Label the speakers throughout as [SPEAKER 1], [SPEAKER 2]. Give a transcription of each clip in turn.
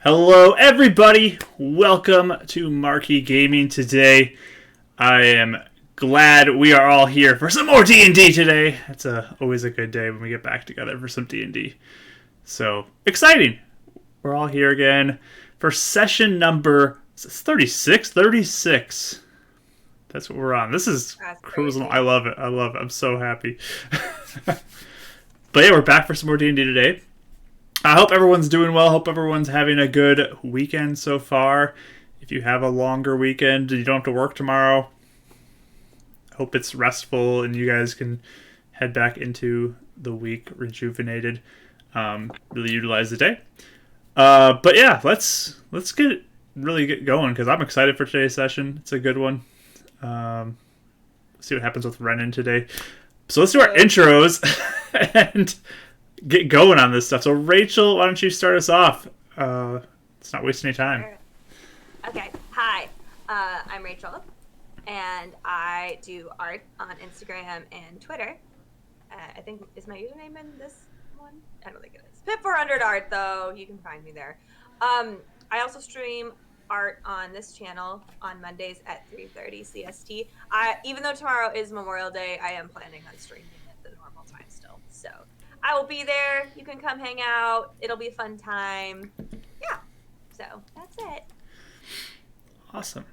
[SPEAKER 1] Hello, everybody. Welcome to Marquee Gaming today. I am glad we are all here for some more D&D today. It's always a good day when we get back together for some D&D. So, exciting. We're all here again for session number 36? 36. That's what we're on. This is cruising. I love it. I'm so happy. But yeah, we're back for some more D&D today. I hope everyone's doing well. Hope everyone's having a good weekend so far. If you have a longer weekend, you don't have to work tomorrow. Hope it's restful and you guys can head back into the week rejuvenated. Really utilize the day. But yeah, let's get going because I'm excited for today's session. It's a good one. See what happens with Renon today. So let's do our intros and get going on this stuff. So Rachel, why don't you start us off? Let's not waste any time.
[SPEAKER 2] Okay. Hi, I'm Rachel, and I do art on Instagram and Twitter. I think, is my username in this one? I don't think it is. Pip400art, though. You can find me there. I also stream art on this channel on Mondays at 3:30 CST. Even though tomorrow is Memorial Day, I am planning on streaming at the normal time still. So I will be there. You can come hang out. It'll be a fun time. Yeah. So that's it.
[SPEAKER 1] Awesome.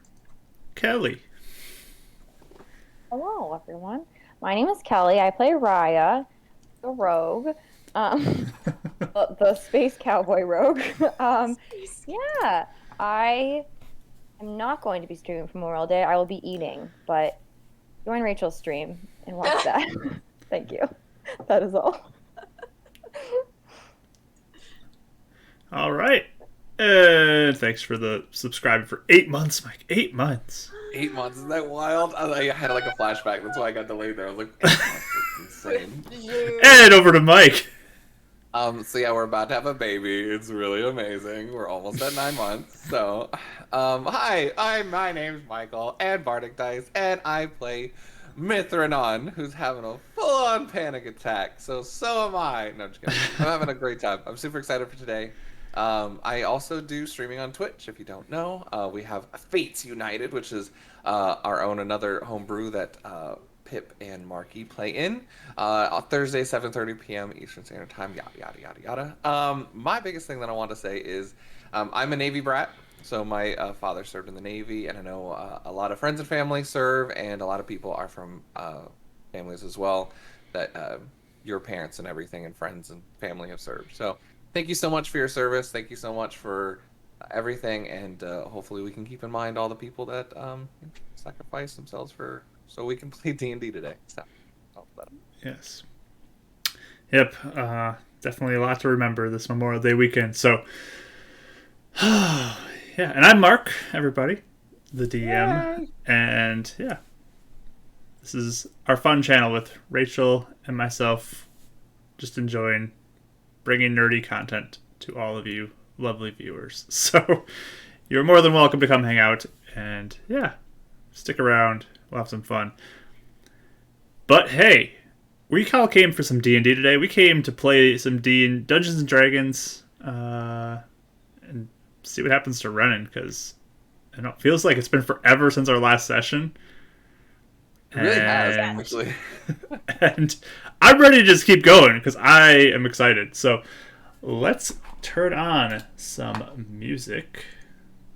[SPEAKER 1] Kelly.
[SPEAKER 3] Hello, everyone. My name is Kelly. I play Raya, the rogue, the space cowboy rogue. Yeah, I am not going to be streaming for Memorial Day. I will be eating, but join Rachel's stream and watch that. Thank you. That is all.
[SPEAKER 1] All right. And thanks for the subscribing for 8 months, Mike. 8 months.
[SPEAKER 4] 8 months, isn't that wild? I had like a flashback. That's why I got delayed there. I was like, 8 months, that's insane.
[SPEAKER 1] And over to Mike.
[SPEAKER 4] So yeah, we're about to have a baby. It's really amazing. We're almost at 9 months. So, hi, my name's Michael and Bardic Dice, and I play Renon, who's having a full-on panic attack. So am I. No, I'm just kidding. I'm having a great time. I'm super excited for today. I also do streaming on Twitch, if you don't know. We have Fates United, which is our own another homebrew that Pip and Marky play in. On Thursday, 7:30 p.m. Eastern Standard Time, yada, yada, yada, yada. My biggest thing that I want to say is I'm a Navy brat. So my father served in the Navy, and I know a lot of friends and family serve, and a lot of people are from families as well that your parents and everything and friends and family have served. So thank you so much for your service. Thank you so much for everything, and hopefully we can keep in mind all the people that sacrifice themselves so we can play D&D today. So,
[SPEAKER 1] yes. Yep. Definitely a lot to remember this Memorial Day weekend. So, yeah. And I'm Mark, everybody, the DM. Yay. And yeah, this is our fun channel with Rachel and myself, just enjoying bringing nerdy content to all of you lovely viewers. So you're more than welcome to come hang out and yeah, stick around. We'll have some fun. But hey, we all came for some D&D today. We came to play some Dungeons and Dragons and see what happens to Renon, because I know it feels like it's been forever since our last session.
[SPEAKER 4] It really has, actually.
[SPEAKER 1] And I'm ready to just keep going because I am excited. So let's turn on some music.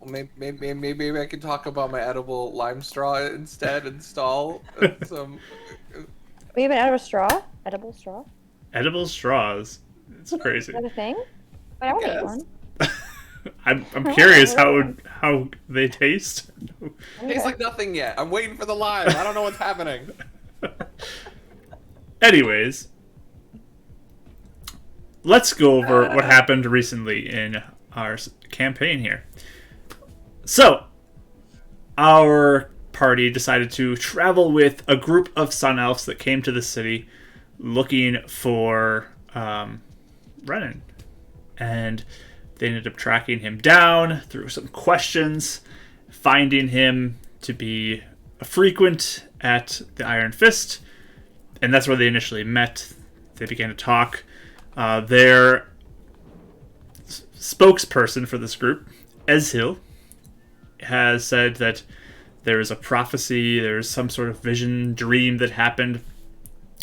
[SPEAKER 4] Maybe I can talk about my edible lime straw instead. Install some.
[SPEAKER 3] We have an edible straw. Edible straw.
[SPEAKER 1] Edible straws. It's crazy.
[SPEAKER 3] Is that a thing? But I want to eat one.
[SPEAKER 1] I'm curious how they taste.
[SPEAKER 4] Tastes like nothing yet. I'm waiting for the lime. I don't know what's happening.
[SPEAKER 1] Anyways, let's go over what happened recently in our campaign here. So, our party decided to travel with a group of Sun Elves that came to the city looking for Renon. And they ended up tracking him down through some questions, finding him to be a frequent at the Iron Fist, and that's where they initially met. They began to talk. Their spokesperson for this group, Ezhil, has said that there is a prophecy, there's some sort of vision, dream that happened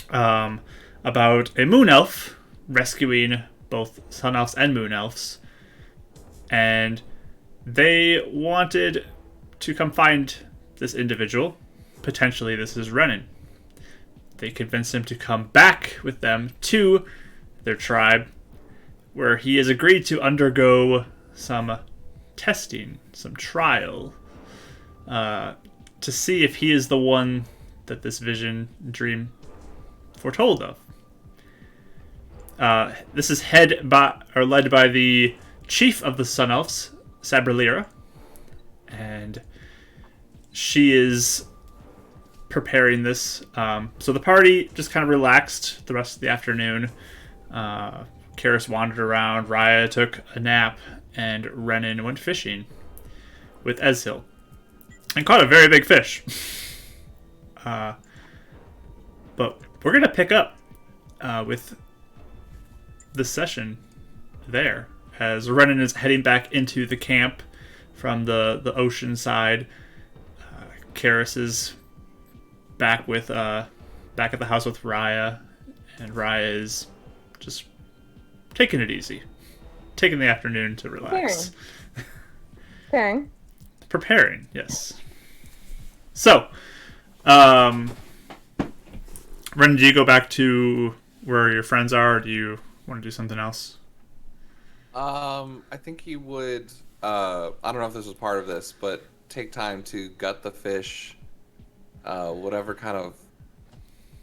[SPEAKER 1] about a moon elf rescuing both sun elves and moon elves. And they wanted to come find this individual. Potentially this is Renon. They convinced him to come back with them to their tribe, where he has agreed to undergo some testing, some trial, to see if he is the one that this vision dream foretold of. This is led by the chief of the Sun Elves, Sabralira, and she is preparing this. So the party just kind of relaxed the rest of the afternoon. Karis wandered around, Raya took a nap, and Renon went fishing with Ezhil and caught a very big fish. But we're going to pick up with this session there, as Renon is heading back into the camp from the ocean side. Karis is back at the house with Raya, and Raya is just taking it easy, taking the afternoon to relax. Preparing, yes. So, Renon, do you go back to where your friends are, or do you want to do something else?
[SPEAKER 4] I think he would. I don't know if this was part of this, but take time to gut the fish. Whatever kind of,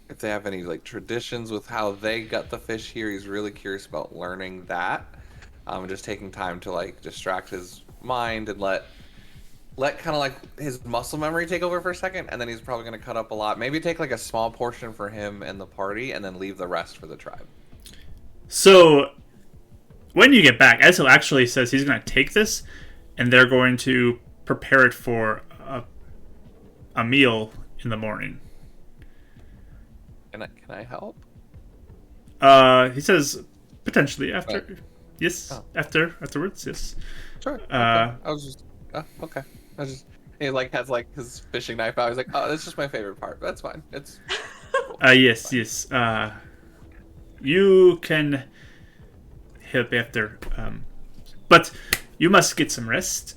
[SPEAKER 4] if they have any like traditions with how they gut the fish here, he's really curious about learning that. Just taking time to like distract his mind and let kind of like his muscle memory take over for a second, and then he's probably going to cut up a lot. Maybe take like a small portion for him and the party, and then leave the rest for the tribe.
[SPEAKER 1] So, when you get back, Ezhil actually says he's going to take this, and they're going to prepare it for a meal in the morning.
[SPEAKER 4] Can I help?
[SPEAKER 1] He says potentially after. Right. Yes, oh. Afterwards, yes.
[SPEAKER 4] Sure. Okay. I was just okay. He like has like his fishing knife out. He's like, oh, that's just my favorite part. That's fine. It's cool.
[SPEAKER 1] Yes. You can help after, but you must get some rest.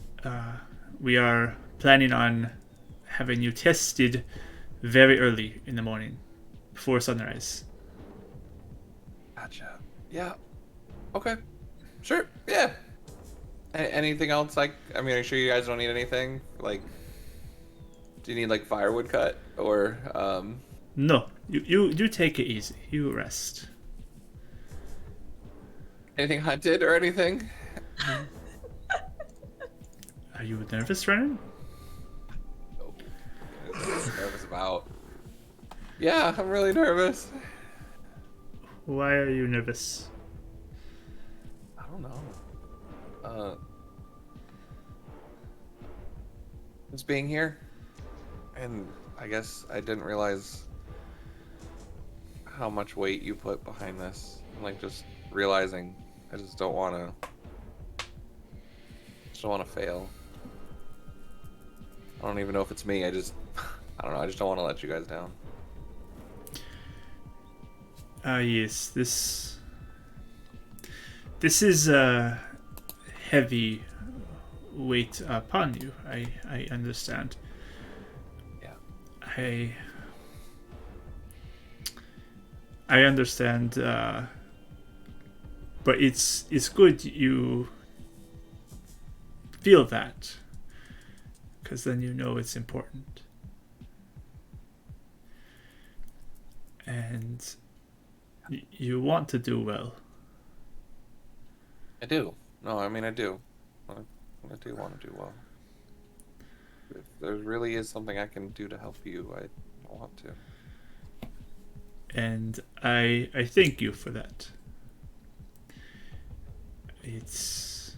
[SPEAKER 1] We are planning on having you tested very early in the morning, before sunrise.
[SPEAKER 4] Gotcha. Yeah. Okay. Sure. Yeah. Anything else? Like, I mean, are you sure you guys don't need anything? Like, do you need like firewood cut or?
[SPEAKER 1] No. You take it easy. You rest.
[SPEAKER 4] Anything hunted or anything?
[SPEAKER 1] Are you nervous, Renon?
[SPEAKER 4] No. Nervous about. Yeah, I'm really nervous.
[SPEAKER 1] Why are you nervous?
[SPEAKER 4] I don't know. Just being here, and I guess I didn't realize how much weight you put behind this. Like, just realizing I just don't want to fail. I don't even know if it's me. I don't know. I just don't want to let you guys down.
[SPEAKER 1] Yes. This is a heavy weight upon you. I understand.
[SPEAKER 4] Yeah.
[SPEAKER 1] I understand, but it's good you feel that, because then you know it's important. And you want to do well.
[SPEAKER 4] I do. No, I mean, I do. I do want to do well. If there really is something I can do to help you, I want to.
[SPEAKER 1] And I thank you for that. It's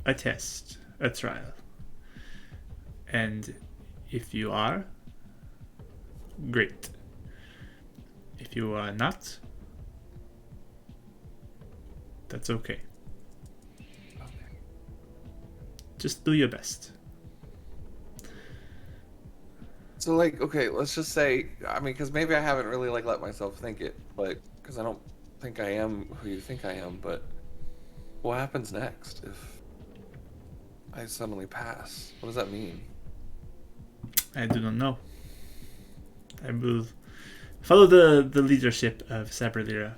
[SPEAKER 1] a test, a trial. And if you are, great. If you are not, that's okay. Just do your best.
[SPEAKER 4] So, like, okay, let's just say, I mean, because maybe I haven't really, like, let myself think it, but, because I don't think I am who you think I am, but what happens next if I suddenly pass? What does that mean?
[SPEAKER 1] I do not know. I will follow the leadership of Sabrina.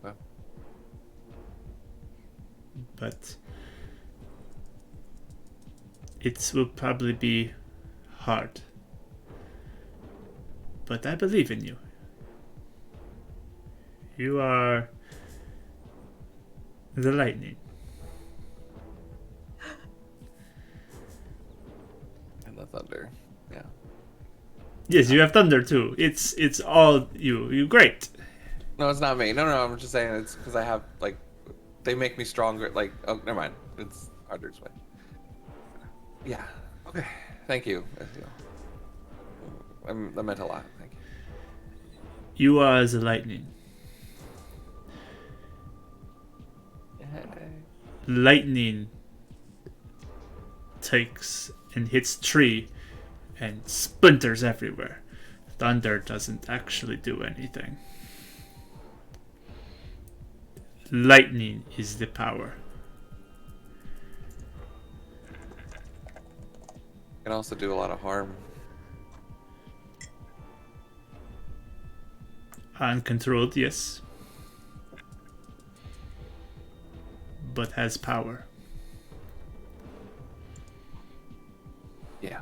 [SPEAKER 4] Well,
[SPEAKER 1] But it will probably be hard. But I believe in you. You are the lightning.
[SPEAKER 4] and the thunder. Yeah.
[SPEAKER 1] Yes, you have thunder too. It's all you. You great.
[SPEAKER 4] No, it's not me. No, no, I'm just saying it's because I have, like, they make me stronger. Like, oh, never mind. It's harder to win. Yeah. Okay. Thank you. That meant a lot. Thank you.
[SPEAKER 1] You are the lightning. Lightning takes and hits tree and splinters everywhere. Thunder doesn't actually do anything. Lightning is the power.
[SPEAKER 4] Can also do a lot of harm.
[SPEAKER 1] Uncontrolled, yes. But has power.
[SPEAKER 4] Yeah.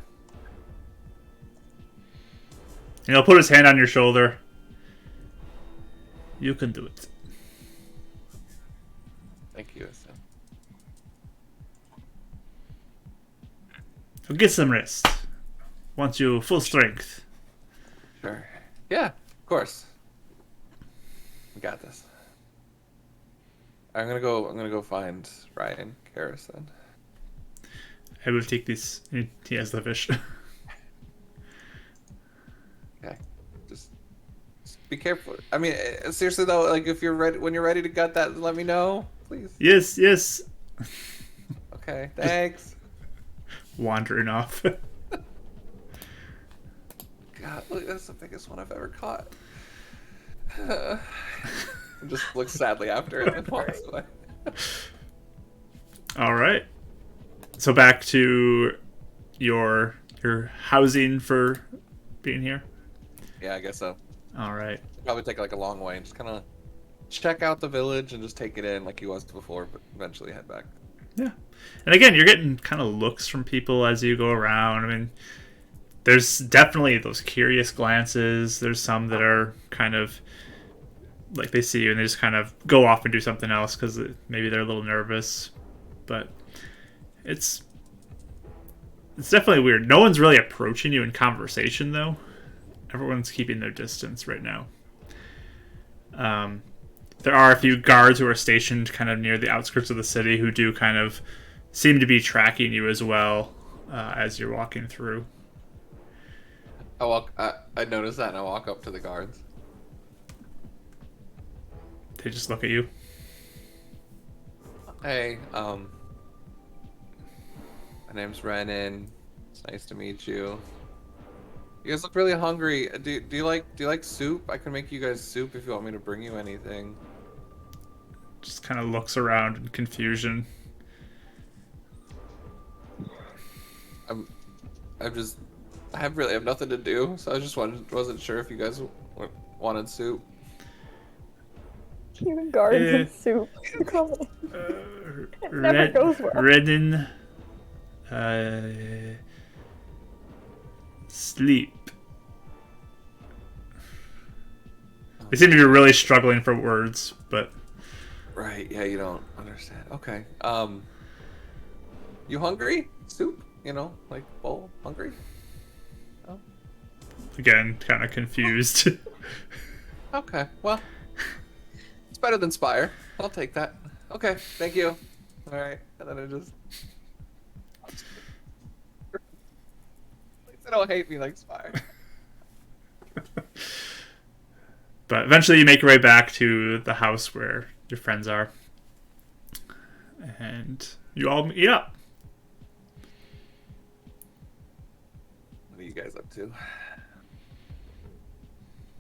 [SPEAKER 1] And he'll put his hand on your shoulder. You can do it.
[SPEAKER 4] Thank you, Issa.
[SPEAKER 1] So get some rest. Want you full strength.
[SPEAKER 4] Sure. Yeah, of course. We got this. I'm gonna go find Ryan Karras then.
[SPEAKER 1] I will take this. He has the fish.
[SPEAKER 4] Okay. Just be careful. I mean, seriously though, like if you're ready, when you're ready to gut that, let me know, please.
[SPEAKER 1] Yes, yes.
[SPEAKER 4] Okay. Thanks.
[SPEAKER 1] Wandering off.
[SPEAKER 4] God, look, that's the biggest one I've ever caught. Just looks sadly after it and walks away.
[SPEAKER 1] All right. So back to your housing for being here.
[SPEAKER 4] Yeah, I guess so.
[SPEAKER 1] All right.
[SPEAKER 4] Probably take like a long way and just kind of check out the village and just take it in like he was before, but eventually head back.
[SPEAKER 1] Yeah. And again, you're getting kind of looks from people as you go around. I mean, there's definitely those curious glances. There's some that are kind of like they see you and they just kind of go off and do something else because maybe they're a little nervous. But it's definitely weird. No one's really approaching you in conversation, though. Everyone's keeping their distance right now. There are a few guards who are stationed kind of near the outskirts of the city who do kind of seem to be tracking you as well as you're walking through.
[SPEAKER 4] I noticed that and I walk up to the guards.
[SPEAKER 1] They just look at you.
[SPEAKER 4] Hey, my name's Renon. It's nice to meet you. You guys look really hungry. Do you like soup? I can make you guys soup if you want me to bring you anything.
[SPEAKER 1] Just kind of looks around in confusion.
[SPEAKER 4] I have nothing to do, so I just wasn't sure if you guys wanted soup.
[SPEAKER 3] Even guards and soup. It never goes well.
[SPEAKER 1] Renon, sleep. They seem to be really struggling for words, but
[SPEAKER 4] Right, yeah, you don't understand. Okay. You hungry? Soup? You know, like bowl? Hungry? Oh.
[SPEAKER 1] again, kind of confused.
[SPEAKER 4] Okay, well, it's better than Spire. I'll take that. Okay, thank you. All right, and then I just. At least they don't hate me like Spire.
[SPEAKER 1] But eventually you make your way back to the house where your friends are. and you all meet up.
[SPEAKER 4] What are you guys up to?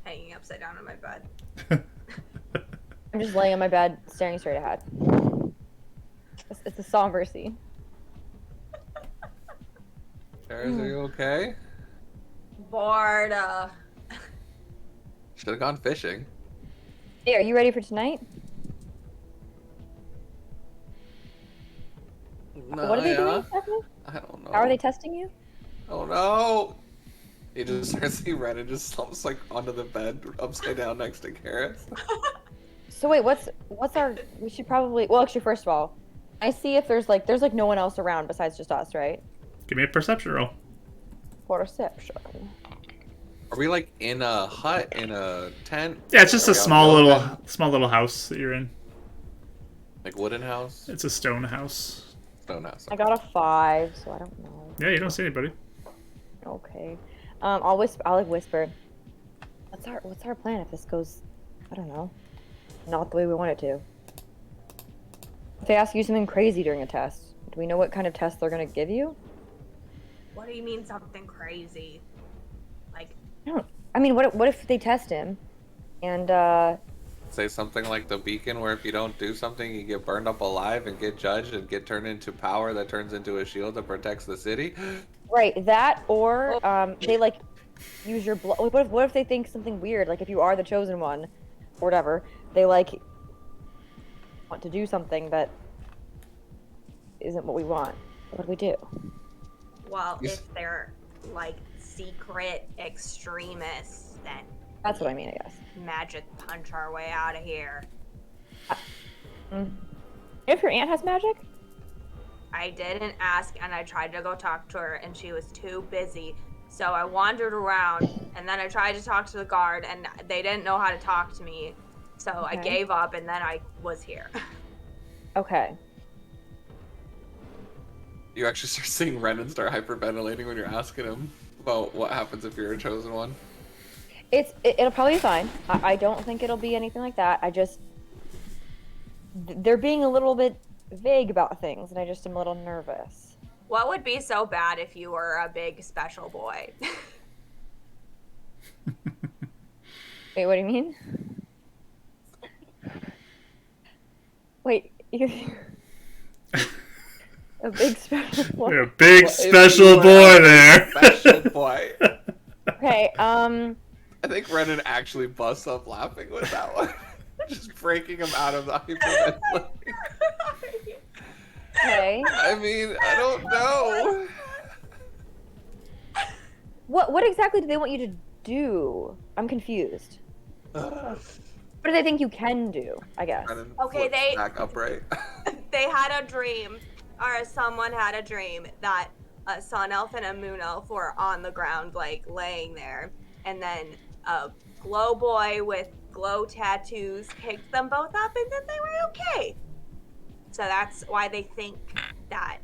[SPEAKER 2] Hanging upside down on my bed.
[SPEAKER 3] I'm just laying on my bed, staring straight ahead. It's a somber scene.
[SPEAKER 4] Paris, are you okay?
[SPEAKER 2] Bored.
[SPEAKER 4] Should have gone fishing.
[SPEAKER 3] Hey, are you ready for tonight?
[SPEAKER 4] No,
[SPEAKER 3] What are they doing, Stephanie?
[SPEAKER 4] I don't know.
[SPEAKER 3] How are they testing you?
[SPEAKER 4] Oh no! You just start seeing Renon just slumps like onto the bed upside down next to Karis.
[SPEAKER 3] So wait, what's our? We should probably. Well, actually, first of all, I see if there's like no one else around besides just us, right?
[SPEAKER 1] Give me a perception roll.
[SPEAKER 3] Perception.
[SPEAKER 4] Are we like in a hut, in a tent?
[SPEAKER 1] Yeah, it's just
[SPEAKER 4] Are
[SPEAKER 1] a
[SPEAKER 4] we out
[SPEAKER 1] small
[SPEAKER 4] in the open?
[SPEAKER 1] little house that you're in.
[SPEAKER 4] Like wooden house?
[SPEAKER 1] It's a stone house.
[SPEAKER 4] Stone house.
[SPEAKER 3] I got a 5, so I don't know.
[SPEAKER 1] Yeah, you don't see anybody.
[SPEAKER 3] Okay. I'll like whisper. What's our plan if this goes, I don't know, not the way we want it to? If they ask you something crazy during a test, do we know what kind of test they're gonna give you?
[SPEAKER 2] What do you mean something crazy? Like,
[SPEAKER 3] I mean, what if they test him, and
[SPEAKER 4] Say something like the beacon, where if you don't do something, you get burned up alive and get judged and get turned into power that turns into a shield that protects the city.
[SPEAKER 3] right, that or they like use your blood. What if they think something weird, like if you are the chosen one, or whatever, they like want to do something that isn't what we want. What do we do?
[SPEAKER 2] well,
[SPEAKER 4] Yes.
[SPEAKER 2] if they're like secret extremists, then
[SPEAKER 3] That's what I mean, I guess.
[SPEAKER 2] magic punch our way out of here.
[SPEAKER 3] If your aunt has magic?
[SPEAKER 2] I didn't ask, and I tried to go talk to her, and she was too busy. So I wandered around, and then I tried to talk to the guard, and they didn't know how to talk to me. So I
[SPEAKER 3] Okay.
[SPEAKER 2] gave up, and then I was here.
[SPEAKER 3] Okay.
[SPEAKER 4] You actually start seeing Renon start hyperventilating when you're asking him about what happens if you're a chosen one.
[SPEAKER 3] It'll probably be fine. I don't think it'll be anything like that. I just they're being a little bit vague about things, and I just am a little nervous.
[SPEAKER 2] What would be so bad if you were a big special boy?
[SPEAKER 3] Wait, what do you mean? Wait, a big special boy.
[SPEAKER 1] You're a big
[SPEAKER 4] Well, if
[SPEAKER 1] special
[SPEAKER 4] you were
[SPEAKER 1] boy
[SPEAKER 4] a
[SPEAKER 1] there.
[SPEAKER 4] Special boy.
[SPEAKER 3] Okay,
[SPEAKER 4] I think Renon actually busts up laughing with that one. Just breaking him out of the hyperventilating.
[SPEAKER 3] okay.
[SPEAKER 4] I mean, I don't know.
[SPEAKER 3] What exactly do they want you to do? I'm confused. What do they think you can do, I guess?
[SPEAKER 4] Renon
[SPEAKER 2] Okay,
[SPEAKER 4] flips back upright.
[SPEAKER 2] They had a dream, or someone had a dream that a sun elf and a moon elf were on the ground, like laying there, and then a glow boy with glow tattoos picked them both up, and then they were okay. So that's why they think that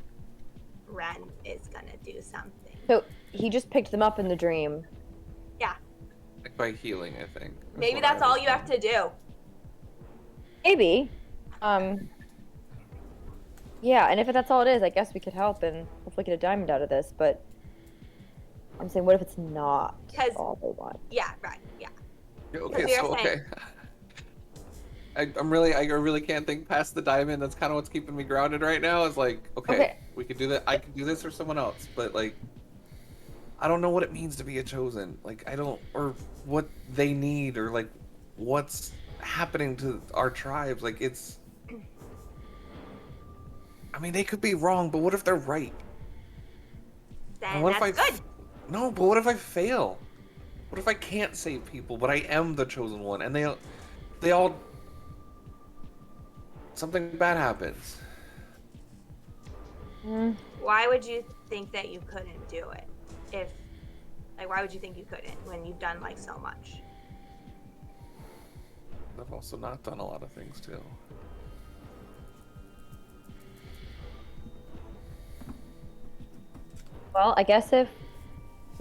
[SPEAKER 2] Ren is gonna do something.
[SPEAKER 3] So he just picked them up in the dream.
[SPEAKER 2] Yeah,
[SPEAKER 4] Like by healing, I think.
[SPEAKER 2] maybe that's all you have to do.
[SPEAKER 3] Maybe. Yeah, and if that's all it is, I guess we could help and hopefully get a diamond out of this, but I'm saying, what if it's not
[SPEAKER 2] 'Cause-
[SPEAKER 3] all they want?
[SPEAKER 2] Yeah, right. Yeah.
[SPEAKER 4] Okay,
[SPEAKER 2] You're
[SPEAKER 4] so
[SPEAKER 2] saying-
[SPEAKER 4] okay. I really can't think past the diamond. That's kind of what's keeping me grounded right now. Is like, okay, we could do that. I could do this or someone else, but like, I don't know what it means to be a chosen. Like, I don't, or what they need, or like, what's happening to our tribes. Like, it's. I mean, they could be wrong, but what if they're right?
[SPEAKER 2] Then
[SPEAKER 4] And what
[SPEAKER 2] that's
[SPEAKER 4] if I
[SPEAKER 2] good.
[SPEAKER 4] No, but what if I fail? What if I can't save people, but I am the chosen one, and they all something bad happens?
[SPEAKER 2] Why would you think that you couldn't do it? Why would you think you couldn't when you've done like so much?
[SPEAKER 4] I've also not done a lot of things too.
[SPEAKER 3] Well, I guess if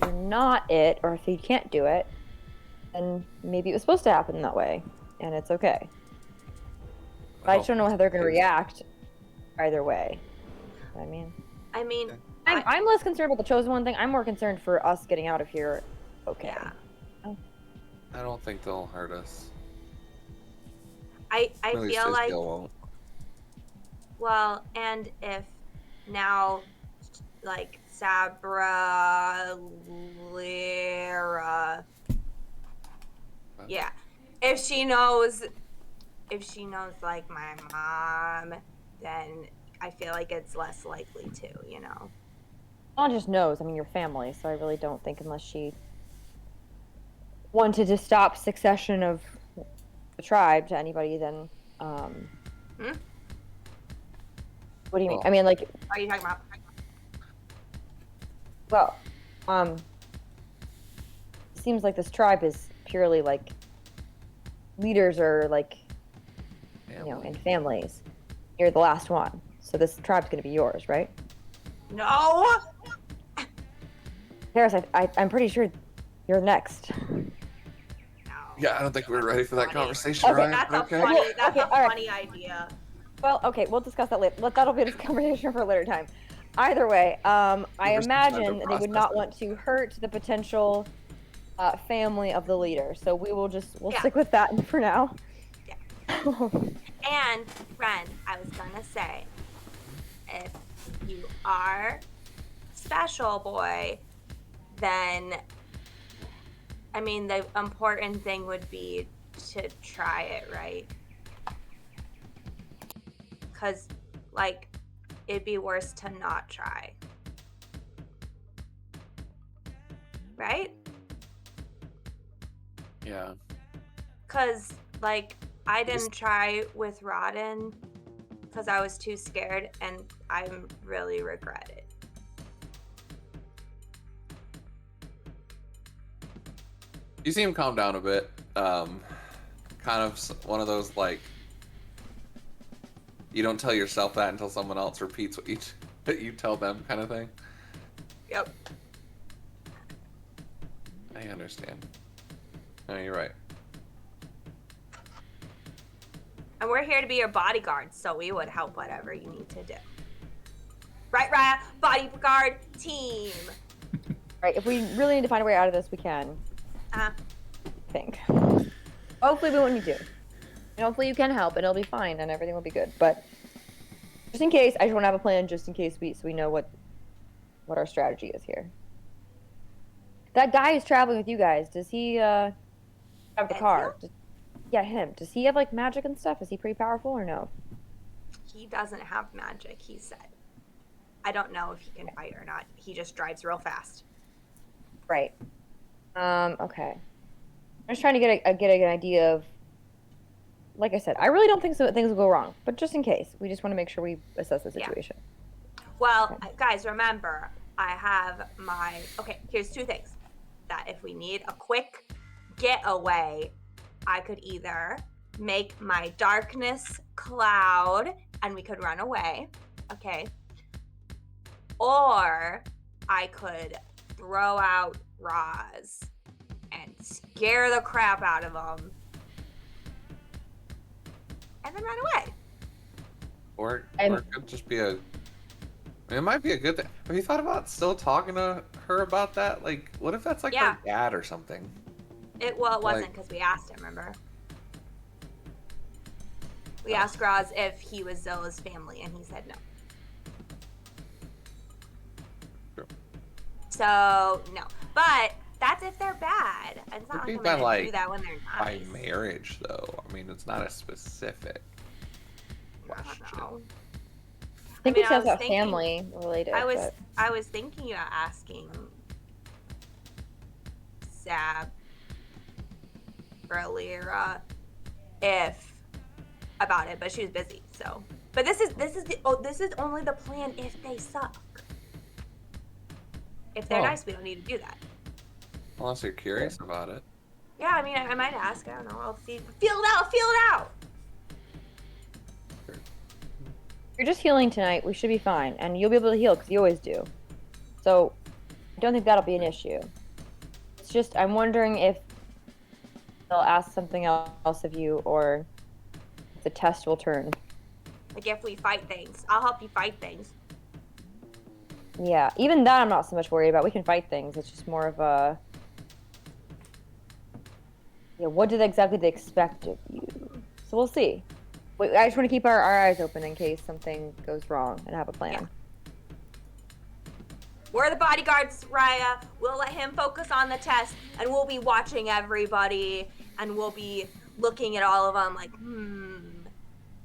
[SPEAKER 3] you're not it, or if you can't do it, then maybe it was supposed to happen that way, and it's okay. But I just don't know how they're going to react either way. I mean,
[SPEAKER 2] I mean,
[SPEAKER 3] I'm less concerned about the chosen one thing. I'm more concerned for us getting out of here. Okay.
[SPEAKER 2] yeah.
[SPEAKER 4] I don't think they'll hurt us.
[SPEAKER 2] I
[SPEAKER 4] At least
[SPEAKER 2] feel like,
[SPEAKER 4] Istio won't.
[SPEAKER 2] well, and if now, like, Sabra, Lyra, yeah, if she knows, like, my mom, then I feel like it's less likely to, you know?
[SPEAKER 3] Not just knows. I mean, your family. So I really don't think unless she wanted to stop succession of the tribe to anybody, then
[SPEAKER 2] Hmm?
[SPEAKER 3] what do you mean?
[SPEAKER 4] Well-
[SPEAKER 3] I mean, like,
[SPEAKER 2] What are you talking about?
[SPEAKER 3] well, it seems like this tribe is purely like leaders are like, you know, in families. You're the last one, so this tribe's gonna be yours, right?
[SPEAKER 2] No!
[SPEAKER 3] Paris, I'm pretty sure you're next.
[SPEAKER 2] No.
[SPEAKER 4] Yeah, I don't think we're ready for that
[SPEAKER 2] Funny.
[SPEAKER 4] conversation,
[SPEAKER 3] Okay,
[SPEAKER 4] right?
[SPEAKER 2] That's a
[SPEAKER 4] Okay.
[SPEAKER 2] funny, that's
[SPEAKER 3] Okay,
[SPEAKER 2] a
[SPEAKER 3] all right.
[SPEAKER 2] funny idea.
[SPEAKER 3] Well, okay, we'll discuss that later. That'll be a conversation for a later time. Either way, I
[SPEAKER 4] Give her some time to
[SPEAKER 3] imagine they would
[SPEAKER 4] process
[SPEAKER 3] not
[SPEAKER 4] it.
[SPEAKER 3] want to hurt the potential family of the leader, so we'll
[SPEAKER 2] Yeah.
[SPEAKER 3] stick with that for now.
[SPEAKER 2] Yeah. And, Ren, I was gonna say, if you are special boy, then, I mean, the important thing would be to try it, right? Because, like, it'd be worse to not try. Right?
[SPEAKER 4] Yeah.
[SPEAKER 2] Because, like, I didn't try with Rodden because I was too scared, and I really regret it.
[SPEAKER 4] You see him calm down a bit. Kind of one of those, like, you don't tell yourself that until someone else repeats what you tell them kind of thing.
[SPEAKER 2] Yep.
[SPEAKER 4] I understand. No, you're right.
[SPEAKER 2] And we're here to be your bodyguards, so we would help whatever you need to do. Right, Raya? Bodyguard team.
[SPEAKER 3] Right, if we really need to find a way out of this, we can.
[SPEAKER 2] Uh,
[SPEAKER 3] I think. Hopefully we won't need to. And hopefully you can help and it'll be fine and everything will be good. But just in case, I just want to have a plan just in case so we know what our strategy is here. That guy who's traveling with you guys, does he have the car? Yeah, him. Does he have like magic and stuff? Is he pretty powerful or no?
[SPEAKER 2] he doesn't have magic, he said. I don't know if he can fight or not. He just drives real fast.
[SPEAKER 3] Right. Okay. I'm just trying to get an idea of, like I said, I really don't think so that things will go wrong, but just in case, we just want to make sure we assess the situation.
[SPEAKER 2] Well,
[SPEAKER 3] Okay.
[SPEAKER 2] guys, remember, I have my... Okay, here's two things. That if we need a quick getaway, I could either make my darkness cloud and we could run away, okay? Or I could throw out Roz and scare the crap out of them and then run away.
[SPEAKER 4] Or it could just be a... I mean, it might be a good thing. Have you thought about still talking to her about that? Like, what if that's like
[SPEAKER 2] Yeah.
[SPEAKER 4] her dad or something?
[SPEAKER 2] It wasn't because we asked him, remember? We asked Roz if he was Zilla's family, and he said no.
[SPEAKER 4] True.
[SPEAKER 2] So, no. But that's if they're bad. It's not
[SPEAKER 4] Could be
[SPEAKER 2] like I'm
[SPEAKER 4] by,
[SPEAKER 2] going to
[SPEAKER 4] like,
[SPEAKER 2] do that when they're
[SPEAKER 4] By
[SPEAKER 2] nice.
[SPEAKER 4] marriage, though. I mean, it's not a specific
[SPEAKER 2] I don't
[SPEAKER 4] question.
[SPEAKER 2] know.
[SPEAKER 3] I think
[SPEAKER 2] mean,
[SPEAKER 3] it
[SPEAKER 2] I
[SPEAKER 3] says
[SPEAKER 2] was
[SPEAKER 3] that
[SPEAKER 2] thinking-
[SPEAKER 3] family related.
[SPEAKER 2] I was thinking about asking Sab earlier about it, but she was busy. So, but this is only the plan if they suck. If they're
[SPEAKER 4] Oh.
[SPEAKER 2] nice, we don't need to do that.
[SPEAKER 4] Unless you're curious about it.
[SPEAKER 2] Yeah, I mean, I might ask. I don't know. I'll see. Feel it out.
[SPEAKER 3] You're just healing tonight. We should be fine, and you'll be able to heal because you always do. So, I don't think that'll be an issue. It's just I'm wondering if they'll ask something else of you, or if the test will turn
[SPEAKER 2] Like if we fight things, I'll help you fight things.
[SPEAKER 3] Yeah, even that I'm not so much worried about. We can fight things. It's just more of a... Yeah, what did exactly they expect of you? So we'll see. Wait, I just want to keep our eyes open in case something goes wrong and have a plan.
[SPEAKER 2] Yeah. We're the bodyguards, Raya. We'll let him focus on the test, and we'll be watching everybody, and we'll be looking at all of them like,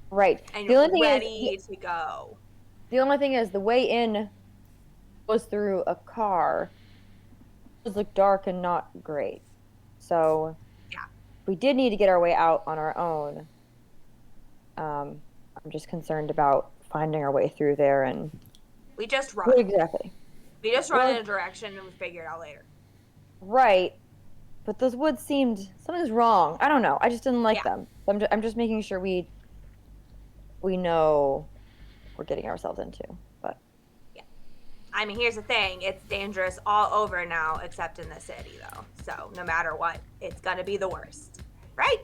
[SPEAKER 3] Right.
[SPEAKER 2] and
[SPEAKER 3] The only thing
[SPEAKER 2] ready
[SPEAKER 3] is,
[SPEAKER 2] to go.
[SPEAKER 3] the only thing is, the way in was through a car. It does look dark and not great. So,
[SPEAKER 2] yeah,
[SPEAKER 3] we did need to get our way out on our own. I'm just concerned about finding our way through there and...
[SPEAKER 2] We just run.
[SPEAKER 3] What exactly?
[SPEAKER 2] We just run in a direction and we figure it out later.
[SPEAKER 3] Right. But those woods seemed... Something's wrong. I don't know. I just didn't like
[SPEAKER 2] Yeah.
[SPEAKER 3] them. I'm just making sure we know what we're getting ourselves into. But
[SPEAKER 2] yeah. I mean, here's the thing. It's dangerous all over now, except in the city, though. So no matter what, it's going to be the worst. Right?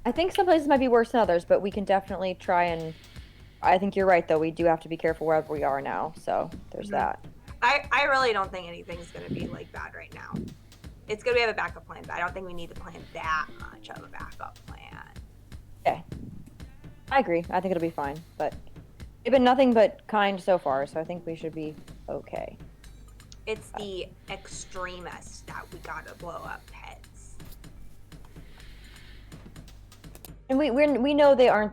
[SPEAKER 3] I think some places might be worse than others, but we can definitely try and... I think you're right, though. We do have to be careful wherever we are now. So there's that.
[SPEAKER 2] I really don't think anything's going to be, like, bad right now. It's good we have a backup plan, but I don't think we need to plan that much of a backup plan.
[SPEAKER 3] Okay. I agree. I think it'll be fine. But they've been nothing but kind so far, so I think we should be okay.
[SPEAKER 2] It's the extremists that we gotta blow up heads.
[SPEAKER 3] And we know they aren't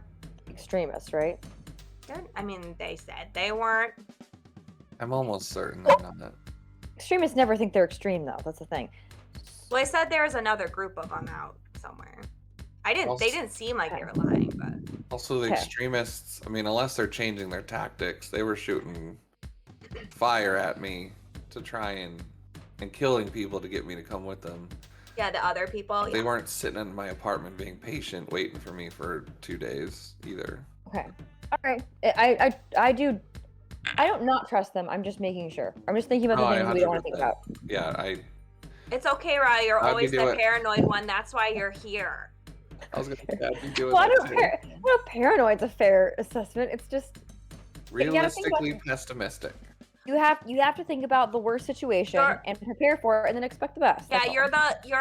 [SPEAKER 3] extremists, right?
[SPEAKER 2] I mean, they said they weren't.
[SPEAKER 4] I'm almost certain they're not.
[SPEAKER 3] Extremists never think they're extreme, though. That's the thing.
[SPEAKER 2] Well, I said there was another group of them out somewhere. They didn't seem like they were lying, but
[SPEAKER 4] Also, the extremists, I mean, unless they're changing their tactics, they were shooting fire at me to try and killing people to get me to come with them.
[SPEAKER 2] yeah, the other people.
[SPEAKER 4] They weren't sitting in my apartment being patient, waiting for me for 2 days either.
[SPEAKER 3] Okay. All right. I don't not trust them. I'm just making sure. I'm just thinking about the things we don't want to think about.
[SPEAKER 4] Yeah,
[SPEAKER 2] It's okay, Raya. You're
[SPEAKER 4] How'd
[SPEAKER 2] always
[SPEAKER 4] you
[SPEAKER 2] the
[SPEAKER 4] do it?
[SPEAKER 2] paranoid one. That's why you're here.
[SPEAKER 4] I was gonna say, I'd be doing
[SPEAKER 3] Well, I
[SPEAKER 4] that
[SPEAKER 3] don't
[SPEAKER 4] too.
[SPEAKER 3] well, paranoid's a fair assessment. It's just
[SPEAKER 4] Realistically pessimistic.
[SPEAKER 3] you have to think about the worst situation and prepare for it, and then expect the best.
[SPEAKER 2] Yeah,
[SPEAKER 3] That's
[SPEAKER 2] you're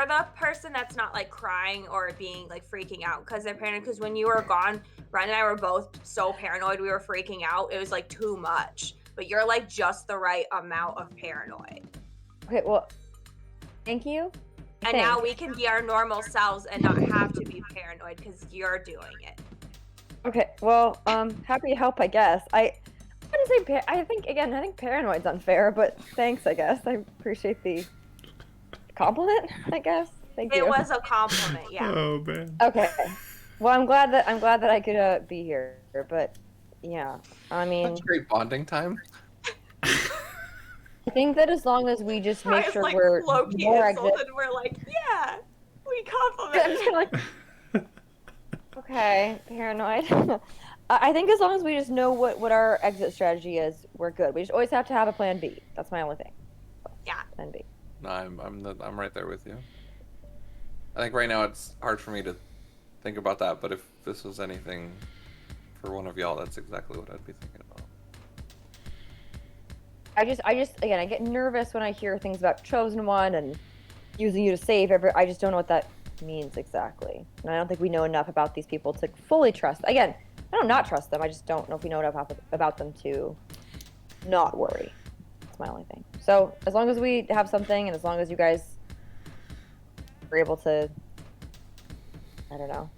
[SPEAKER 3] all.
[SPEAKER 2] the person that's not like crying or being like freaking out because they're paranoid. Because when you were gone, Ren and I were both so paranoid we were freaking out. It was like too much. But you're like just the right amount of paranoid.
[SPEAKER 3] Okay. Well, thank you.
[SPEAKER 2] And now we can be our normal selves and not have to be paranoid because you're doing it.
[SPEAKER 3] Okay. Well, happy to help, I guess. I wouldn't say I think paranoid's unfair, but thanks, I guess. I appreciate the compliment, I guess. Thank you.
[SPEAKER 2] It was a compliment, yeah.
[SPEAKER 1] Oh man.
[SPEAKER 3] Okay. Well, I'm glad that I could be here, but yeah, I mean,
[SPEAKER 4] That's great bonding time.
[SPEAKER 3] I think that as long as we just make
[SPEAKER 2] Raya's
[SPEAKER 3] sure
[SPEAKER 2] like
[SPEAKER 3] we're
[SPEAKER 2] low-key
[SPEAKER 3] more
[SPEAKER 2] insulted, and we're like, yeah, we
[SPEAKER 3] I'm
[SPEAKER 2] compliment.
[SPEAKER 3] just like, okay, paranoid. I think as long as we just know what our exit strategy is, we're good. We just always have to have a plan B. That's my only thing.
[SPEAKER 2] Yeah.
[SPEAKER 3] Plan B.
[SPEAKER 4] No, I'm right there with you. I think right now it's hard for me to think about that, but if this was anything for one of y'all, that's exactly what I'd be thinking about.
[SPEAKER 3] I just again, I get nervous when I hear things about Chosen One and using you to save I just don't know what that means exactly. And I don't think we know enough about these people to fully trust. Again, I don't not trust them. I just don't know if we know enough about them to not worry. That's my only thing. So as long as we have something, and as long as you guys are able to, I don't know,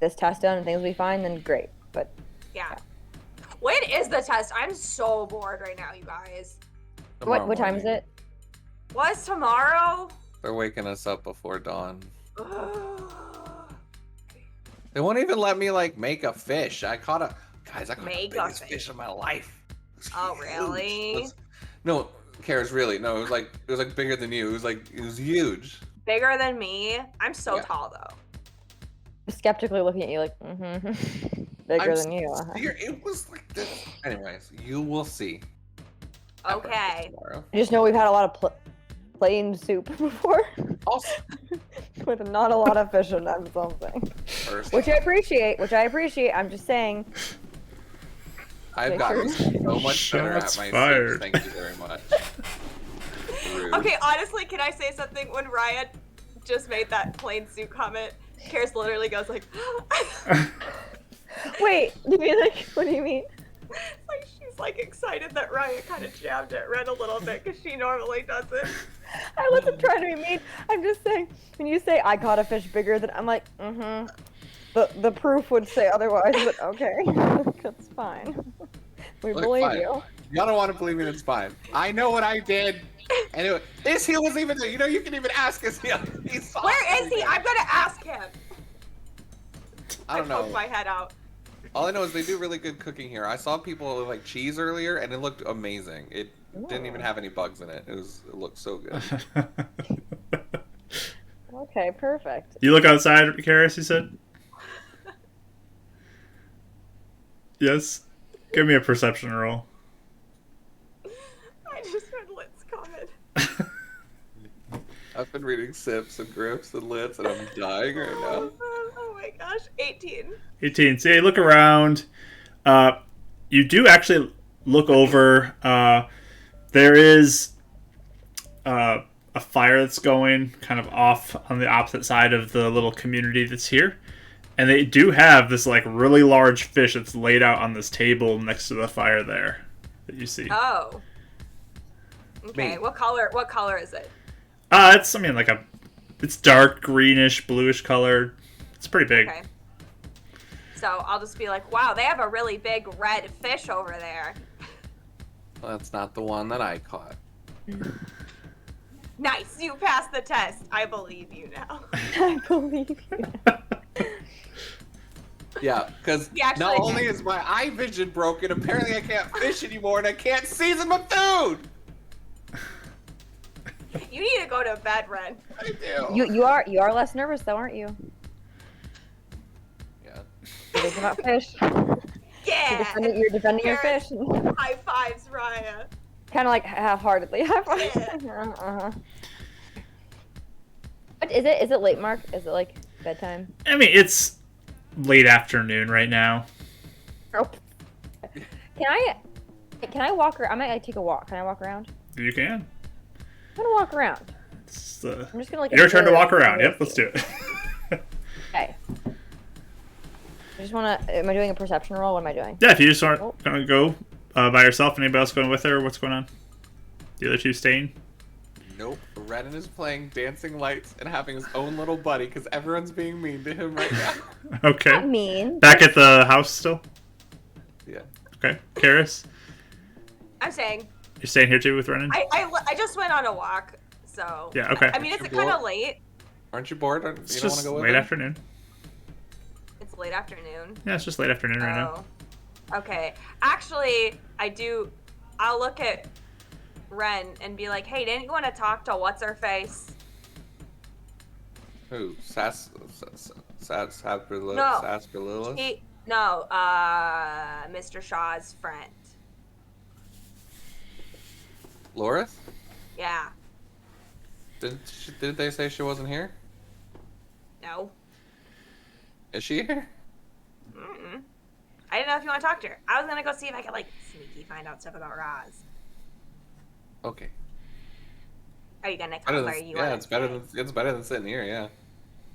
[SPEAKER 3] this test done and things will be fine, then great. But
[SPEAKER 2] Yeah. When is the test? I'm so bored right now, you guys.
[SPEAKER 4] Tomorrow
[SPEAKER 3] what time is
[SPEAKER 4] morning.
[SPEAKER 3] it?
[SPEAKER 2] What's tomorrow?
[SPEAKER 4] They're waking us up before dawn. They won't even let me like make a fish. I caught the biggest fish of my life.
[SPEAKER 2] Oh, really?
[SPEAKER 4] No, Kara's really no. It was like bigger than you. It was huge.
[SPEAKER 2] Bigger than me? I'm so
[SPEAKER 4] Yeah.
[SPEAKER 2] tall though.
[SPEAKER 3] I'm skeptically looking at you like, bigger than you.
[SPEAKER 4] It was like this. Anyways, you will see.
[SPEAKER 2] Okay.
[SPEAKER 4] Tomorrow.
[SPEAKER 3] I just know we've had a lot of plain soup before,
[SPEAKER 4] Also,
[SPEAKER 3] with not a lot of fish in them. Something.
[SPEAKER 4] first.
[SPEAKER 3] Which I appreciate. I'm just saying.
[SPEAKER 4] I've gotten so much better at
[SPEAKER 1] Shots
[SPEAKER 4] my
[SPEAKER 1] fired.
[SPEAKER 4] sips. Thank you very much. Rude.
[SPEAKER 2] Okay, honestly, can I say something? When Ryan just made that plain suit comment, Karis literally goes like,
[SPEAKER 3] Wait, you mean like? What do you mean?
[SPEAKER 2] like she's like excited that Ryan kind of jabbed at Ren a little bit because she normally doesn't.
[SPEAKER 3] I wasn't trying to be mean. I'm just saying, when you say I caught a fish bigger than, I'm like, The proof would say otherwise, but okay, that's fine. We
[SPEAKER 4] Look,
[SPEAKER 3] believe
[SPEAKER 4] fine.
[SPEAKER 3] you.
[SPEAKER 4] Y'all don't want to believe me, it's fine. I know what I did. Anyway, this heel was even there. You know, you can even ask his heel. He saw
[SPEAKER 2] Where is he?
[SPEAKER 4] everything.
[SPEAKER 2] I'm gonna ask him.
[SPEAKER 4] I don't
[SPEAKER 2] poked
[SPEAKER 4] know.
[SPEAKER 2] my head out.
[SPEAKER 4] All I know is they do really good cooking here. I saw people with like cheese earlier, and it looked amazing. It didn't even have any bugs in it. It looked so good.
[SPEAKER 3] Okay, perfect.
[SPEAKER 1] You look outside, Karis, you said? Yes? Give me a perception roll.
[SPEAKER 2] I just read Lit's comment.
[SPEAKER 4] I've been reading sips and grips and lits, and I'm dying right now.
[SPEAKER 2] Oh my gosh, 18.
[SPEAKER 1] 18. So yeah, you look around. You do actually look over. There is a fire that's going kind of off on the opposite side of the little community that's here. And they do have this like really large fish that's laid out on this table next to the fire there that you see.
[SPEAKER 2] Oh. Okay,
[SPEAKER 4] Me.
[SPEAKER 2] what color is it?
[SPEAKER 1] It's it's dark greenish, bluish colored. It's pretty big.
[SPEAKER 2] Okay. So I'll just be like, wow, they have a really big red fish over there.
[SPEAKER 4] That's not the one that I caught.
[SPEAKER 2] Nice, you passed the test. I believe you now.
[SPEAKER 3] I believe you.
[SPEAKER 4] Yeah, because
[SPEAKER 2] He actually-
[SPEAKER 4] not only is my eye vision broken, apparently I can't fish anymore, and I can't season my food.
[SPEAKER 2] You need to go to bed, Ren.
[SPEAKER 4] I do.
[SPEAKER 3] You are less nervous though, aren't you?
[SPEAKER 4] Yeah.
[SPEAKER 3] You're thinking about fish.
[SPEAKER 2] Yeah.
[SPEAKER 3] You're defending your
[SPEAKER 2] Karis,
[SPEAKER 3] fish.
[SPEAKER 2] High fives, Raya.
[SPEAKER 3] Kind of like half-heartedly.
[SPEAKER 2] Yeah.
[SPEAKER 3] What is it? Is it late, Mark? Is it like bedtime?
[SPEAKER 1] I mean, it's late afternoon right now.
[SPEAKER 3] Oh. Can I walk around? I might like take a walk. Can I walk around?
[SPEAKER 1] You can.
[SPEAKER 3] I'm gonna walk around.
[SPEAKER 1] It's,
[SPEAKER 3] I'm just gonna like.
[SPEAKER 1] your turn to
[SPEAKER 3] observe
[SPEAKER 1] walk around.
[SPEAKER 3] and
[SPEAKER 1] Yep, let's do it.
[SPEAKER 3] Okay. I just wanna. Am I doing a perception roll? What am I doing?
[SPEAKER 1] Yeah, if you just aren't gonna go by yourself, anybody else going with her? What's going on? The other two staying?
[SPEAKER 4] Nope. Renon is playing Dancing Lights and having his own little buddy because everyone's being mean to him right now.
[SPEAKER 1] Okay.
[SPEAKER 3] Not mean.
[SPEAKER 1] Back at the house still?
[SPEAKER 4] Yeah.
[SPEAKER 1] Okay. Karis,
[SPEAKER 2] I'm saying,
[SPEAKER 1] you're staying here too with Renan?
[SPEAKER 2] I just went on a walk, so.
[SPEAKER 1] Yeah, okay.
[SPEAKER 2] I mean, it's
[SPEAKER 4] You're
[SPEAKER 2] kind of
[SPEAKER 4] bored?
[SPEAKER 2] late.
[SPEAKER 4] Aren't you bored? You
[SPEAKER 1] It's
[SPEAKER 4] don't want
[SPEAKER 1] just
[SPEAKER 4] to go with
[SPEAKER 1] late
[SPEAKER 4] him?
[SPEAKER 1] afternoon.
[SPEAKER 2] It's late afternoon.
[SPEAKER 1] Yeah, it's just late afternoon right now.
[SPEAKER 2] Oh. Okay. Actually, I'll look at Ren and be like, hey, didn't you want to talk to what's-her-face?
[SPEAKER 4] Who? Sarsaparilla?
[SPEAKER 2] No.
[SPEAKER 4] Sarsaparilla?
[SPEAKER 2] Mr. Shaw's friend.
[SPEAKER 4] Loris?
[SPEAKER 2] Yeah.
[SPEAKER 4] Didn't they say she wasn't here?
[SPEAKER 2] No.
[SPEAKER 4] Is she here?
[SPEAKER 2] Mm-mm. I didn't know if you want to talk to her. I was gonna go see if I could, like, sneaky find out stuff about Roz.
[SPEAKER 4] Okay.
[SPEAKER 2] Are you gonna
[SPEAKER 4] Better
[SPEAKER 2] come
[SPEAKER 4] than,
[SPEAKER 2] or you
[SPEAKER 4] yeah,
[SPEAKER 2] wanna
[SPEAKER 4] it's better
[SPEAKER 2] stay?
[SPEAKER 4] than sitting here. Yeah.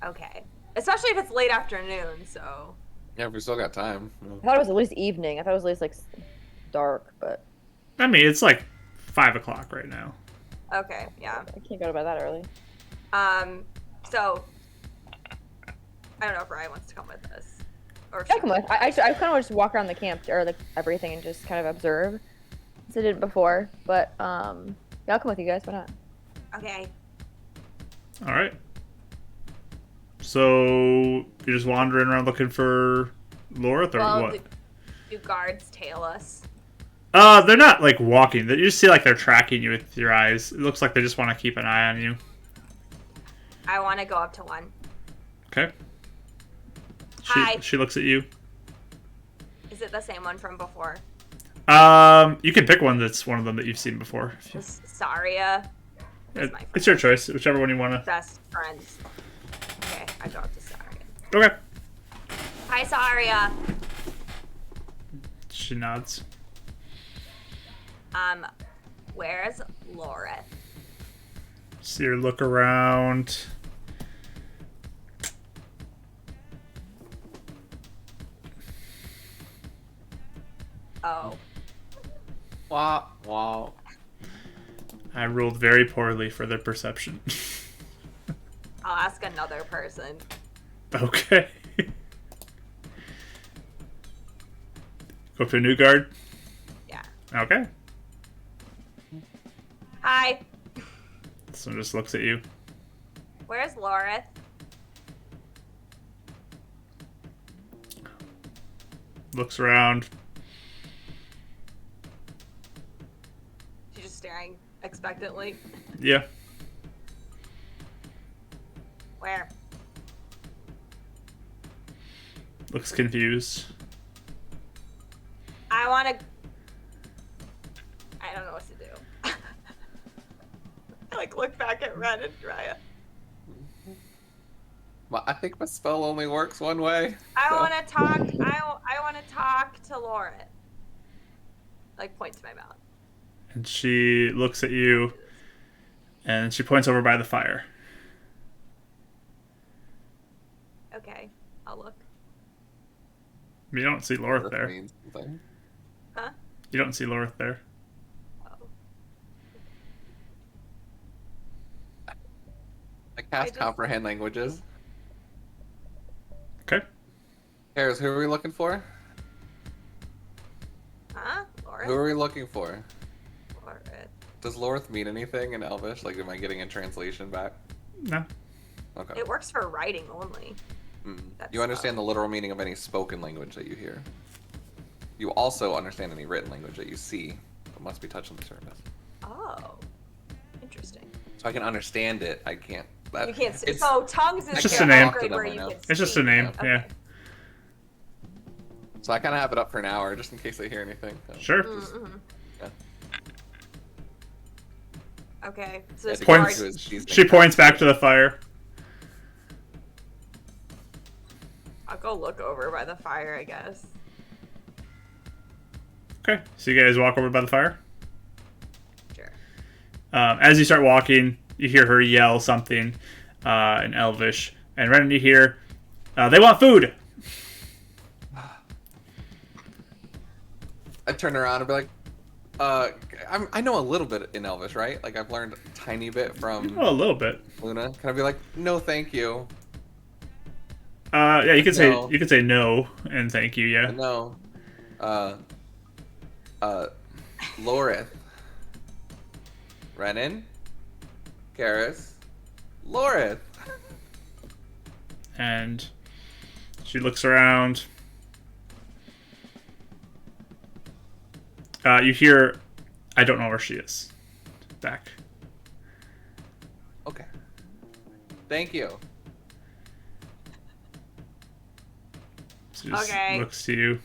[SPEAKER 2] Okay. Especially if it's late afternoon, so.
[SPEAKER 4] Yeah, we still got time.
[SPEAKER 3] I thought it was at least evening. I thought it was at least like dark, but
[SPEAKER 1] I mean, it's like 5 o'clock right now.
[SPEAKER 2] Okay, yeah.
[SPEAKER 3] I can't go to bed that early.
[SPEAKER 2] So. I don't know if Ryan wants to come with us. Or
[SPEAKER 3] Yeah, come with. I kind of want to just walk around the camp or like everything and just kind of observe. Since I did it before, but yeah, I'll come with you guys. Why not?
[SPEAKER 2] Okay.
[SPEAKER 1] All right. So you're just wandering around looking for Lorith or
[SPEAKER 2] Well,
[SPEAKER 1] what?
[SPEAKER 2] do guards tail us?
[SPEAKER 1] They're not like walking. You just see like they're tracking you with your eyes. It looks like they just want to keep an eye on you.
[SPEAKER 2] I want to go up to one.
[SPEAKER 1] Okay.
[SPEAKER 2] Hi.
[SPEAKER 1] She looks at you.
[SPEAKER 2] Is it the same one from before?
[SPEAKER 1] You can pick one that's one of them that you've seen before.
[SPEAKER 2] This Saria.
[SPEAKER 1] It's your choice, whichever one you want to.
[SPEAKER 2] Best friends. Okay, I go up to Saria.
[SPEAKER 1] Okay.
[SPEAKER 2] Hi, Saria.
[SPEAKER 1] She nods.
[SPEAKER 2] Where's Laura?
[SPEAKER 1] See her look around.
[SPEAKER 2] Oh.
[SPEAKER 4] Wow, wow.
[SPEAKER 1] I rolled very poorly for their perception.
[SPEAKER 2] I'll ask another person.
[SPEAKER 1] Okay. Go up to a new guard.
[SPEAKER 2] Yeah.
[SPEAKER 1] Okay.
[SPEAKER 2] Hi.
[SPEAKER 1] Someone just looks at you.
[SPEAKER 2] Where's Laura?
[SPEAKER 1] Looks around.
[SPEAKER 2] She's just staring expectantly.
[SPEAKER 1] Yeah.
[SPEAKER 2] Where?
[SPEAKER 1] Looks confused.
[SPEAKER 2] I want to. I don't know what to do. I like look back at Ren and Raya.
[SPEAKER 4] I think my spell only works one way.
[SPEAKER 2] I
[SPEAKER 4] so-
[SPEAKER 2] want to talk. I want to talk to Laura. Like point to my mouth.
[SPEAKER 1] And she looks at you. And she points over by the fire.
[SPEAKER 2] Okay, I'll look.
[SPEAKER 1] You don't see Lorith
[SPEAKER 4] That
[SPEAKER 1] there.
[SPEAKER 4] means something.
[SPEAKER 2] Huh?
[SPEAKER 1] You don't see Lorith there.
[SPEAKER 2] Oh.
[SPEAKER 4] I cast
[SPEAKER 2] just-
[SPEAKER 4] comprehend languages.
[SPEAKER 1] Okay.
[SPEAKER 4] Harris, who are we looking for?
[SPEAKER 2] Huh? Laura?
[SPEAKER 4] Who are we looking for?
[SPEAKER 2] Laura.
[SPEAKER 4] Does Lorith mean anything in Elvish? Like, am I getting a translation back?
[SPEAKER 1] No.
[SPEAKER 4] Okay.
[SPEAKER 2] It works for writing only. That's
[SPEAKER 4] You understand the literal meaning of any spoken language that you hear. You also understand any written language that you see, but must be touched on the surface.
[SPEAKER 2] Oh. Interesting.
[SPEAKER 4] So I can understand it. I can't.
[SPEAKER 2] You can't see.
[SPEAKER 4] It's-
[SPEAKER 2] So tongues is
[SPEAKER 1] It's just
[SPEAKER 2] the
[SPEAKER 1] a name.
[SPEAKER 2] upgrade where you
[SPEAKER 4] It's
[SPEAKER 2] can
[SPEAKER 1] It's just a
[SPEAKER 2] speak.
[SPEAKER 1] name,
[SPEAKER 2] Okay.
[SPEAKER 1] yeah.
[SPEAKER 4] So I kind of have it up for an hour just in case I hear anything.
[SPEAKER 1] Sure.
[SPEAKER 2] Mm-hmm.
[SPEAKER 4] Yeah.
[SPEAKER 2] Okay. So
[SPEAKER 4] Yeah,
[SPEAKER 2] this
[SPEAKER 4] to
[SPEAKER 1] Points-
[SPEAKER 4] go into his cheese
[SPEAKER 1] She
[SPEAKER 4] maker.
[SPEAKER 1] points back to the fire.
[SPEAKER 2] I'll go look over by the fire, I guess.
[SPEAKER 1] Okay. So you guys walk over by the fire.
[SPEAKER 2] Sure.
[SPEAKER 1] As you start walking, you hear her yell something in Elvish. And Renon, you hear, they want food!
[SPEAKER 4] I turn around and be like, I know a little bit in Elvish, right? Like I've learned a tiny bit from
[SPEAKER 1] Oh, a little bit.
[SPEAKER 4] Luna. Can I be like, no, thank you?
[SPEAKER 1] Yeah, you could
[SPEAKER 4] No.
[SPEAKER 1] say no and thank you, yeah.
[SPEAKER 4] No. Lorith. Renon. Karis. Lorith.
[SPEAKER 1] And she looks around. You hear, I don't know where she is. Back.
[SPEAKER 4] Okay. Thank you.
[SPEAKER 1] She just
[SPEAKER 2] Okay.
[SPEAKER 1] looks to you.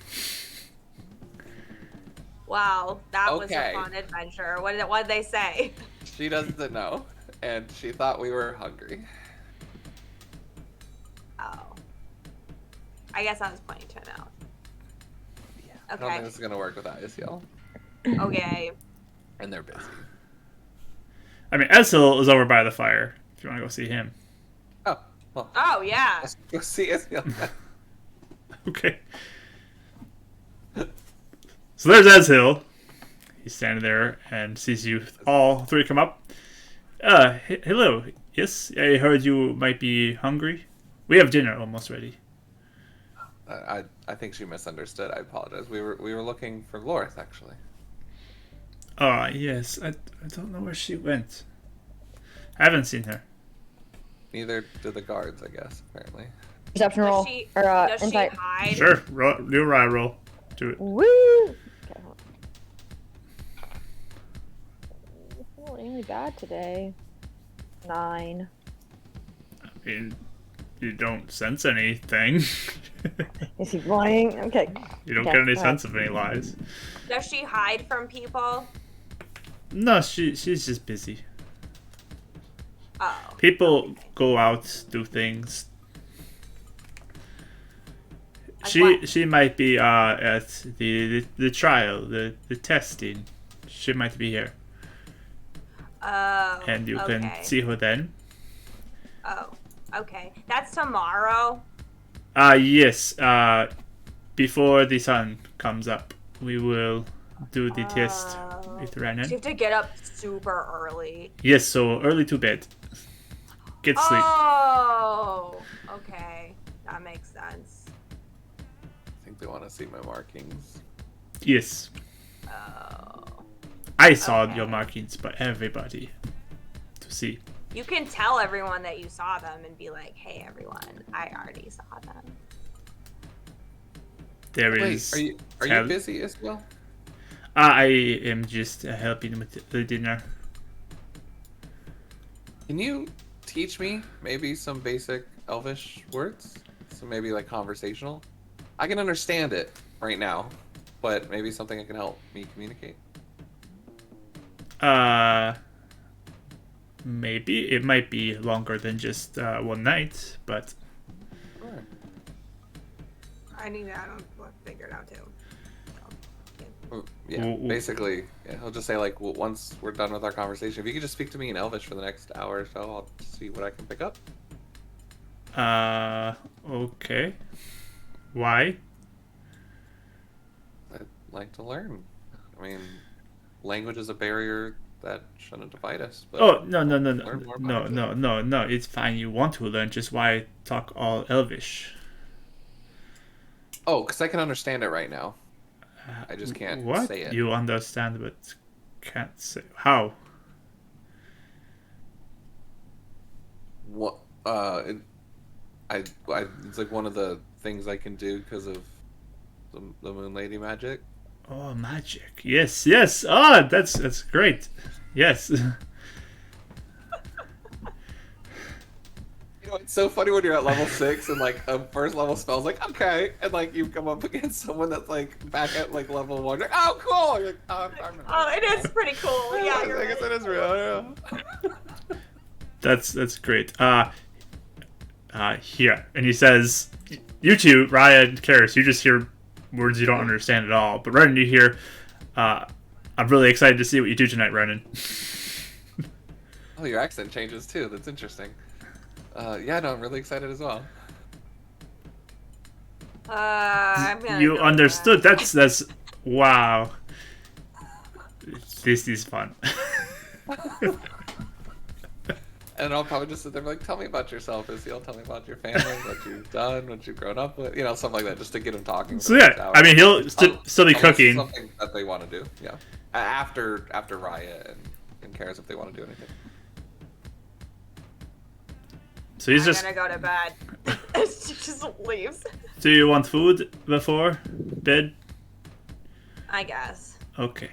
[SPEAKER 2] Wow, that was
[SPEAKER 4] Okay.
[SPEAKER 2] a fun adventure. What did they say?
[SPEAKER 4] She doesn't know, and she thought we were hungry.
[SPEAKER 2] Oh. I guess I was pointing to my mouth.
[SPEAKER 4] I don't think this is gonna work without Isiel,
[SPEAKER 2] Okay.
[SPEAKER 4] and they're busy.
[SPEAKER 1] I mean, Ezil is over by the fire. If you want to go see him.
[SPEAKER 4] Oh, well,
[SPEAKER 2] Oh yeah.
[SPEAKER 4] let's go see Isiel.
[SPEAKER 1] Okay. So there's Ezil. He's standing there and sees you all three come up. Hello. Yes, I heard you might be hungry. We have dinner almost ready.
[SPEAKER 4] I think she misunderstood. I apologize. We were looking for Lorith, actually.
[SPEAKER 1] Yes. I don't know where she went. I haven't seen her.
[SPEAKER 4] Neither do the guards, I guess. Apparently.
[SPEAKER 3] Perception roll.
[SPEAKER 2] Does she,
[SPEAKER 3] Or
[SPEAKER 2] does she
[SPEAKER 3] insight.
[SPEAKER 2] hide?
[SPEAKER 1] Sure. Do a rye roll. Do it.
[SPEAKER 3] Woo! Okay, hold on. I'm feeling really bad today. 9.
[SPEAKER 1] I mean, you don't sense anything.
[SPEAKER 3] Is he lying? Okay.
[SPEAKER 1] You don't
[SPEAKER 3] Okay,
[SPEAKER 1] get any
[SPEAKER 3] all
[SPEAKER 1] sense of any lies.
[SPEAKER 2] Does she hide from people?
[SPEAKER 1] No, she's just busy.
[SPEAKER 2] Oh.
[SPEAKER 1] People go out, do things. She might be at the trial, the testing. She might be here.
[SPEAKER 2] Oh.
[SPEAKER 1] And you
[SPEAKER 2] okay.
[SPEAKER 1] can see her then.
[SPEAKER 2] Oh. Okay. That's tomorrow.
[SPEAKER 1] Yes. Before the sun comes up, we will do the test with
[SPEAKER 2] So
[SPEAKER 1] Renon.
[SPEAKER 2] you have to get up super early.
[SPEAKER 1] Yes, so early to bed. Get sleep.
[SPEAKER 2] Oh. Okay. That makes sense.
[SPEAKER 4] I think they want to see my markings.
[SPEAKER 1] Yes.
[SPEAKER 2] Oh.
[SPEAKER 1] I saw
[SPEAKER 2] Okay.
[SPEAKER 1] your markings, but everybody to see.
[SPEAKER 2] You can tell everyone that you saw them and be like, "Hey, everyone, I already saw them."
[SPEAKER 1] There
[SPEAKER 4] Wait,
[SPEAKER 1] is.
[SPEAKER 4] are you
[SPEAKER 1] tell-
[SPEAKER 4] busy as well?
[SPEAKER 1] I am just helping with the dinner.
[SPEAKER 4] Can you teach me maybe some basic Elvish words? So maybe like conversational. I can understand it right now, but maybe something that can help me communicate.
[SPEAKER 1] Maybe it might be longer than just one night, but
[SPEAKER 4] Sure.
[SPEAKER 2] I need to figure it out too.
[SPEAKER 4] Yeah,
[SPEAKER 1] Well,
[SPEAKER 4] basically, yeah, he'll just say like, once we're done with our conversation, if you could just speak to me in Elvish for the next hour or so, I'll see what I can pick up.
[SPEAKER 1] okay. Why?
[SPEAKER 4] I'd like to learn. I mean, language is a barrier that shouldn't divide us. But
[SPEAKER 1] Oh no.
[SPEAKER 4] learn more about it.
[SPEAKER 1] It's fine. You want to learn, just why talk all Elvish?
[SPEAKER 4] Oh, because I can understand it right now. I just can't
[SPEAKER 1] What?
[SPEAKER 4] say it.
[SPEAKER 1] You understand but can't say how?
[SPEAKER 4] What? It's like one of the things I can do because of the Moon Lady magic.
[SPEAKER 1] Oh, magic. Yes. Ah, that's great. Yes.
[SPEAKER 4] You know, it's so funny when you're at level 6 and like a first level spell's like, okay, and like you come up against someone that's like back at like level 1. You're like, oh, cool. You're like,
[SPEAKER 2] Oh, it is pretty cool. Yeah, you're
[SPEAKER 4] I guess
[SPEAKER 2] right.
[SPEAKER 4] it is real. Yeah.
[SPEAKER 1] That's great. Here. And he says, you two, Raya and Karis, you just hear words you don't understand at all. But Renon, you hear, I'm really excited to see what you do tonight, Renon.
[SPEAKER 4] Oh, your accent changes too. That's interesting. Yeah, no, I'm really excited as well.
[SPEAKER 2] I'm gonna
[SPEAKER 1] You
[SPEAKER 2] go
[SPEAKER 1] understood.
[SPEAKER 2] back.
[SPEAKER 1] That's wow. This is fun.
[SPEAKER 4] And I'll probably just sit there and be like, tell me about yourself, Izzy. Tell me about your family, what you've done, what you've grown up with, something like that, just to get him talking.
[SPEAKER 1] So yeah, I mean, he'll still be
[SPEAKER 4] Unless
[SPEAKER 1] cooking.
[SPEAKER 4] Something that they want to do, yeah. After Raya and Karis, if they want to do anything.
[SPEAKER 1] So he's
[SPEAKER 2] I'm
[SPEAKER 1] just.
[SPEAKER 2] gonna go to bed. She just leaves.
[SPEAKER 1] Do you want food before bed?
[SPEAKER 2] I guess.
[SPEAKER 1] Okay.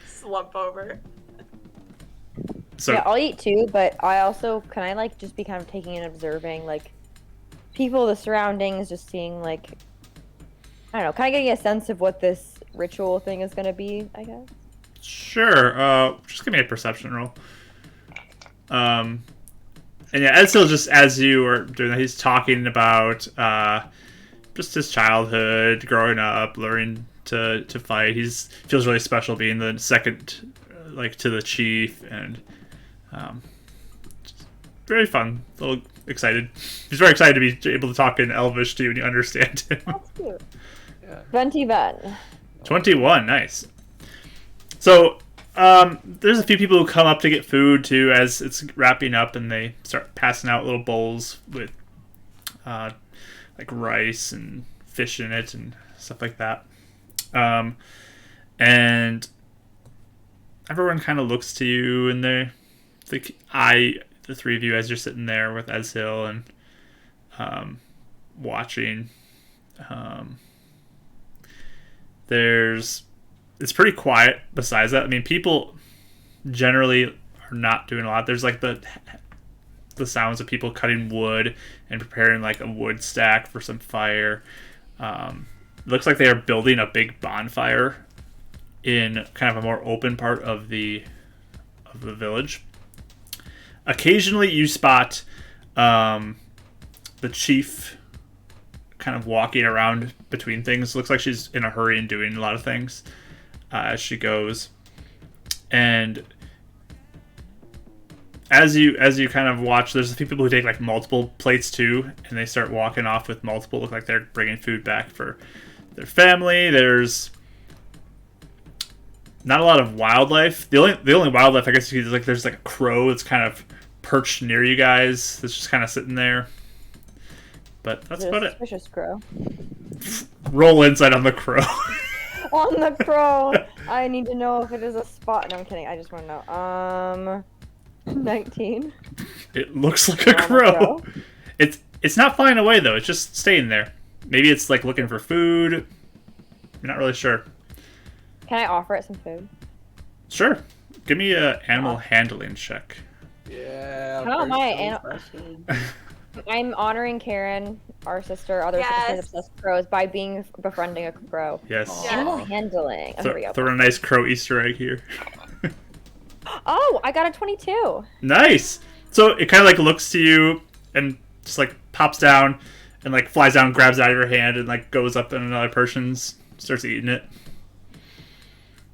[SPEAKER 2] Slump over.
[SPEAKER 1] So
[SPEAKER 3] Yeah, I'll eat too, but I also can I like just be kind of taking and observing like people, the surroundings, just seeing like I don't know, kind of getting a sense of what this ritual thing is gonna be, I guess.
[SPEAKER 1] sure. Just give me a perception roll. And yeah, Edsil, just as you are doing that, he's talking about just his childhood, growing up, learning to fight. He's feels really special being the second, like, to the chief, and just very fun. A little excited. He's very excited to be able to talk in Elvish to you and you understand him.
[SPEAKER 3] That's cute.
[SPEAKER 4] Yeah.
[SPEAKER 3] 21.
[SPEAKER 1] 21, nice. So, there's a few people who come up to get food too as it's wrapping up, and they start passing out little bowls with like rice and fish in it and stuff like that. And everyone kind of looks to you, and the three of you, as you're sitting there with Ezhil and watching. It's pretty quiet besides that. I mean, people generally are not doing a lot. There's like the sounds of people cutting wood and preparing like a wood stack for some fire. It looks like they are building a big bonfire in kind of a more open part of the village. Occasionally you spot the chief kind of walking around between things. Looks like she's in a hurry and doing a lot of things as she goes. And as you kind of watch, there's a few people who take like multiple plates too, and they start walking off with multiple. Look like they're bringing food back for their family. There's not a lot of wildlife. The only wildlife I guess you see is like there's like a crow that's kind of perched near you guys. That's just kind of sitting there. But that's about it.
[SPEAKER 3] Suspicious crow.
[SPEAKER 1] Roll insight on the crow.
[SPEAKER 3] On the crow. I need to know if it is a spot. No, I'm kidding. I just want to know. 19.
[SPEAKER 1] It looks like a crow. It's not flying away though. It's just staying there. Maybe it's like looking for food. I'm not really sure.
[SPEAKER 3] Can I offer it some food?
[SPEAKER 1] Sure. Give me a animal handling check.
[SPEAKER 4] Yeah.
[SPEAKER 3] How am I? I'm honoring Karen, our sister, other sisters obsessed with crows by befriending a crow.
[SPEAKER 1] Yes.
[SPEAKER 3] Animal handling. Oh, here we go.
[SPEAKER 1] Throw a nice crow Easter egg here.
[SPEAKER 3] Oh, I got a 22.
[SPEAKER 1] Nice. So it kind of like looks to you and just like pops down and like flies down, grabs it out of your hand, and like goes up in another person's, starts eating it.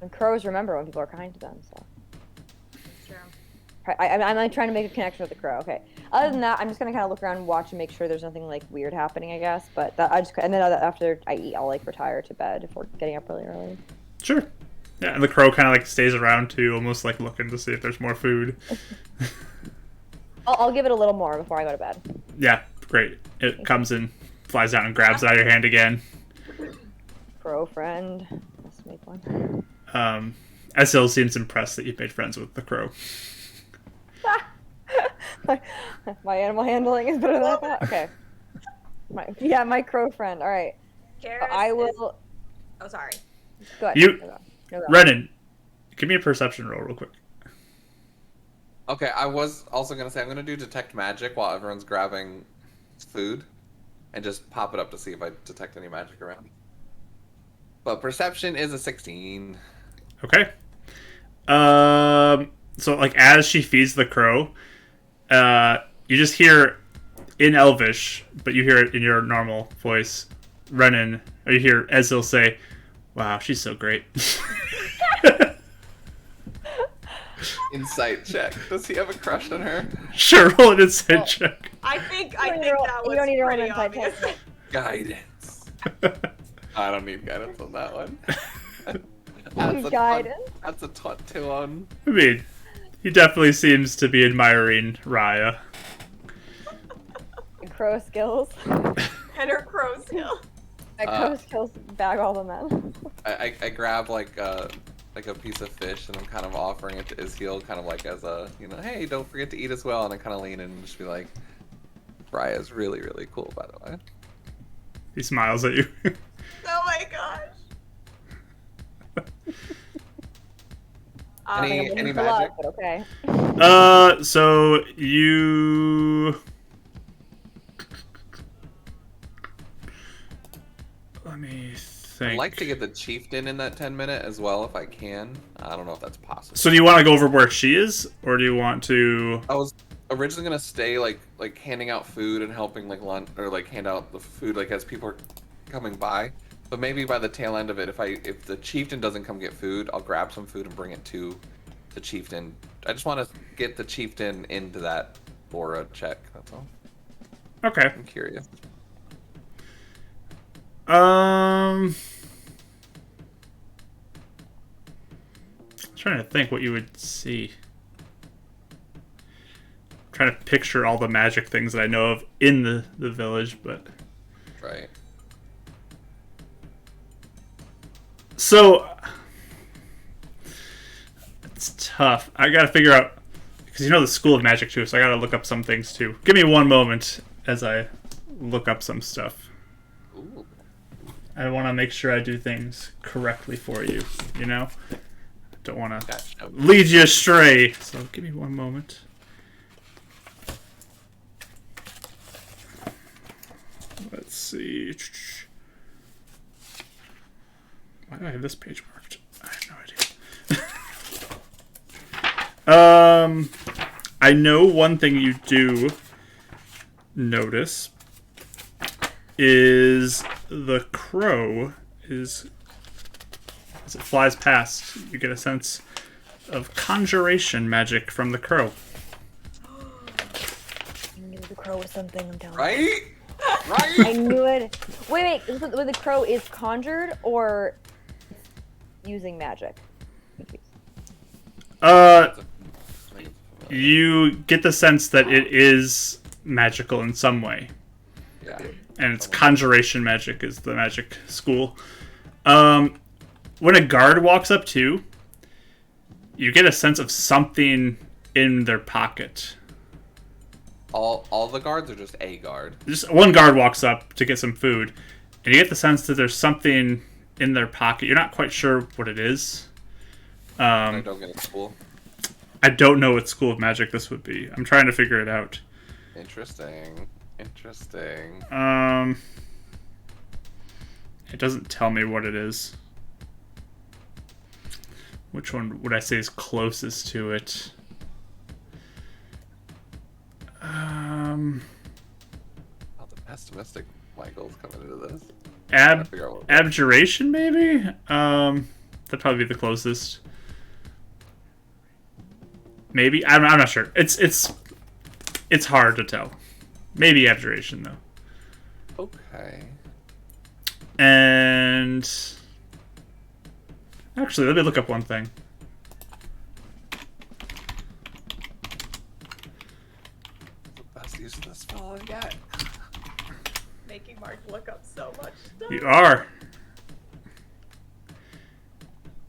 [SPEAKER 3] And crows remember when people are kind to them, so.
[SPEAKER 2] True.
[SPEAKER 3] I'm like trying to make a connection with the crow. Okay. Other than that, I'm just gonna kind of look around and watch and make sure there's nothing like weird happening, I guess. But and then after I eat, I'll like retire to bed if we're getting up really early.
[SPEAKER 1] Sure. Yeah, and the crow kind of like stays around too, almost like looking to see if there's more food.
[SPEAKER 3] I'll give it a little more before I go to bed.
[SPEAKER 1] Yeah, great. It comes in, flies down, and grabs it out of your hand again.
[SPEAKER 3] Crow friend. Let's make one.
[SPEAKER 1] Esil seems impressed that you've made friends with the crow.
[SPEAKER 3] My animal handling is better than I thought. Okay. My crow friend. All right. I will.
[SPEAKER 2] Oh, sorry.
[SPEAKER 3] Go ahead. Go ahead.
[SPEAKER 1] Renon, give me a perception roll real quick.
[SPEAKER 4] Okay, I was also going to say I'm going to do detect magic while everyone's grabbing food and just pop it up to see if I detect any magic around. But perception is a 16.
[SPEAKER 1] Okay. So like as she feeds the crow, you just hear in Elvish, but you hear it in your normal voice, Renon, or you hear Esil say, "Wow, she's so great."
[SPEAKER 4] Insight check. Does he have a crush on her?
[SPEAKER 1] Sure, roll an insight check.
[SPEAKER 2] I think
[SPEAKER 3] You don't
[SPEAKER 2] that
[SPEAKER 3] need to
[SPEAKER 2] was
[SPEAKER 3] roll an
[SPEAKER 2] pretty
[SPEAKER 3] inside
[SPEAKER 2] obvious.
[SPEAKER 3] check.
[SPEAKER 4] Guidance. I don't need guidance on that one.
[SPEAKER 3] Guidance.
[SPEAKER 4] That's a 21.
[SPEAKER 1] I mean, he definitely seems to be admiring Raya.
[SPEAKER 3] Crow skills.
[SPEAKER 2] And her crow skill.
[SPEAKER 3] My crow skills bag all the men.
[SPEAKER 4] I grab like a piece of fish and I'm kind of offering it to Ishiel, kind of like as a, hey, don't forget to eat as well. And I kind of lean in and just be like, Raya's really, really cool, by the way.
[SPEAKER 1] He smiles at you.
[SPEAKER 2] Oh my gosh.
[SPEAKER 4] Any magic?
[SPEAKER 3] But okay.
[SPEAKER 1] So you... Let me think.
[SPEAKER 4] I'd like to get the chieftain in that 10-minute as well if I can. I don't know if that's possible.
[SPEAKER 1] So do you want to go over where she is, or do you want to...
[SPEAKER 4] I was originally gonna stay like handing out food and helping like lunch or like hand out the food like as people are coming by. But maybe by the tail end of it, if the chieftain doesn't come get food, I'll grab some food and bring it to the chieftain. I just want to get the chieftain into that aura check. That's all.
[SPEAKER 1] Okay.
[SPEAKER 4] I'm curious.
[SPEAKER 1] Trying to think what you would see. Trying to picture all the magic things that I know of in the village, but...
[SPEAKER 4] Right.
[SPEAKER 1] So... It's tough. I gotta figure out... Because you know the School of Magic too, so I gotta look up some things too. Give me one moment as I look up some stuff.
[SPEAKER 4] Ooh.
[SPEAKER 1] I want to make sure I do things correctly for you, you know? Don't want to
[SPEAKER 4] Gotcha.
[SPEAKER 1] lead you astray. So give me one moment. Let's see. Why do I have this page marked? I have no idea. I know one thing you do notice is the crow is as it flies past, you get a sense of conjuration magic from the crow.
[SPEAKER 3] I knew the crow was something, I'm telling you.
[SPEAKER 4] Right?
[SPEAKER 3] I
[SPEAKER 4] Right?
[SPEAKER 3] knew it. Wait, when the crow is conjured or using magic?
[SPEAKER 1] You get the sense that it is magical in some way.
[SPEAKER 4] Yeah.
[SPEAKER 1] And it's conjuration magic is the magic school. When a guard walks up to, you get a sense of something in their pocket.
[SPEAKER 4] All the guards or just a guard?
[SPEAKER 1] Just one guard walks up to get some food, and you get the sense that there's something in their pocket. You're not quite sure what it is.
[SPEAKER 4] I don't get a school.
[SPEAKER 1] I don't know what school of magic this would be. I'm trying to figure it out.
[SPEAKER 4] Interesting. Interesting.
[SPEAKER 1] It doesn't tell me what it is. Which one would I say is closest to it?
[SPEAKER 4] Oh, the pessimistic Michael's coming into this.
[SPEAKER 1] Abjuration, maybe? That'd probably be the closest. Maybe? I'm not sure. It's hard to tell. Maybe abjuration, though.
[SPEAKER 4] Okay.
[SPEAKER 1] And actually, let me look up one thing.
[SPEAKER 4] The best use of this spell I get.
[SPEAKER 2] Making Mark look up so much stuff.
[SPEAKER 1] You are.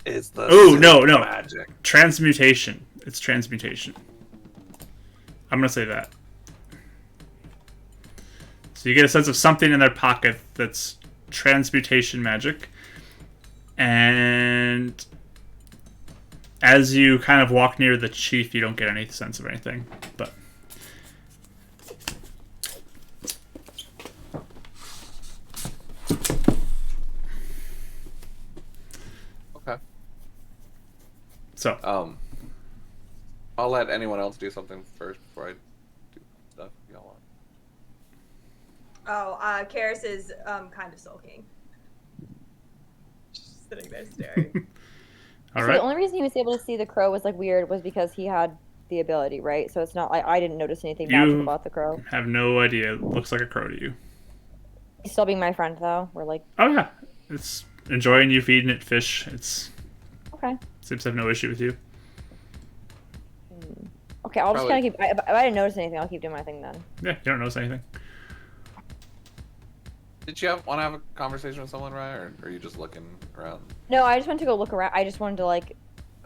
[SPEAKER 4] It's the
[SPEAKER 1] No.
[SPEAKER 4] magic.
[SPEAKER 1] Transmutation. It's transmutation. I'm gonna say that. So you get a sense of something in their pocket that's transmutation magic. And as you kind of walk near the chief, you don't get any sense of anything. But
[SPEAKER 4] Okay.
[SPEAKER 1] so
[SPEAKER 4] I'll let anyone else do something first before I do stuff y'all want.
[SPEAKER 2] Oh, Karis is kind of sulking. Just sitting there staring.
[SPEAKER 1] all
[SPEAKER 3] So
[SPEAKER 1] right.
[SPEAKER 3] the only reason he was able to see the crow was like weird was because he had the ability, right? So it's not like I didn't notice anything magical about the crow.
[SPEAKER 1] Have no idea. It looks like a crow to you.
[SPEAKER 3] He's still being my friend though. We're like,
[SPEAKER 1] Oh yeah, it's enjoying you feeding it fish. It's
[SPEAKER 3] okay.
[SPEAKER 1] seems to have no issue with you.
[SPEAKER 3] Okay, I'll just
[SPEAKER 4] Probably-
[SPEAKER 3] kind of keep. If I didn't notice anything, I'll keep doing my thing then.
[SPEAKER 1] Yeah, you don't notice anything.
[SPEAKER 4] Did you want to have a conversation with someone, Ryan, or are you just looking around?
[SPEAKER 3] No, I just went to go look around. I just wanted to like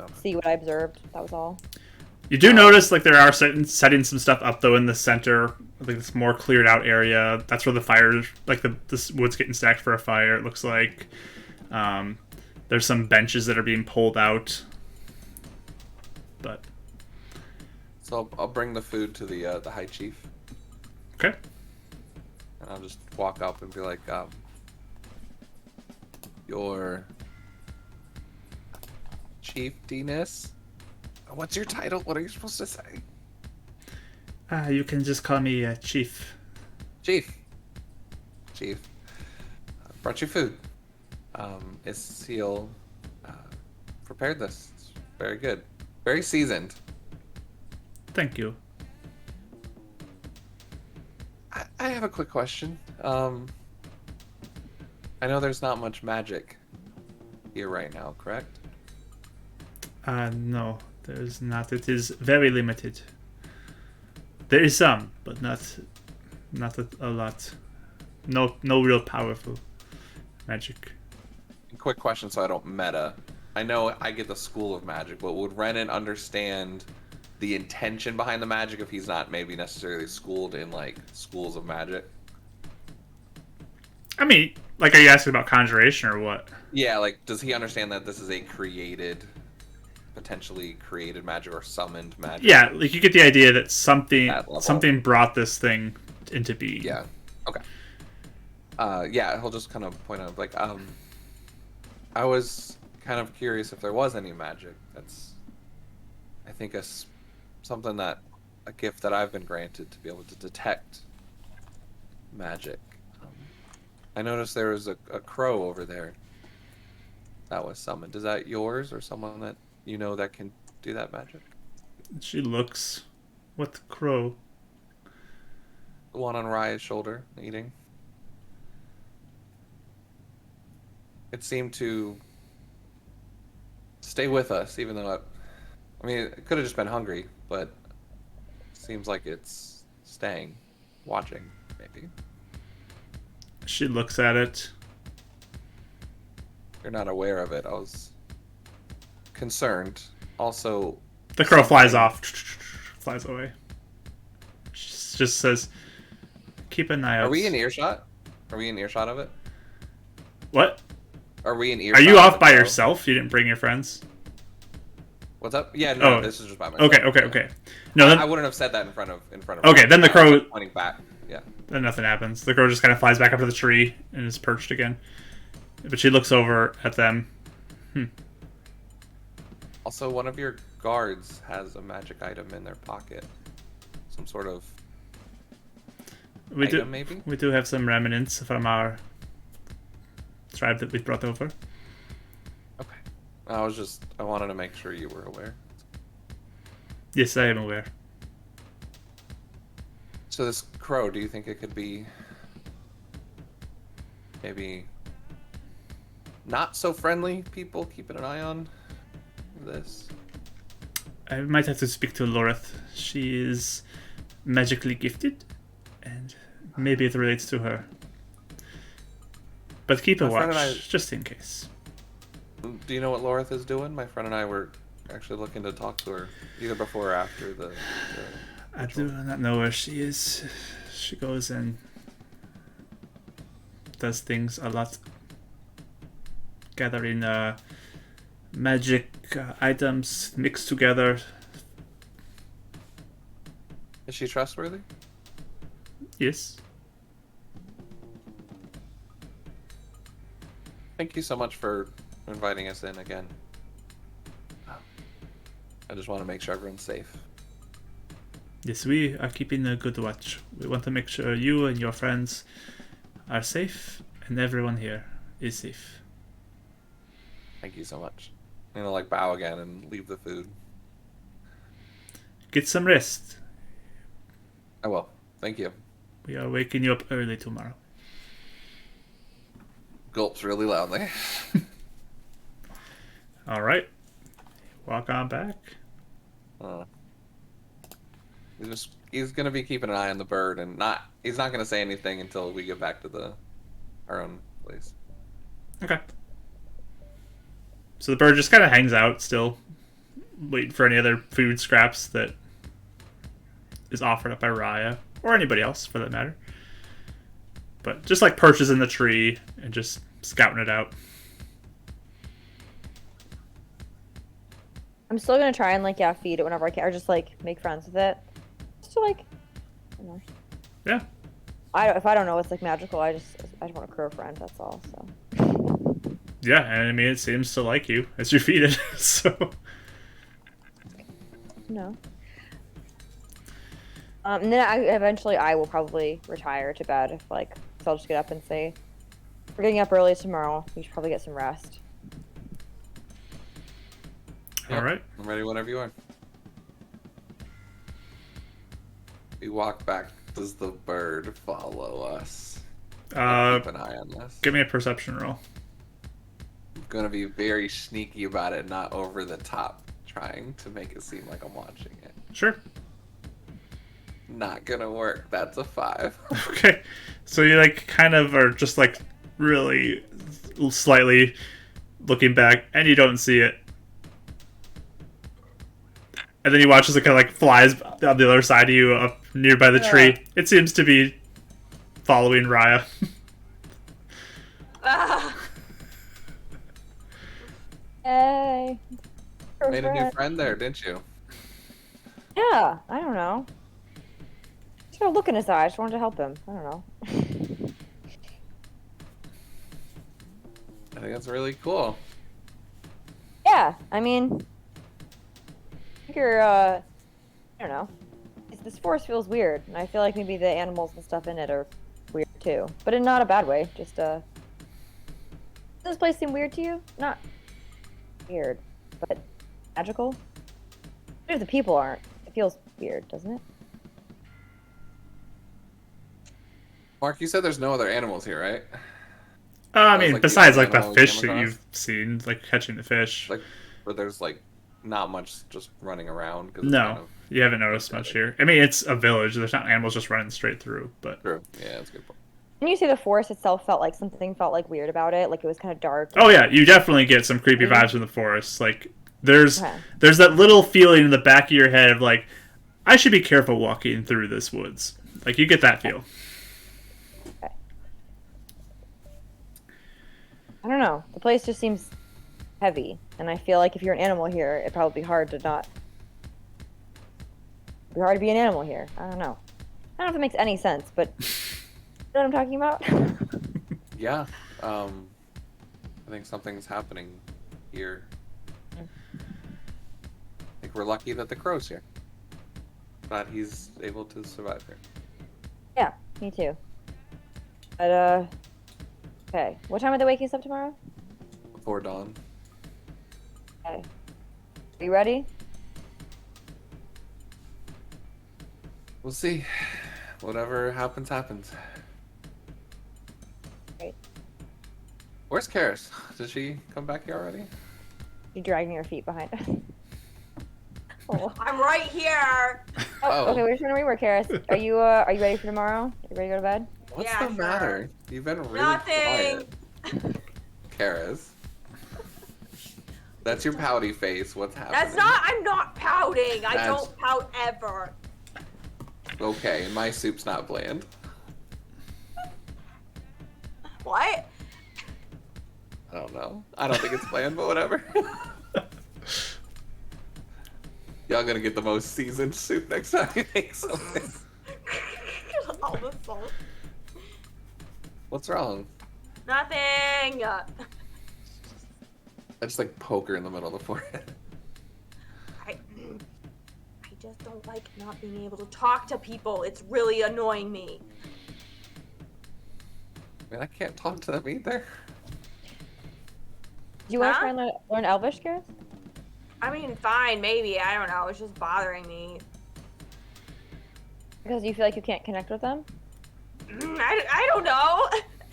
[SPEAKER 4] Okay.
[SPEAKER 3] see what I observed. That was all.
[SPEAKER 1] You do notice like there are setting some stuff up though in the center, like this more cleared out area. That's where the fire, like this wood's getting stacked for a fire. It looks like there's some benches that are being pulled out, but
[SPEAKER 4] So I'll bring the food to the high chief,
[SPEAKER 1] okay.
[SPEAKER 4] and I'll just walk up and be like, "Your chieftainess. What's your title? What are you supposed to say?"
[SPEAKER 1] You can just call me Chief.
[SPEAKER 4] Chief. I brought you food. Seal prepared this. It's very good. Very seasoned.
[SPEAKER 1] Thank you.
[SPEAKER 4] I have a quick question. I know there's not much magic here right now, correct?
[SPEAKER 1] No, there is not. It is very limited. There is some, but not a lot. No real powerful magic.
[SPEAKER 4] Quick question so I don't meta. I know I get the school of magic, but would Renon understand the intention behind the magic if he's not maybe necessarily schooled in like schools of magic?
[SPEAKER 1] I mean, like, are you asking about conjuration or what?
[SPEAKER 4] Yeah, like does he understand that this is a potentially created magic or summoned magic?
[SPEAKER 1] Yeah, like you get the idea that
[SPEAKER 4] That level.
[SPEAKER 1] something brought this thing into being.
[SPEAKER 4] Yeah. Okay. Yeah, he'll just kind of point out like, I was kind of curious if there was any magic. That's, I think, a gift that I've been granted to be able to detect magic. I noticed there was a crow over there that was summoned. Is that yours or someone that you know that can do that magic?
[SPEAKER 1] She looks. What crow?
[SPEAKER 4] The one on Raya's shoulder, eating. It seemed to stay with us, even though I mean, it could have just been hungry, but it seems like it's staying, watching, maybe.
[SPEAKER 1] She looks at it.
[SPEAKER 4] You're not aware of it. I was concerned. Also,
[SPEAKER 1] The crow flies off. Flies away. She just says, keep an eye out.
[SPEAKER 4] are we in earshot? Are we in earshot of it?
[SPEAKER 1] What?
[SPEAKER 4] Are we in earshot?
[SPEAKER 1] Are you
[SPEAKER 4] of
[SPEAKER 1] off
[SPEAKER 4] the
[SPEAKER 1] by
[SPEAKER 4] crow?
[SPEAKER 1] yourself? You didn't bring your friends?
[SPEAKER 4] What's up? Yeah, no,
[SPEAKER 1] Oh.
[SPEAKER 4] this is just by myself.
[SPEAKER 1] Okay. No,
[SPEAKER 4] I
[SPEAKER 1] then,
[SPEAKER 4] wouldn't have said that in front of.
[SPEAKER 1] Okay, then the
[SPEAKER 4] I was
[SPEAKER 1] crow-
[SPEAKER 4] just pointing back. Yeah.
[SPEAKER 1] then nothing happens. The crow just kind of flies back up to the tree and is perched again. But she looks over at them.
[SPEAKER 4] Also, one of your guards has a magic item in their pocket. Some sort of
[SPEAKER 1] We
[SPEAKER 4] item,
[SPEAKER 1] do,
[SPEAKER 4] maybe?
[SPEAKER 1] we do have some remnants from our tribe that we brought over.
[SPEAKER 4] Okay. I wanted to make sure you were aware.
[SPEAKER 1] Yes, I am aware.
[SPEAKER 4] So this crow, do you think it could be maybe not so friendly people keeping an eye on this?
[SPEAKER 1] I might have to speak to Loreth. She is magically gifted, and maybe it relates to her. But keep a
[SPEAKER 4] My friend
[SPEAKER 1] watch,
[SPEAKER 4] and I-
[SPEAKER 1] just in case.
[SPEAKER 4] Do you know what Loreth is doing? My friend and I were actually looking to talk to her either before or after the
[SPEAKER 1] I do not know where she is. She goes and does things a lot. Gathering magic items mixed together.
[SPEAKER 4] Is she trustworthy?
[SPEAKER 1] Yes.
[SPEAKER 4] Thank you so much for inviting us in again. I just want to make sure everyone's safe.
[SPEAKER 1] Yes, we are keeping a good watch. We want to make sure you and your friends are safe and everyone here is safe.
[SPEAKER 4] Thank you so much. I'm gonna bow again and leave the food.
[SPEAKER 1] Get some rest.
[SPEAKER 4] I will. Thank you.
[SPEAKER 1] We are waking you up early tomorrow.
[SPEAKER 4] Gulps really loudly.
[SPEAKER 1] All right. Walk on back.
[SPEAKER 4] He's gonna be keeping an eye on the bird and he's not gonna say anything until we get back to our own place.
[SPEAKER 1] Okay. So the bird just kind of hangs out still, waiting for any other food scraps that is offered up by Raya, or anybody else for that matter. But just perches in the tree and just scouting it out.
[SPEAKER 3] I'm still gonna try and feed it whenever I can, or just make friends with it. Just to you know.
[SPEAKER 1] Yeah.
[SPEAKER 3] If I don't know it's magical, I just want a crow friend. That's all. So.
[SPEAKER 1] Yeah, and I mean it seems to like you as you feed it. So.
[SPEAKER 3] No. And then eventually I will probably retire to bed if so I'll just get up and say, we're getting up early tomorrow. We should probably get some rest.
[SPEAKER 1] All right.
[SPEAKER 4] I'm ready whenever you are. We walk back. Does the bird follow us? Keep an eye on this.
[SPEAKER 1] Give me a perception roll.
[SPEAKER 4] I'm gonna be very sneaky about it, not over the top, trying to make it seem like I'm watching it.
[SPEAKER 1] Sure.
[SPEAKER 4] Not gonna work. That's a 5.
[SPEAKER 1] Okay. So you kind of are just really slightly looking back and you don't see it. And then you watch as it kind of flies on the other side of you up nearby the tree. It seems to be following Raya.
[SPEAKER 2] Ah,
[SPEAKER 3] Hey.
[SPEAKER 4] Made a new friend there, didn't you?
[SPEAKER 3] Yeah, I don't know. Just got a look in his eye. I just wanted to help him. I don't know.
[SPEAKER 4] I think that's really cool.
[SPEAKER 3] Yeah, I mean, I don't know. This forest feels weird, and I feel like maybe the animals and stuff in it are weird. too, but in not a bad way. Just Does this place seem weird to you? Not weird, but magical. If the people aren't, it feels weird, doesn't it?
[SPEAKER 4] Mark, you said there's no other animals here, right?
[SPEAKER 1] I
[SPEAKER 4] Those,
[SPEAKER 1] mean,
[SPEAKER 4] like,
[SPEAKER 1] besides
[SPEAKER 4] the
[SPEAKER 1] like the
[SPEAKER 4] animals
[SPEAKER 1] fish
[SPEAKER 4] came
[SPEAKER 1] that
[SPEAKER 4] across?
[SPEAKER 1] you've seen, like catching the fish.
[SPEAKER 4] Like, but there's like not much just running around. Cause it's
[SPEAKER 1] No,
[SPEAKER 4] kind of
[SPEAKER 1] you haven't noticed much here. I mean, it's a village. There's not animals just running straight through, but
[SPEAKER 4] true. Yeah, that's a good point.
[SPEAKER 3] When you say the forest itself felt like something felt like weird about it, like it was kind of dark.
[SPEAKER 1] oh yeah, you definitely get some creepy
[SPEAKER 3] Mhm.
[SPEAKER 1] vibes from the forest. Like there's
[SPEAKER 3] Okay.
[SPEAKER 1] there's that little feeling in the back of your head of like, I should be careful walking through this woods. Like you get that feel.
[SPEAKER 3] I don't know. The place just seems heavy, and I feel like if you're an animal here, it'd probably be hard to not. It'd be hard to be an animal here. I don't know. I don't know if it makes any sense, but you know what I'm talking about?
[SPEAKER 4] Yeah. I think something's happening here. I think we're lucky that the crow's here. Glad he's able to survive here.
[SPEAKER 3] Yeah, me too. But okay. What time are they waking us up tomorrow?
[SPEAKER 4] Before dawn.
[SPEAKER 3] Okay. Are you ready?
[SPEAKER 4] We'll see. Whatever happens, happens.
[SPEAKER 3] Great.
[SPEAKER 4] Where's Karis? Did she come back here already?
[SPEAKER 3] You're dragging your feet behind us. Oh.
[SPEAKER 2] I'm right here.
[SPEAKER 3] Oh,
[SPEAKER 4] Oh.
[SPEAKER 3] okay. We're just wondering where Karis. Are you ready for tomorrow? Are you ready to go to bed?
[SPEAKER 4] What's
[SPEAKER 2] Yeah,
[SPEAKER 4] the
[SPEAKER 2] sure.
[SPEAKER 4] matter? You've been really
[SPEAKER 2] Nothing.
[SPEAKER 4] quiet. Karis. That's your pouty face. What's happening?
[SPEAKER 2] That's not. I'm not pouting. I
[SPEAKER 4] That's-
[SPEAKER 2] don't pout ever.
[SPEAKER 4] Okay, my soup's not bland.
[SPEAKER 2] What?
[SPEAKER 4] I don't know. I don't think it's bland, but whatever. Y'all gonna get the most seasoned soup next time you make something.
[SPEAKER 2] All the salt.
[SPEAKER 4] What's wrong?
[SPEAKER 2] Nothing.
[SPEAKER 4] I just like poke her in the middle of the forehead.
[SPEAKER 2] I just don't like not being able to talk to people. It's really annoying me.
[SPEAKER 4] Man, I can't talk to them either.
[SPEAKER 3] Do you want to
[SPEAKER 2] Huh?
[SPEAKER 3] try and learn Elvish, Karis?
[SPEAKER 2] I mean, fine, maybe. I don't know. It's just bothering me.
[SPEAKER 3] Because you feel like you can't connect with them?
[SPEAKER 2] I don't know.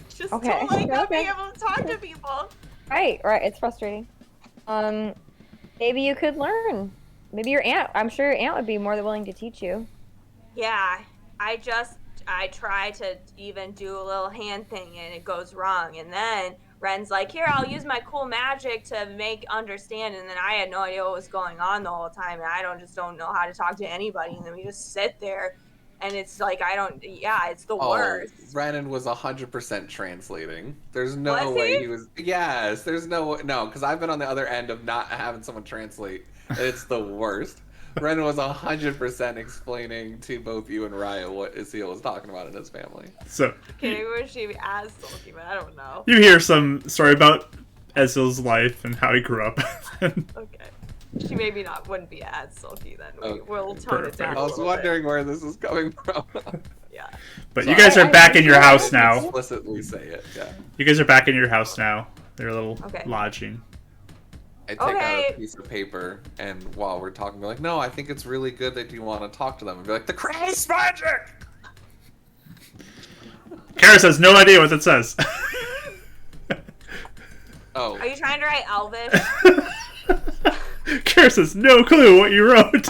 [SPEAKER 2] Just
[SPEAKER 3] Okay.
[SPEAKER 2] don't like not being
[SPEAKER 3] Okay.
[SPEAKER 2] able to talk to people.
[SPEAKER 3] Right. It's frustrating. Maybe you could learn. Maybe your aunt. I'm sure your aunt would be more than willing to teach you.
[SPEAKER 2] Yeah, I try to even do a little hand thing and it goes wrong. And then Ren's like, here, I'll use my cool magic to make understand. And then I had no idea what was going on the whole time. And I don't know how to talk to anybody. And then we just sit there and it's like, it's the worst.
[SPEAKER 4] Renon was 100% translating. There's no
[SPEAKER 2] Was
[SPEAKER 4] way
[SPEAKER 2] he?
[SPEAKER 4] he was. Yes, there's no, because I've been on the other end of not having someone translate. And it's the worst. Renon was 100% explaining to both you and Raya what Isil was talking about in his family.
[SPEAKER 1] So
[SPEAKER 2] Okay, maybe we should be as sulky, but I don't know.
[SPEAKER 1] you hear some story about Ezil's life and how he grew up.
[SPEAKER 2] Okay. She maybe wouldn't be as sulky then. We'll tone it down.
[SPEAKER 1] Perfect.
[SPEAKER 2] a
[SPEAKER 4] I was
[SPEAKER 2] little
[SPEAKER 4] wondering where this is coming from.
[SPEAKER 2] bit. Yeah.
[SPEAKER 1] But you guys are back in your house now.
[SPEAKER 4] Explicitly say it, yeah.
[SPEAKER 1] You guys are back in your house now. Their little
[SPEAKER 2] Okay.
[SPEAKER 1] lodging.
[SPEAKER 4] I take out
[SPEAKER 2] Okay.
[SPEAKER 4] a piece of paper, and while we're talking, be like, no, I think it's really good that you want to talk to them. And be like, the crow's magic!
[SPEAKER 1] Karis has no idea what that says.
[SPEAKER 4] Oh,
[SPEAKER 2] Are you trying to write Elvish?
[SPEAKER 1] Karis has no clue what you wrote.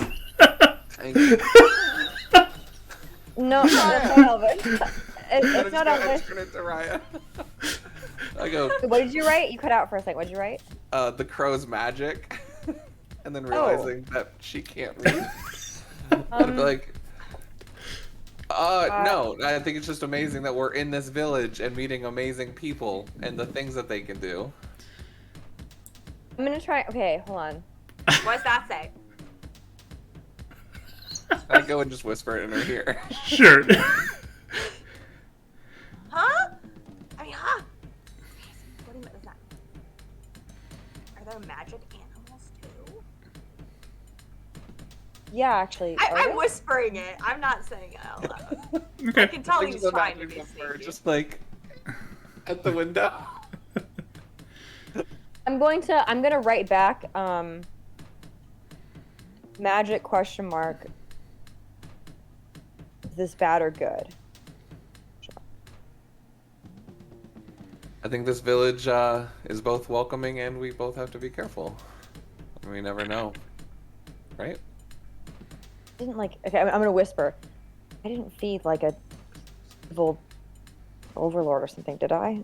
[SPEAKER 4] thank you.
[SPEAKER 3] No, that's not Elvish. It's not
[SPEAKER 4] I
[SPEAKER 3] Elvish.
[SPEAKER 4] turn it to Raya. I go,
[SPEAKER 3] What did you write? You cut out for a second. What did you write?
[SPEAKER 4] the crow's magic. And then
[SPEAKER 3] Oh.
[SPEAKER 4] realizing that she can't read. I'd be like, no, I think it's just amazing that we're in this village and meeting amazing people and the things that they can do.
[SPEAKER 3] I'm gonna try. Okay, hold on.
[SPEAKER 2] What's that say?
[SPEAKER 4] I go and just whisper it in her ear.
[SPEAKER 1] Sure.
[SPEAKER 2] Huh? I mean, huh? What do you mean? Is that? Are there magic animals too?
[SPEAKER 3] Yeah, actually. are
[SPEAKER 2] I'm
[SPEAKER 3] they?
[SPEAKER 2] whispering it. I'm not saying it out loud.
[SPEAKER 1] Okay.
[SPEAKER 2] I can tell
[SPEAKER 4] Like,
[SPEAKER 2] he's
[SPEAKER 4] just
[SPEAKER 2] trying to
[SPEAKER 4] imagining
[SPEAKER 2] be
[SPEAKER 4] them,
[SPEAKER 2] sneaky.
[SPEAKER 4] just like at the window.
[SPEAKER 3] I'm gonna write back magic question mark. Is this bad or good?
[SPEAKER 4] I think this village is both welcoming and we both have to be careful. We never know, right?
[SPEAKER 3] Didn't like okay, I'm gonna whisper. I didn't feed like a evil overlord or something, did I?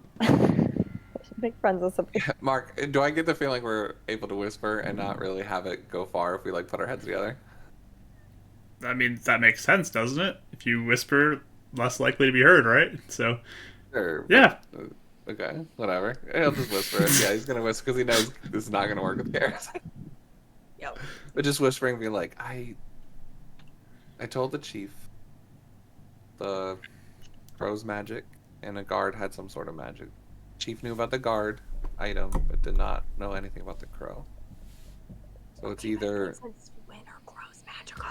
[SPEAKER 3] Make friends with something.
[SPEAKER 4] Mark, do I get the feeling we're able to whisper and not really have it go far if we like put our heads together?
[SPEAKER 1] I mean, that makes sense, doesn't it? If you whisper, less likely to be heard, right? So,
[SPEAKER 4] Sure.
[SPEAKER 1] yeah.
[SPEAKER 4] Okay, whatever. He'll just whisper it. Yeah, he's gonna whisper because he knows this is not gonna work with Karis.
[SPEAKER 2] Yep.
[SPEAKER 4] But just whispering, be like, I told the chief the crow's magic and a guard had some sort of magic. Chief knew about the guard item, but did not know anything about the crow. So it's either
[SPEAKER 2] Since when are crows magical?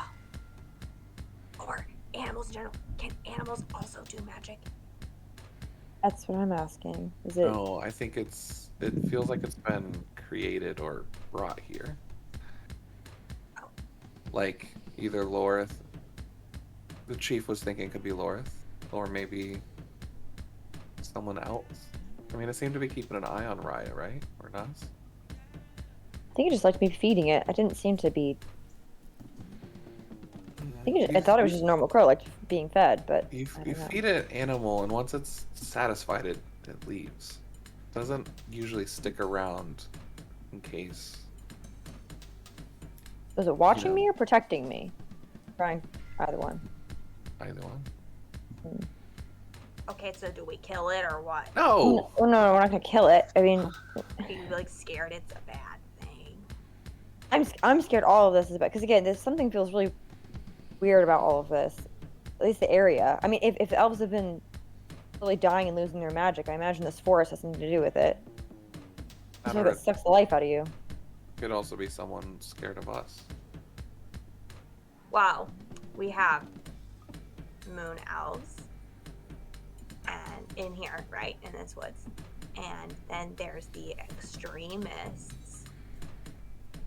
[SPEAKER 2] Or animals in general? Can animals also do magic?
[SPEAKER 3] That's what I'm asking. Is it
[SPEAKER 4] no. I think it feels like it's been created or brought here. Like either Lorith. The chief was thinking it could be Lorith, or maybe someone else. I mean, it seemed to be keeping an eye on Raya, right? Or Nas?
[SPEAKER 3] I think it just liked me feeding it. I didn't seem to be I thought it was just a normal crow, like being fed, but
[SPEAKER 4] You
[SPEAKER 3] I don't know.
[SPEAKER 4] feed an animal, and once it's satisfied, it leaves. Doesn't usually stick around in case.
[SPEAKER 3] Was it watching
[SPEAKER 4] Yeah.
[SPEAKER 3] me or protecting me? Trying either one.
[SPEAKER 4] Either one.
[SPEAKER 2] Okay, so do we kill it or what?
[SPEAKER 4] No.
[SPEAKER 3] Oh no, we're not gonna kill it. I mean,
[SPEAKER 2] Are you like scared it's a bad thing?
[SPEAKER 3] I'm scared all of this is bad because again, there's something feels really weird about all of this. At least the area. I mean, if the elves have been really dying and losing their magic, I imagine this forest has something to do with it.
[SPEAKER 4] Not
[SPEAKER 3] So
[SPEAKER 4] a-
[SPEAKER 3] that sucks the life out of you.
[SPEAKER 4] Could also be someone scared of us.
[SPEAKER 2] Wow, we have moon elves, and in here, right in this woods, and then there's the extremists.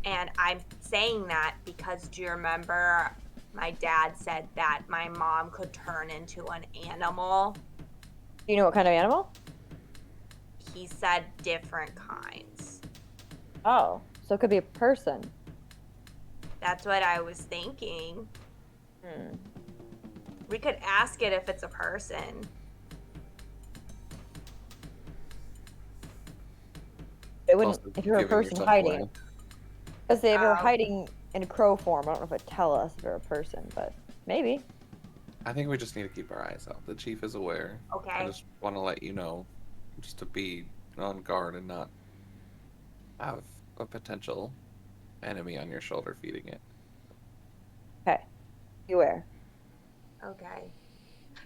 [SPEAKER 2] And I'm saying that because do you remember my dad said that my mom could turn into an animal?
[SPEAKER 3] Do you know what kind of animal?
[SPEAKER 2] He said different kinds.
[SPEAKER 3] Oh, so it could be a person.
[SPEAKER 2] That's what I was thinking.
[SPEAKER 3] Hmm.
[SPEAKER 2] We could ask it if it's a person.
[SPEAKER 3] It wouldn't
[SPEAKER 4] Also
[SPEAKER 3] if you're a
[SPEAKER 4] giving
[SPEAKER 3] person
[SPEAKER 4] yourself
[SPEAKER 3] hiding.
[SPEAKER 4] away.
[SPEAKER 3] Because if you're
[SPEAKER 2] Oh.
[SPEAKER 3] hiding in a crow form, I don't know if it'd tell us if you're a person, but maybe.
[SPEAKER 4] I think we just need to keep our eyes out. The chief is aware. I
[SPEAKER 2] Okay.
[SPEAKER 4] just want to let you know, just to be on guard and not have a potential enemy on your shoulder feeding it.
[SPEAKER 3] Okay. Beware.
[SPEAKER 2] Okay.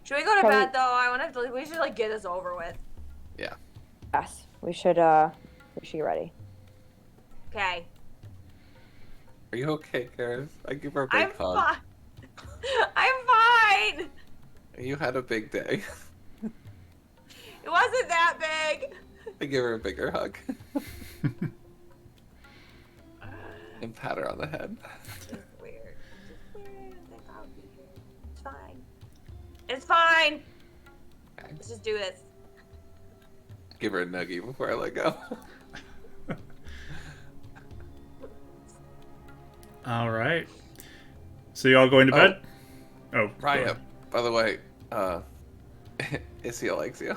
[SPEAKER 2] Should we go to
[SPEAKER 3] Probably-
[SPEAKER 2] bed though? I want to. We should like get this over with.
[SPEAKER 4] Yeah.
[SPEAKER 3] Yes. We should get ready.
[SPEAKER 2] Okay.
[SPEAKER 4] Are you okay, Karis? I give her a big
[SPEAKER 2] I'm
[SPEAKER 4] hug.
[SPEAKER 2] fine. I'm fine.
[SPEAKER 4] You had a big day.
[SPEAKER 2] It wasn't that big.
[SPEAKER 4] I give her a bigger hug. And pat her on the head.
[SPEAKER 2] It's weird. It's weird. It's fine. It's fine.
[SPEAKER 4] Okay.
[SPEAKER 2] Let's just do this.
[SPEAKER 4] Give her a nuggie before I let go.
[SPEAKER 1] All right. So you all going to bed? Oh, go
[SPEAKER 4] Raya,
[SPEAKER 1] ahead.
[SPEAKER 4] by the way, Isia likes you.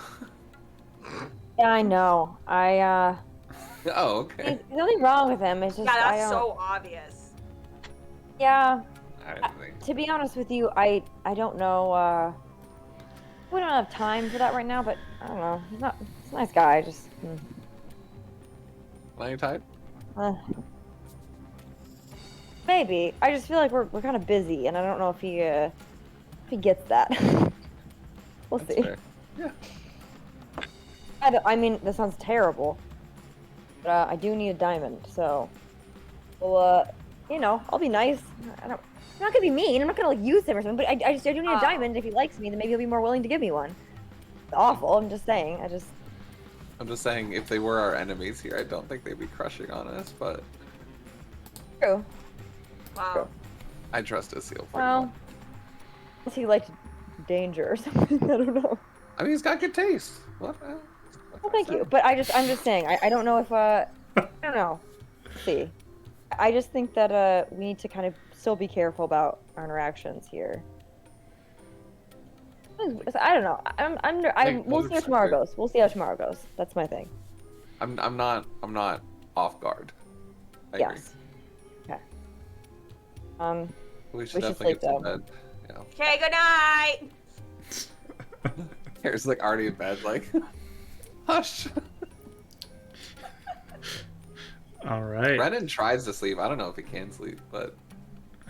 [SPEAKER 3] Yeah, I know.
[SPEAKER 4] Oh, okay.
[SPEAKER 3] There's nothing wrong with him. It's just
[SPEAKER 2] Yeah,
[SPEAKER 3] I
[SPEAKER 2] that's
[SPEAKER 3] don't.
[SPEAKER 2] so obvious.
[SPEAKER 3] Yeah.
[SPEAKER 4] I didn't think.
[SPEAKER 3] To be honest with you, I don't know. We don't have time for that right now, but I don't know. He's a nice guy. Just.
[SPEAKER 4] Lying tied?
[SPEAKER 3] Maybe. I just feel like we're kind of busy, and I don't know if he gets that. We'll
[SPEAKER 4] That's
[SPEAKER 3] see.
[SPEAKER 4] fair. Yeah.
[SPEAKER 3] I mean, this sounds terrible, but I do need a diamond, so. Well, I'll be nice. I'm not gonna be mean. I'm not gonna like use him or something. But I do need a
[SPEAKER 2] Oh.
[SPEAKER 3] diamond. If he likes me, then maybe he'll be more willing to give me one. It's awful. I'm just saying.
[SPEAKER 4] I'm just saying, if they were our enemies here, I don't think they'd be crushing on us, but
[SPEAKER 3] True.
[SPEAKER 2] Wow.
[SPEAKER 4] I trust Asil pretty
[SPEAKER 3] Well,
[SPEAKER 4] much.
[SPEAKER 3] unless he liked danger or something. I don't know.
[SPEAKER 4] I mean, he's got good taste. What?
[SPEAKER 3] Well, thank you. But I'm just saying. I don't know if I don't know. Let's see. I just think that we need to kind of still be careful about our interactions here. I don't know. We'll see how tomorrow goes. We'll see how tomorrow goes. That's my thing.
[SPEAKER 4] I'm not off guard. I agree.
[SPEAKER 3] Yes. Okay.
[SPEAKER 4] We should
[SPEAKER 3] We should
[SPEAKER 4] definitely
[SPEAKER 3] sleep,
[SPEAKER 4] get to
[SPEAKER 3] though.
[SPEAKER 4] bed. Yeah.
[SPEAKER 2] Okay, good night.
[SPEAKER 4] Hair's like already in bed, like hush.
[SPEAKER 1] All right.
[SPEAKER 4] Renon tries to sleep. I don't know if he can sleep, but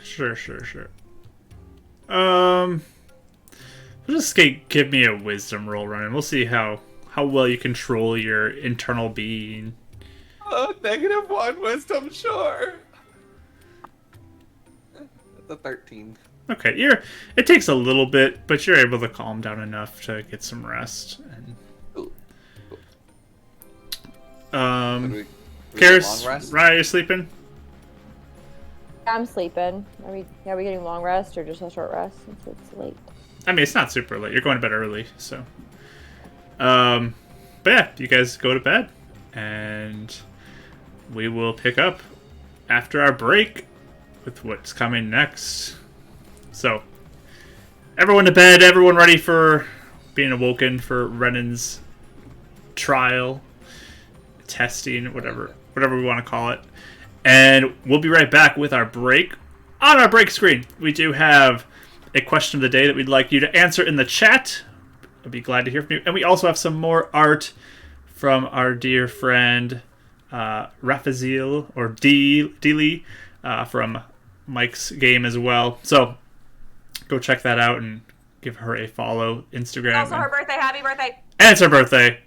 [SPEAKER 1] Sure. Just give me a wisdom roll, Renon. We'll see how well you control your internal being.
[SPEAKER 4] -1 wisdom, sure. That's a 13.
[SPEAKER 1] Okay, it takes a little bit, but you're able to calm down enough to get some rest. And
[SPEAKER 4] Cool. We
[SPEAKER 1] Karis,
[SPEAKER 4] long rest?
[SPEAKER 1] Ryan, are you sleeping?
[SPEAKER 3] I'm sleeping. Are we getting long rest or just a short rest since it's late?
[SPEAKER 1] I mean, it's not super late. You're going to bed early, so. But yeah, you guys go to bed, and we will pick up after our break with what's coming next. So, everyone to bed. Everyone ready for being awoken for Renon's trial, testing, whatever we want to call it. And we'll be right back with our break. On our break screen, we do have a question of the day that we'd like you to answer in the chat. I'd be glad to hear from you. And we also have some more art from our dear friend Rafaziel, or D-Lee, from Mike's game as well. So go check that out and give her a follow. Instagram.
[SPEAKER 2] Also, her birthday. Happy birthday.
[SPEAKER 1] And it's her birthday.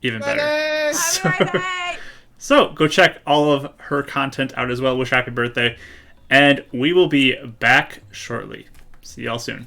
[SPEAKER 1] Even better.
[SPEAKER 2] Happy birthday.
[SPEAKER 1] So go check all of her content out as well. Wish her happy birthday. And we will be back shortly. See y'all soon.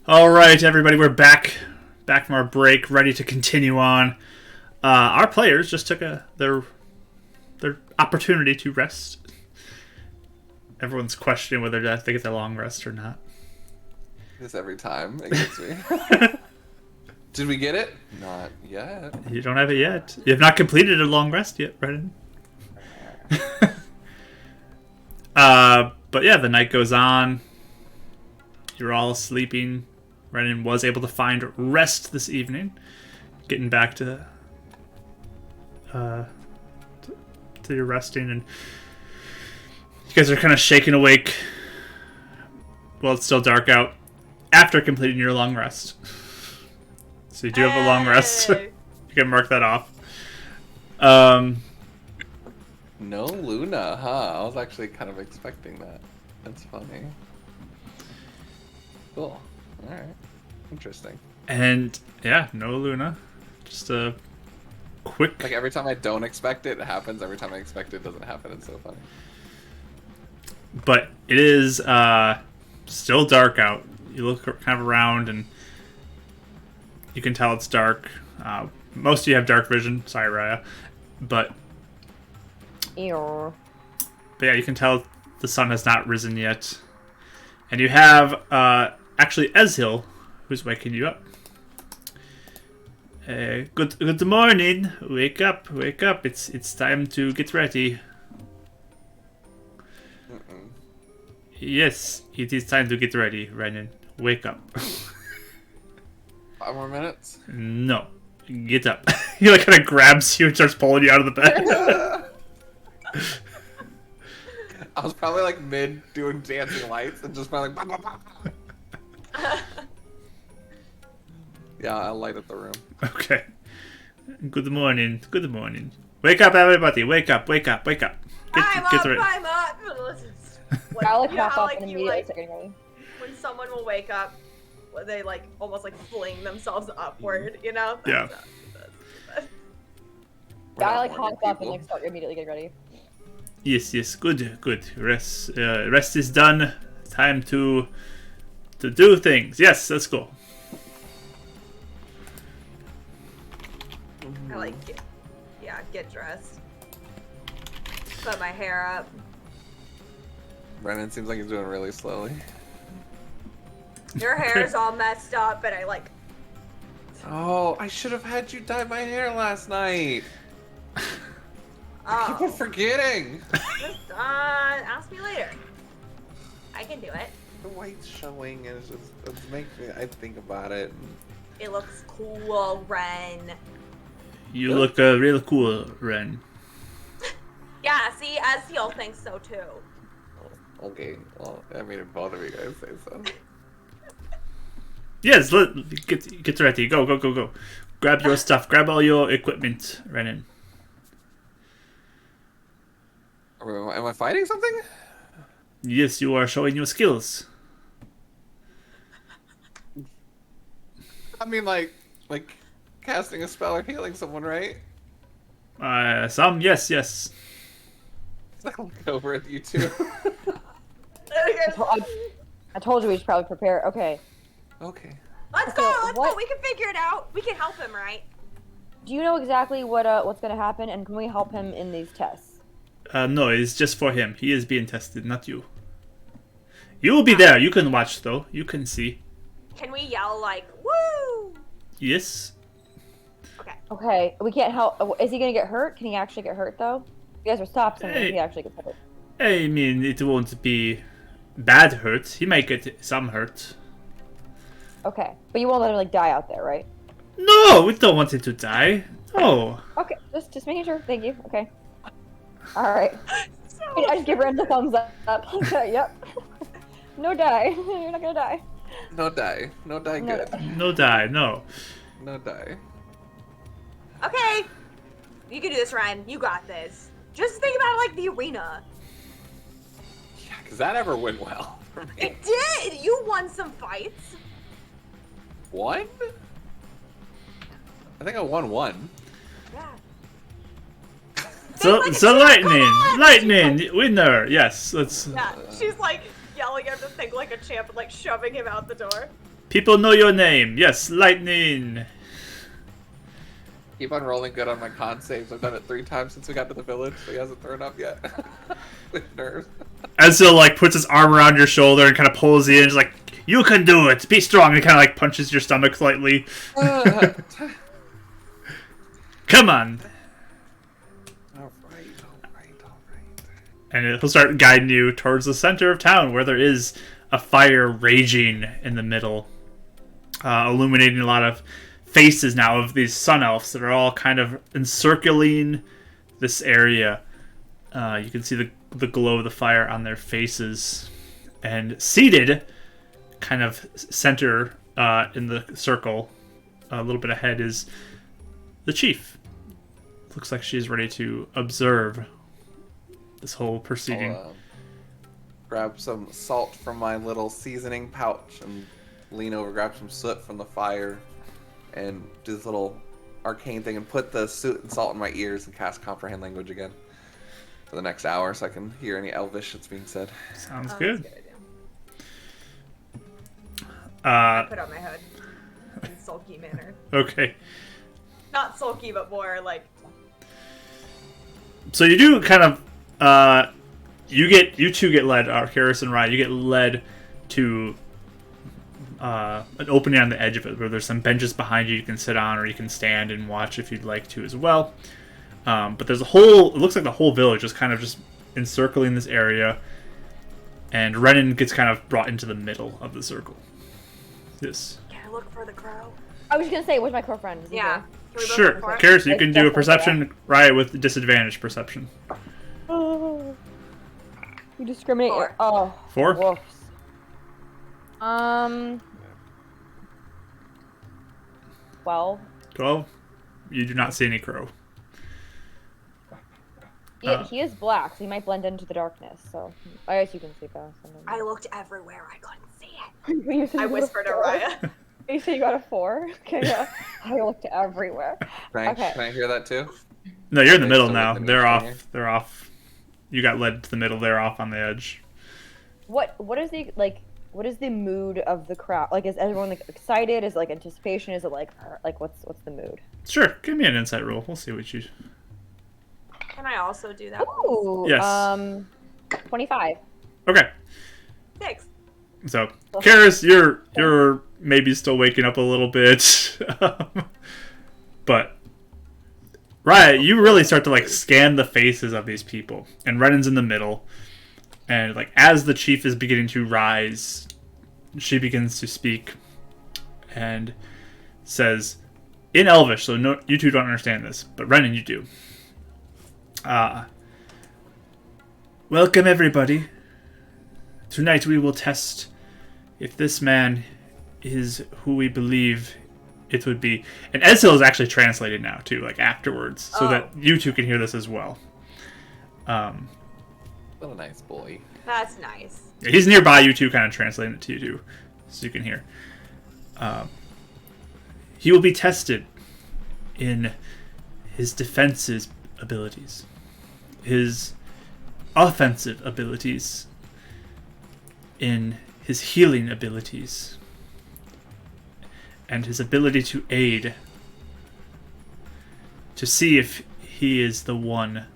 [SPEAKER 1] All right, everybody, we're back from our break, ready to continue on. Our players just took their opportunity to rest. Everyone's questioning whether they get their long rest or not.
[SPEAKER 4] This every time it gets me. Did we get it? Not yet.
[SPEAKER 1] You don't have it yet. You have not completed a long rest yet, Renon. But yeah, the night goes on. You're all sleeping. Renon was able to find rest this evening, getting back to your resting, and you guys are kind of shaken awake. Well, it's still dark out after completing your long rest. So you do have a long rest. You can mark that off.
[SPEAKER 4] No Luna, huh? I was actually kind of expecting that. That's funny. Cool. Alright. Interesting.
[SPEAKER 1] And yeah, no Luna. Just a quick...
[SPEAKER 4] Like every time I don't expect it, it happens. Every time I expect it, it doesn't happen. It's so funny.
[SPEAKER 1] But it is still dark out. You look kind of around and you can tell it's dark. Most of you have dark vision. Sorry, Raya. But
[SPEAKER 3] Ew.
[SPEAKER 1] yeah, you can tell the sun has not risen yet. And you have actually Ezhil, who's waking you up. Good morning. Wake up. It's time to get ready. Yes, it is time to get ready, Renon. Wake up.
[SPEAKER 4] 5 more minutes?
[SPEAKER 1] No. Get up. He like kind of grabs you and starts pulling you out of the bed.
[SPEAKER 4] I was probably like mid doing dancing lights and just probably like... Bah, bah, bah. Yeah, I'll light up the room.
[SPEAKER 1] Okay. Good morning. Wake up, everybody. Wake up. Get ready.
[SPEAKER 2] I'm up. Like,
[SPEAKER 3] I'll like
[SPEAKER 2] you know
[SPEAKER 3] hop
[SPEAKER 2] how,
[SPEAKER 3] up
[SPEAKER 2] like,
[SPEAKER 3] and
[SPEAKER 2] you,
[SPEAKER 3] immediately
[SPEAKER 2] like,
[SPEAKER 3] start getting ready.
[SPEAKER 2] when someone will wake up, where they like almost like fling themselves upward, you know?
[SPEAKER 1] Yeah.
[SPEAKER 4] We're
[SPEAKER 3] I
[SPEAKER 4] not
[SPEAKER 3] like
[SPEAKER 4] morning
[SPEAKER 3] hop up and
[SPEAKER 4] people.
[SPEAKER 3] like start immediately getting ready.
[SPEAKER 1] Yes. Good. Rest is done. Time to do things. Yes, let's go.
[SPEAKER 2] I like get dressed. Put my hair up.
[SPEAKER 4] Renon seems like he's doing really slowly.
[SPEAKER 2] Your hair's all messed up, and I like.
[SPEAKER 4] Oh, I should have had you dye my hair last night. I keep on
[SPEAKER 2] Oh,
[SPEAKER 4] forgetting.
[SPEAKER 2] just ask me later. I can do it.
[SPEAKER 4] The white's showing and it's makes me. I think about it.
[SPEAKER 2] It looks cool, Ren.
[SPEAKER 1] You look real cool, Ren.
[SPEAKER 2] Yeah, see, Ezreal thinks so too.
[SPEAKER 4] Okay, well, I mean, if both of you guys say so.
[SPEAKER 1] Yes, get ready. Go. Grab your stuff. Grab all your equipment, Renon.
[SPEAKER 4] Am I fighting something?
[SPEAKER 1] Yes, you are showing your skills.
[SPEAKER 4] I mean, like casting a spell or healing someone, right?
[SPEAKER 1] Some, yes.
[SPEAKER 4] I look over at you two.
[SPEAKER 3] I told you we should probably prepare. Okay.
[SPEAKER 4] Okay.
[SPEAKER 2] Let's
[SPEAKER 3] Okay,
[SPEAKER 2] go. Let's go.
[SPEAKER 3] what-
[SPEAKER 2] We can figure it out. We can help him, right?
[SPEAKER 3] Do you know exactly what's gonna happen, and can we help him in these tests?
[SPEAKER 1] No, it's just for him. He is being tested, not you. You will be there. You can watch, though. You can see.
[SPEAKER 2] Can we yell like "Woo"?
[SPEAKER 1] Yes.
[SPEAKER 2] Okay.
[SPEAKER 3] Okay, we can't help. Is he gonna get hurt? Can he actually get hurt though? You guys are stopped, and
[SPEAKER 1] Hey.
[SPEAKER 3] he actually gets hurt.
[SPEAKER 1] I mean, it won't be bad hurt. He might get some hurt.
[SPEAKER 3] Okay, but you won't let him like die out there, right?
[SPEAKER 1] No, we don't want him to die. No.
[SPEAKER 3] Okay, just making sure. Thank you. Okay. All right.
[SPEAKER 2] So
[SPEAKER 3] I just give Ren the thumbs up. Yep. No die. You're not gonna die.
[SPEAKER 4] No die. No die
[SPEAKER 3] No
[SPEAKER 4] good.
[SPEAKER 3] die.
[SPEAKER 1] No die, no.
[SPEAKER 4] No die.
[SPEAKER 2] okay. You can do this, Ryan. You got this. Just think about it like the arena.
[SPEAKER 4] Yeah, because that ever went well for me.
[SPEAKER 2] It did. You won some fights.
[SPEAKER 4] One? I think I won one.
[SPEAKER 2] Yeah.
[SPEAKER 1] So,
[SPEAKER 2] like a
[SPEAKER 1] so
[SPEAKER 2] champ, come on!
[SPEAKER 1] lightning, winner. Yes, let's.
[SPEAKER 2] Yeah. She's like yelling at him to think like a champ and like shoving him out the door.
[SPEAKER 1] People know your name. Yes, Lightning.
[SPEAKER 4] Keep on rolling good on my con saves. I've done it 3 times since we got to the village, so he hasn't thrown up yet. With nerves.
[SPEAKER 1] Ezil like puts his arm around your shoulder and kind of pulls you in. He's like, "You can do it. Be strong." And kind of like punches your stomach slightly. Come on.
[SPEAKER 4] All right.
[SPEAKER 1] And he'll start guiding you towards the center of town, where there is a fire raging in the middle, illuminating a lot of faces now of these Sun Elves that are all kind of encircling this area. You can see the glow of the fire on their faces. And seated, kind of center in the circle, a little bit ahead, is the chief. Looks like she's ready to observe this whole proceeding.
[SPEAKER 4] I'll, grab some salt from my little seasoning pouch and lean over, grab some soot from the fire, and do this little arcane thing and put the soot and salt in my ears and cast comprehend language again for the next hour so I can hear any Elvish that's being said.
[SPEAKER 1] Sounds
[SPEAKER 2] Oh,
[SPEAKER 1] good.
[SPEAKER 2] that's a good idea. Put on my hood in sulky manner.
[SPEAKER 1] Okay.
[SPEAKER 2] Not sulky, but more like.
[SPEAKER 1] So you do kind of, you two get led, Karis and Ryan, you get led to an opening on the edge of it where there's some benches behind you can sit on, or you can stand and watch if you'd like to as well. But there's it looks like the whole village is kind of just encircling this area, and Renon gets kind of brought into the middle of the circle. This.
[SPEAKER 2] Can I look for the crow?
[SPEAKER 3] I was just gonna say, where's my crow friend? Is he
[SPEAKER 2] Yeah.
[SPEAKER 3] here?
[SPEAKER 2] Can we both
[SPEAKER 1] Sure.
[SPEAKER 2] look for it?
[SPEAKER 1] Karis, you can do a
[SPEAKER 3] Definitely,
[SPEAKER 1] perception, Ryan, with disadvantage perception.
[SPEAKER 3] Oh, you discriminate.
[SPEAKER 2] 4.
[SPEAKER 3] Oh,
[SPEAKER 1] 4?
[SPEAKER 3] woofs. 12.
[SPEAKER 1] 12? You do not see any crow.
[SPEAKER 3] He is black, so he might blend into the darkness. So I guess you can see past him.
[SPEAKER 2] I looked everywhere. I couldn't see it.
[SPEAKER 3] You said
[SPEAKER 2] I
[SPEAKER 3] you got a
[SPEAKER 2] whispered to
[SPEAKER 3] 4?
[SPEAKER 2] Raya.
[SPEAKER 3] You said you got a 4? Okay, yeah. I looked everywhere. Okay.
[SPEAKER 4] Can I hear that too?
[SPEAKER 1] No, you're in the
[SPEAKER 4] They
[SPEAKER 1] middle
[SPEAKER 4] still
[SPEAKER 1] now.
[SPEAKER 4] within
[SPEAKER 1] They're
[SPEAKER 4] each
[SPEAKER 1] off.
[SPEAKER 4] layer?
[SPEAKER 1] They're off. You got led to the middle. They're off on the edge.
[SPEAKER 3] What is the what is the mood of the crowd? Like, is everyone like excited? Is it like anticipation? Is it like what's the mood?
[SPEAKER 1] Sure, give me an insight roll. We'll see what you.
[SPEAKER 2] Can I also do that?
[SPEAKER 3] Ooh,
[SPEAKER 1] Yes.
[SPEAKER 3] 25.
[SPEAKER 1] Okay,
[SPEAKER 2] 6.
[SPEAKER 1] so Karis, you're maybe still waking up a little bit, but Raya, you really start to like scan the faces of these people, and Renon's in the middle, and like as the chief is beginning to rise, she begins to speak, and says in Elvish. So no, you two don't understand this, but Renon, you do. Welcome everybody. Tonight we will test if this man is who we believe it would be. And Ezil is actually translated now too, like afterwards, so that you two can hear this as well.
[SPEAKER 4] What a nice boy.
[SPEAKER 2] That's nice.
[SPEAKER 1] He's nearby you two, kind of translating it to you too, so you can hear. He will be tested in his defenses abilities, his offensive abilities, in his healing abilities, and his ability to aid, to see if he is the one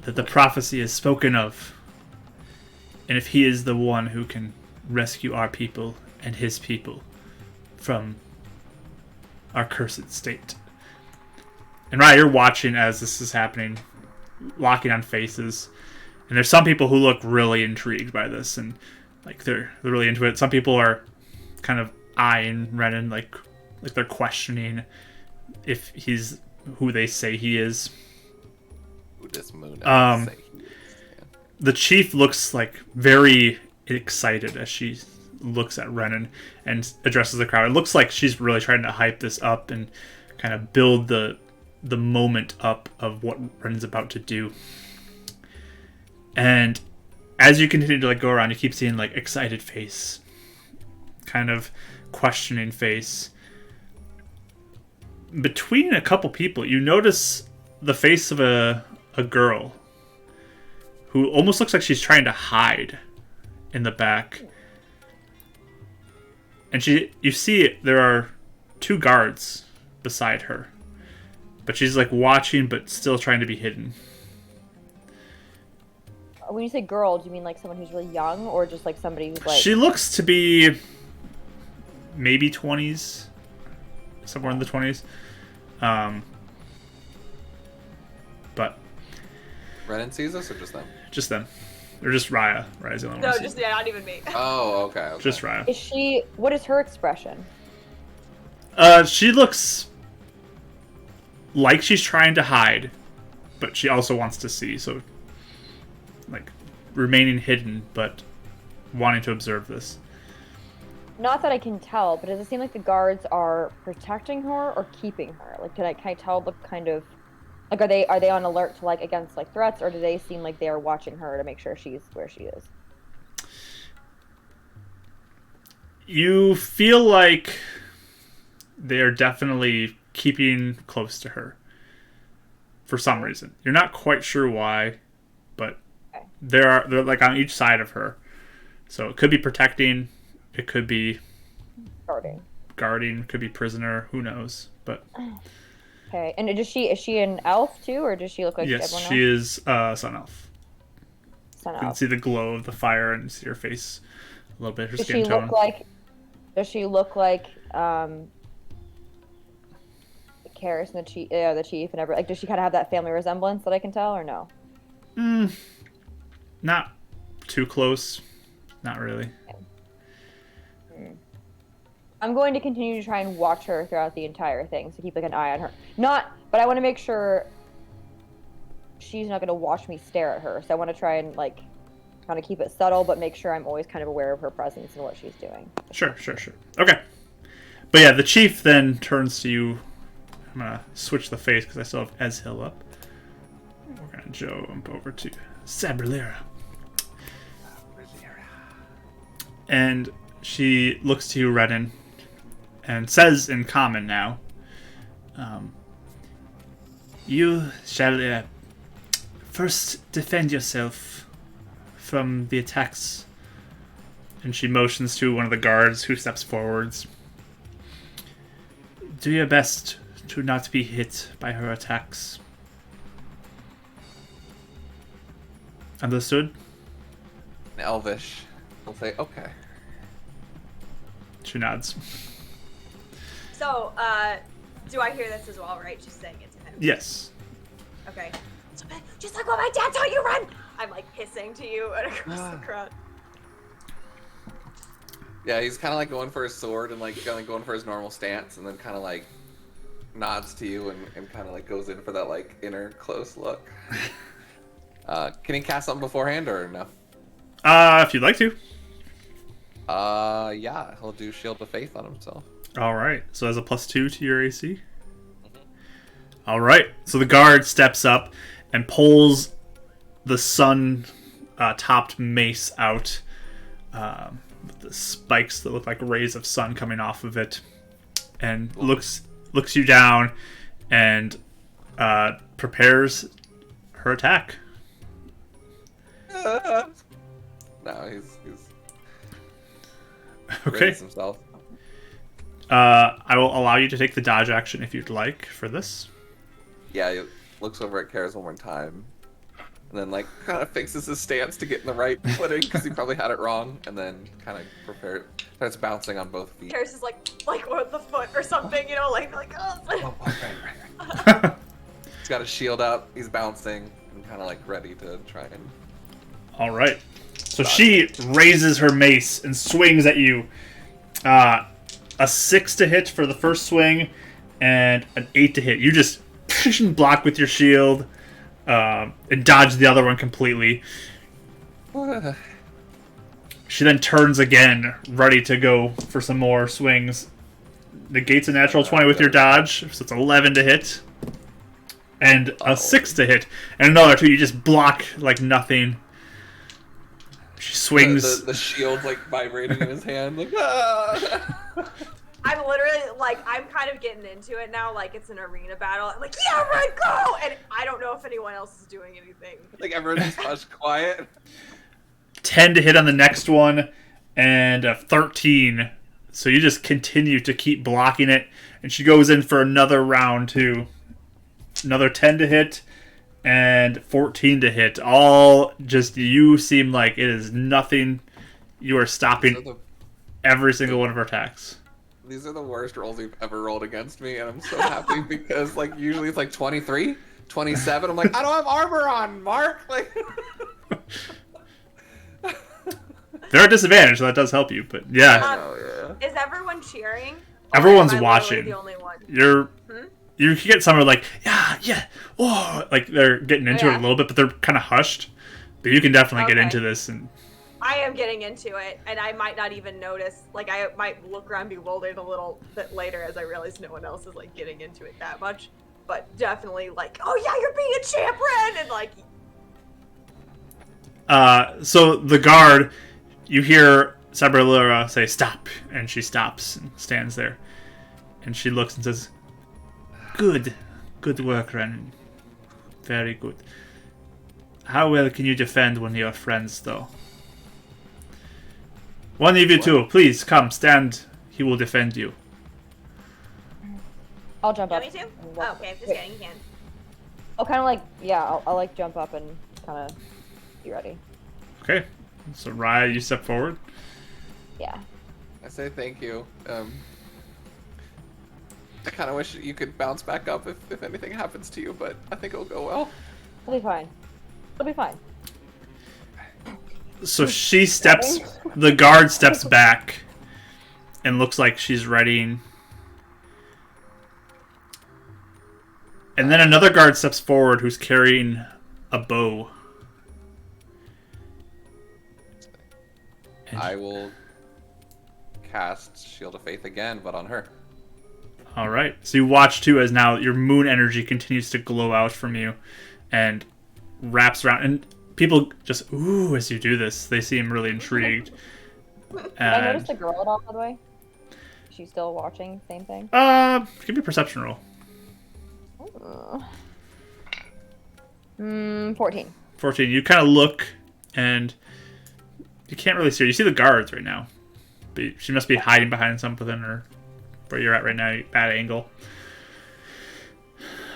[SPEAKER 1] that the prophecy has spoken of, and if he is the one who can rescue our people and his people from our cursed state. And Ryan, you're watching as this is happening, locking on faces. And there's some people who look really intrigued by this, and like they're really into it. Some people are kind of eyeing Renon, like they're questioning if he's who they say he is.
[SPEAKER 4] Who this moon
[SPEAKER 1] The chief looks like very excited as she looks at Renon and addresses the crowd. It looks like she's really trying to hype this up and kind of build the moment up of what Renon's about to do. And as you continue to like go around, you keep seeing like excited face, kind of questioning face. Between a couple people, you notice the face of a girl who almost looks like she's trying to hide in the back. And you see there are 2 guards beside her. But she's like watching but still trying to be hidden.
[SPEAKER 3] When you say girl, do you mean like someone who's really young, or just like somebody who's like...
[SPEAKER 1] She looks to be maybe 20s. Somewhere in the 20s. But
[SPEAKER 4] Renon sees us or just them?
[SPEAKER 1] just them. Or just Raya. Raya's the only one.
[SPEAKER 2] No,
[SPEAKER 1] who
[SPEAKER 2] just
[SPEAKER 1] sees
[SPEAKER 2] not even me.
[SPEAKER 4] Oh, okay.
[SPEAKER 1] Just Raya.
[SPEAKER 3] Is she... What is her expression?
[SPEAKER 1] She looks like she's trying to hide, but she also wants to see. So, like, remaining hidden, but wanting to observe this.
[SPEAKER 3] Not that I can tell, but does it seem like the guards are protecting her or keeping her? Like, can I tell the kind of... Like, are they on alert to, like, against, like, threats, or do they seem like they are watching her to make sure she's where she is?
[SPEAKER 1] You feel like they are definitely keeping close to her for some reason. You're not quite sure why, but
[SPEAKER 3] Okay.
[SPEAKER 1] they're like on each side of her. So it could be protecting, it could be guarding, could be prisoner, who knows? But
[SPEAKER 3] Okay, and is she an elf too, or does she look like
[SPEAKER 1] yes,
[SPEAKER 3] everyone
[SPEAKER 1] she
[SPEAKER 3] else?
[SPEAKER 1] is Sun Elf.
[SPEAKER 3] Sun
[SPEAKER 1] You can
[SPEAKER 3] elf.
[SPEAKER 1] see the glow of the fire and see her face a little bit, her
[SPEAKER 3] Does
[SPEAKER 1] skin
[SPEAKER 3] she
[SPEAKER 1] tone.
[SPEAKER 3] look like? Does she look like Karis and the chief and everything? Like, does she kind of have that family resemblance that I can tell, or no?
[SPEAKER 1] Not too close. Not really.
[SPEAKER 3] I'm going to continue to try and watch her throughout the entire thing, so keep like an eye on her. But I want to make sure she's not going to watch me stare at her. So I want to try and like kind of keep it subtle, but make sure I'm always kind of aware of her presence and what she's doing.
[SPEAKER 1] Sure. Okay. But yeah, the chief then turns to you. I'm going to switch the face because I still have Ezhill up. We're going to jump over to Sabrillera. And she looks to you, Renon, and says in common now, you shall first defend yourself from the attacks. And she motions to one of the guards who steps forwards. Do your best to not be hit by her attacks. Understood?
[SPEAKER 4] In Elvish, we'll say, okay.
[SPEAKER 1] She nods.
[SPEAKER 2] So, do I hear this as well, right? She's saying it to him.
[SPEAKER 1] Yes.
[SPEAKER 2] Okay. So, just like what my dad taught you, run! I'm like hissing to you and across the crowd.
[SPEAKER 4] Yeah, he's kind of like going for his sword and like kind of going for his normal stance, and then kind of like nods to you and kind of like goes in for that like inner close look. Can he cast something beforehand or no?
[SPEAKER 1] If you'd like to.
[SPEAKER 4] Yeah, he'll do Shield of Faith on himself.
[SPEAKER 1] All right. So as a +2 to your AC. All right. So the guard steps up and pulls the sun topped mace out. With the spikes that look like rays of sun coming off of it, and looks you down and prepares her attack.
[SPEAKER 4] No, he's
[SPEAKER 1] Okay.
[SPEAKER 4] raised himself.
[SPEAKER 1] I will allow you to take the dodge action if you'd like for this.
[SPEAKER 4] Yeah, he looks over at Karis one more time, and then like kind of fixes his stance to get in the right footing because he probably had it wrong, and then kind of starts bouncing on both feet.
[SPEAKER 2] Karis is like with the foot or something, you know, like oh.
[SPEAKER 4] Right. He's got his shield up. He's bouncing and kind of like ready to try and.
[SPEAKER 1] All right. So she raises her mace and swings at you. A 6 to hit for the first swing, and an 8 to hit. You just block with your shield and dodge the other one completely. She then turns again, ready to go for some more swings. Negates a natural 20 with your dodge, so it's 11 to hit. And a 6 to hit. And another 2, you just block like nothing. She swings.
[SPEAKER 4] The shield's like vibrating in his hand, like ah!
[SPEAKER 2] I'm literally like, I'm kind of getting into it now, like it's an arena battle. I'm like, yeah, right, go! And I don't know if anyone else is doing anything.
[SPEAKER 4] Like everyone's much quiet.
[SPEAKER 1] 10 to hit on the next one, and a 13 So you just continue to keep blocking it, and she goes in for another round too. Another 10 to hit and 14 to hit. All just, you seem like it is nothing. You are stopping every single one of her attacks.
[SPEAKER 4] These are the worst rolls you've ever rolled against me, and I'm so happy because like usually it's like 23, 27. I'm like, I don't have armor on, Mark. Like,
[SPEAKER 1] they're at disadvantage, so that does help you. But yeah,
[SPEAKER 2] Is everyone cheering?
[SPEAKER 1] Everyone's
[SPEAKER 2] Or am I
[SPEAKER 1] watching.
[SPEAKER 2] literally the only one?
[SPEAKER 1] You get some are like, yeah, oh, like they're getting into it a little bit, but they're kind of hushed. But you can definitely get into this. And
[SPEAKER 2] I am getting into it, and I might not even notice. Like, I might look around bewildered a little bit later as I realize no one else is, like, getting into it that much. But definitely, like, oh yeah, you're being a champ, Ren! And, like...
[SPEAKER 1] So the guard, you hear Sabralura say, stop. And she stops and stands there. And she looks and says, good work, Renon. Very good. How well can you defend one of your friends, though? One of you two, please come, stand. He will defend you.
[SPEAKER 3] I'll jump up.
[SPEAKER 2] Me too? Oh, okay, just kidding, you can.
[SPEAKER 3] I'll kind of like, yeah, I'll like jump up and kind of be ready.
[SPEAKER 1] Okay, so Raya, you step forward.
[SPEAKER 3] Yeah.
[SPEAKER 4] I say thank you. I kind of wish you could bounce back up if anything happens to you, but I think it'll go well.
[SPEAKER 3] It'll be fine. It'll be fine.
[SPEAKER 1] So she steps, the guard steps back and looks like she's readying. And then another guard steps forward who's carrying a bow.
[SPEAKER 4] I will cast Shield of Faith again, but on her.
[SPEAKER 1] Alright, so you watch too as now your moon energy continues to glow out from you and wraps around. And people just, ooh, as you do this. They seem really intrigued.
[SPEAKER 3] Did I notice the girl at all, by the way? Is she still watching? Same thing?
[SPEAKER 1] Give me a perception roll.
[SPEAKER 3] 14.
[SPEAKER 1] 14. You kind of look, and you can't really see her. You see the guards right now. But she must be hiding behind something, or where you're at right now, bad angle.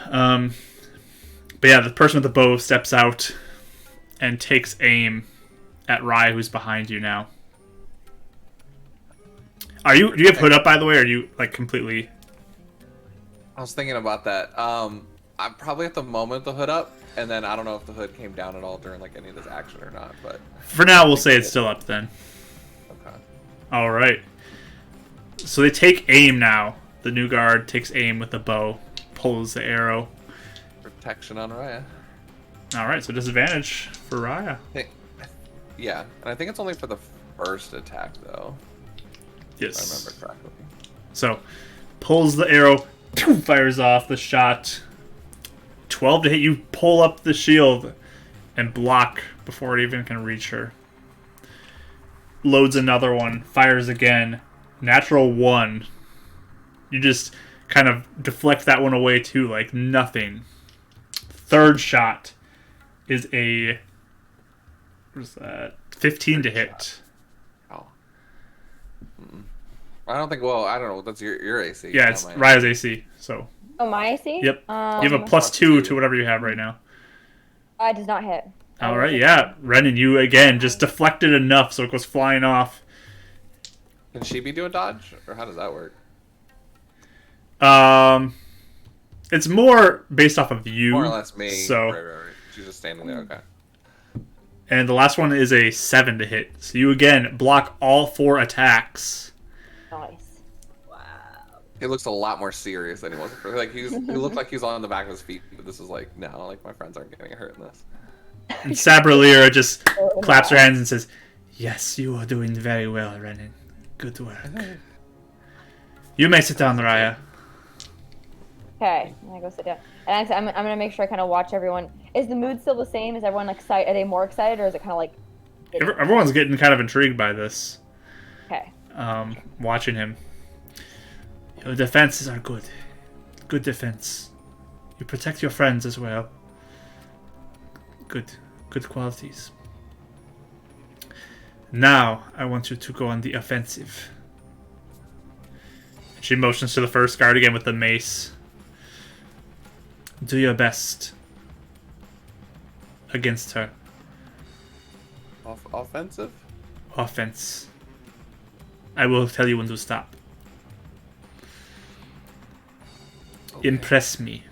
[SPEAKER 1] But yeah, the person with the bow steps out and takes aim at Rye, who's behind you now. Do you have hood up, by the way, or are you like completely...
[SPEAKER 4] I was thinking about that. I'm probably at the moment the hood up, and then I don't know if the hood came down at all during like any of this action or not, but...
[SPEAKER 1] For now, we'll say it's still up then.
[SPEAKER 4] Okay.
[SPEAKER 1] Alright. So they take aim now. The new guard takes aim with the bow, pulls the arrow.
[SPEAKER 4] Protection on Raya.
[SPEAKER 1] Alright, so disadvantage for Raya.
[SPEAKER 4] Yeah, and I think it's only for the first attack, though.
[SPEAKER 1] Yes.
[SPEAKER 4] If I remember correctly.
[SPEAKER 1] So, pulls the arrow, fires off the shot. 12 to hit. You pull up the shield and block before it even can reach her. Loads another one, fires again. Natural 1. You just kind of deflect that one away too, like nothing. Third shot is a... What is that? 15 to hit.
[SPEAKER 4] Oh. I don't think, well, I don't know. That's your AC.
[SPEAKER 1] Yeah, it's Raya's AC, so...
[SPEAKER 3] Oh, my AC?
[SPEAKER 1] Yep. You have a +2 to whatever you have right now.
[SPEAKER 3] It does not hit.
[SPEAKER 1] Alright, yeah. Renon, you again just deflected enough so it goes flying off.
[SPEAKER 4] Can she be doing dodge? Or how does that work?
[SPEAKER 1] It's more based off of you.
[SPEAKER 4] More or less me.
[SPEAKER 1] So,
[SPEAKER 4] Right. She's just standing there, okay.
[SPEAKER 1] and the last one is a 7 to hit. So you again block all 4 attacks.
[SPEAKER 3] Nice.
[SPEAKER 2] Wow.
[SPEAKER 4] He looks a lot more serious than he was. Like he looked like he was on the back of his feet, but this is like, no, like my friends aren't getting hurt in this.
[SPEAKER 1] And Sabralira just claps her hands and says, "Yes, you are doing very well, Renon. Good work. You may sit down, Raya."
[SPEAKER 3] Okay, I'm gonna go sit down. And actually, I'm gonna make sure I kind of watch everyone. Is the mood still the same? Is everyone excited? Are they more excited, or is it kind of like?
[SPEAKER 1] Everyone's getting kind of intrigued by this.
[SPEAKER 3] Okay.
[SPEAKER 1] Watching him. Your defenses are good. Good defense. You protect your friends as well. Good qualities. Now, I want you to go on the offensive. She motions to the first guard again with the mace. Do your best against her.
[SPEAKER 4] Offensive?
[SPEAKER 1] Offense. I will tell you when to stop.
[SPEAKER 4] Okay.
[SPEAKER 1] Impress me.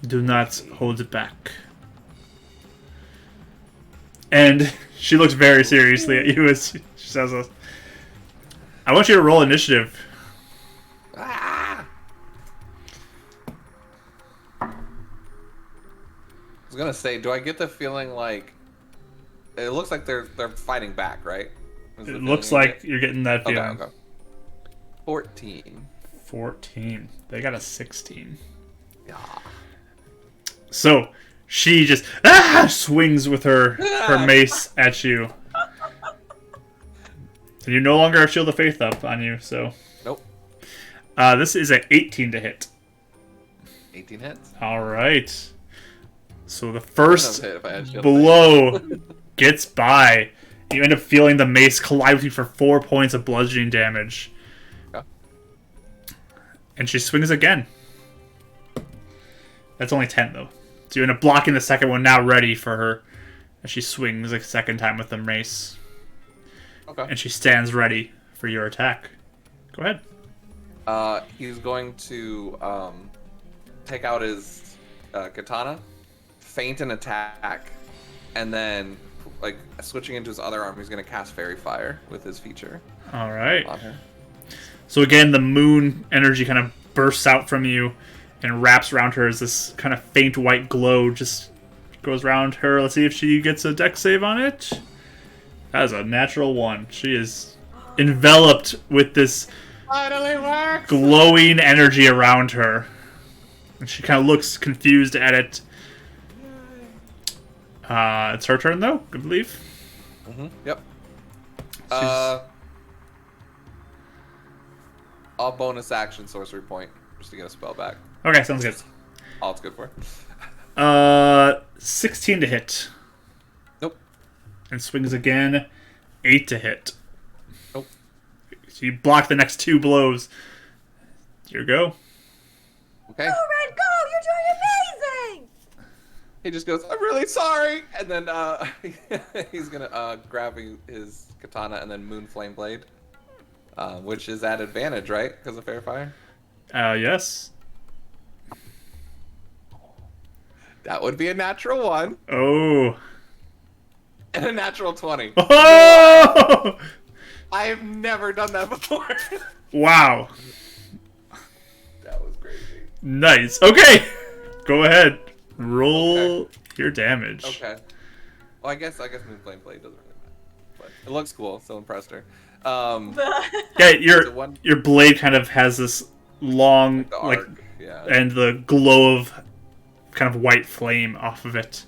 [SPEAKER 1] Do not hold back. And she looks very seriously at you as she says this. I want you to roll initiative.
[SPEAKER 4] Ah! I was gonna say, do I get the feeling like it looks like they're fighting back, right?
[SPEAKER 1] It looks like you're getting that
[SPEAKER 4] Okay,
[SPEAKER 1] feeling.
[SPEAKER 4] okay. 14.
[SPEAKER 1] 14. They got a 16.
[SPEAKER 4] Yeah.
[SPEAKER 1] So she just swings with her mace at you. And you no longer have Shield of Faith up on you, so.
[SPEAKER 4] Nope.
[SPEAKER 1] This is an 18 to hit.
[SPEAKER 4] 18 hits.
[SPEAKER 1] Alright. So the first
[SPEAKER 4] Hit if I had Shield of
[SPEAKER 1] blow gets by. You end up feeling the mace collide with you for 4 points of bludgeoning damage.
[SPEAKER 4] Okay.
[SPEAKER 1] And she swings again. That's only 10, though. So you end up blocking the second one, now ready for her. And she swings a second time with the mace.
[SPEAKER 4] Okay.
[SPEAKER 1] And she stands ready for your attack. Go ahead.
[SPEAKER 4] He's going to take out his katana, feint an attack, and then, like, switching into his other arm, he's going to cast Fairy Fire with his feature
[SPEAKER 1] Alright.
[SPEAKER 4] on her.
[SPEAKER 1] So again, the moon energy kind of bursts out from you and wraps around her as this kind of faint white glow just goes around her. Let's see if she gets a dex save on it. That is a natural 1. She is enveloped with this
[SPEAKER 4] Finally works!
[SPEAKER 1] glowing energy around her. And she kind of looks confused at it. It's her turn, though, I believe.
[SPEAKER 4] Yep.
[SPEAKER 1] She's-
[SPEAKER 4] I'll bonus action sorcery point just to get a spell back.
[SPEAKER 1] Okay, sounds good.
[SPEAKER 4] All it's good for.
[SPEAKER 1] 16 to hit.
[SPEAKER 4] Nope.
[SPEAKER 1] And swings again. 8 to hit.
[SPEAKER 4] Nope.
[SPEAKER 1] So you block the next 2 blows. Here we go.
[SPEAKER 4] Okay.
[SPEAKER 2] Go, Red, go! You're doing amazing!
[SPEAKER 4] He just goes, I'm really sorry! And then he's going to grab his katana and then Moon Flame Blade. Which is at advantage, right? Because of Fair Fire?
[SPEAKER 1] Yes.
[SPEAKER 4] That would be a natural 1
[SPEAKER 1] Oh.
[SPEAKER 4] and a natural 20.
[SPEAKER 1] Oh!
[SPEAKER 4] I have never done that before.
[SPEAKER 1] Wow.
[SPEAKER 4] That was crazy.
[SPEAKER 1] Nice. Okay. Go ahead. Roll your damage.
[SPEAKER 4] Okay. Well, I guess Moon Flame Blade doesn't really matter. But it looks cool, so impressed her.
[SPEAKER 1] Yeah, your blade kind of has this long,
[SPEAKER 4] the
[SPEAKER 1] like,
[SPEAKER 4] arc, yeah.
[SPEAKER 1] and the glow of kind of white flame off of it.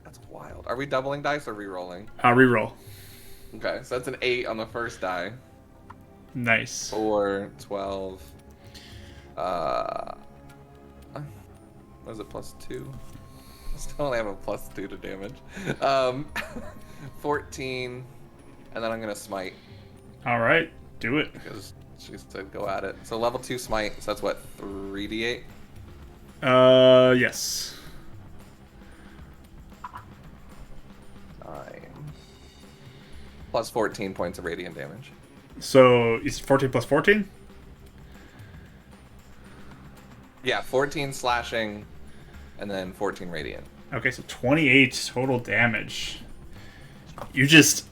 [SPEAKER 4] That's wild. Are we doubling dice or re-rolling?
[SPEAKER 1] Reroll.
[SPEAKER 4] Okay, so that's an 8 on the first die.
[SPEAKER 1] Nice.
[SPEAKER 4] 4, 12. Was it +2? I still only have a +2 to damage. 14, and then I'm gonna smite
[SPEAKER 1] All right, do it.
[SPEAKER 4] because she said go at it. So level 2 smite. So that's what, 3d8.
[SPEAKER 1] Yes.
[SPEAKER 4] 9 plus 14 points of radiant damage.
[SPEAKER 1] So it's 14 plus 14.
[SPEAKER 4] Yeah, 14 slashing, and then 14 radiant.
[SPEAKER 1] Okay, so 28 total damage. You just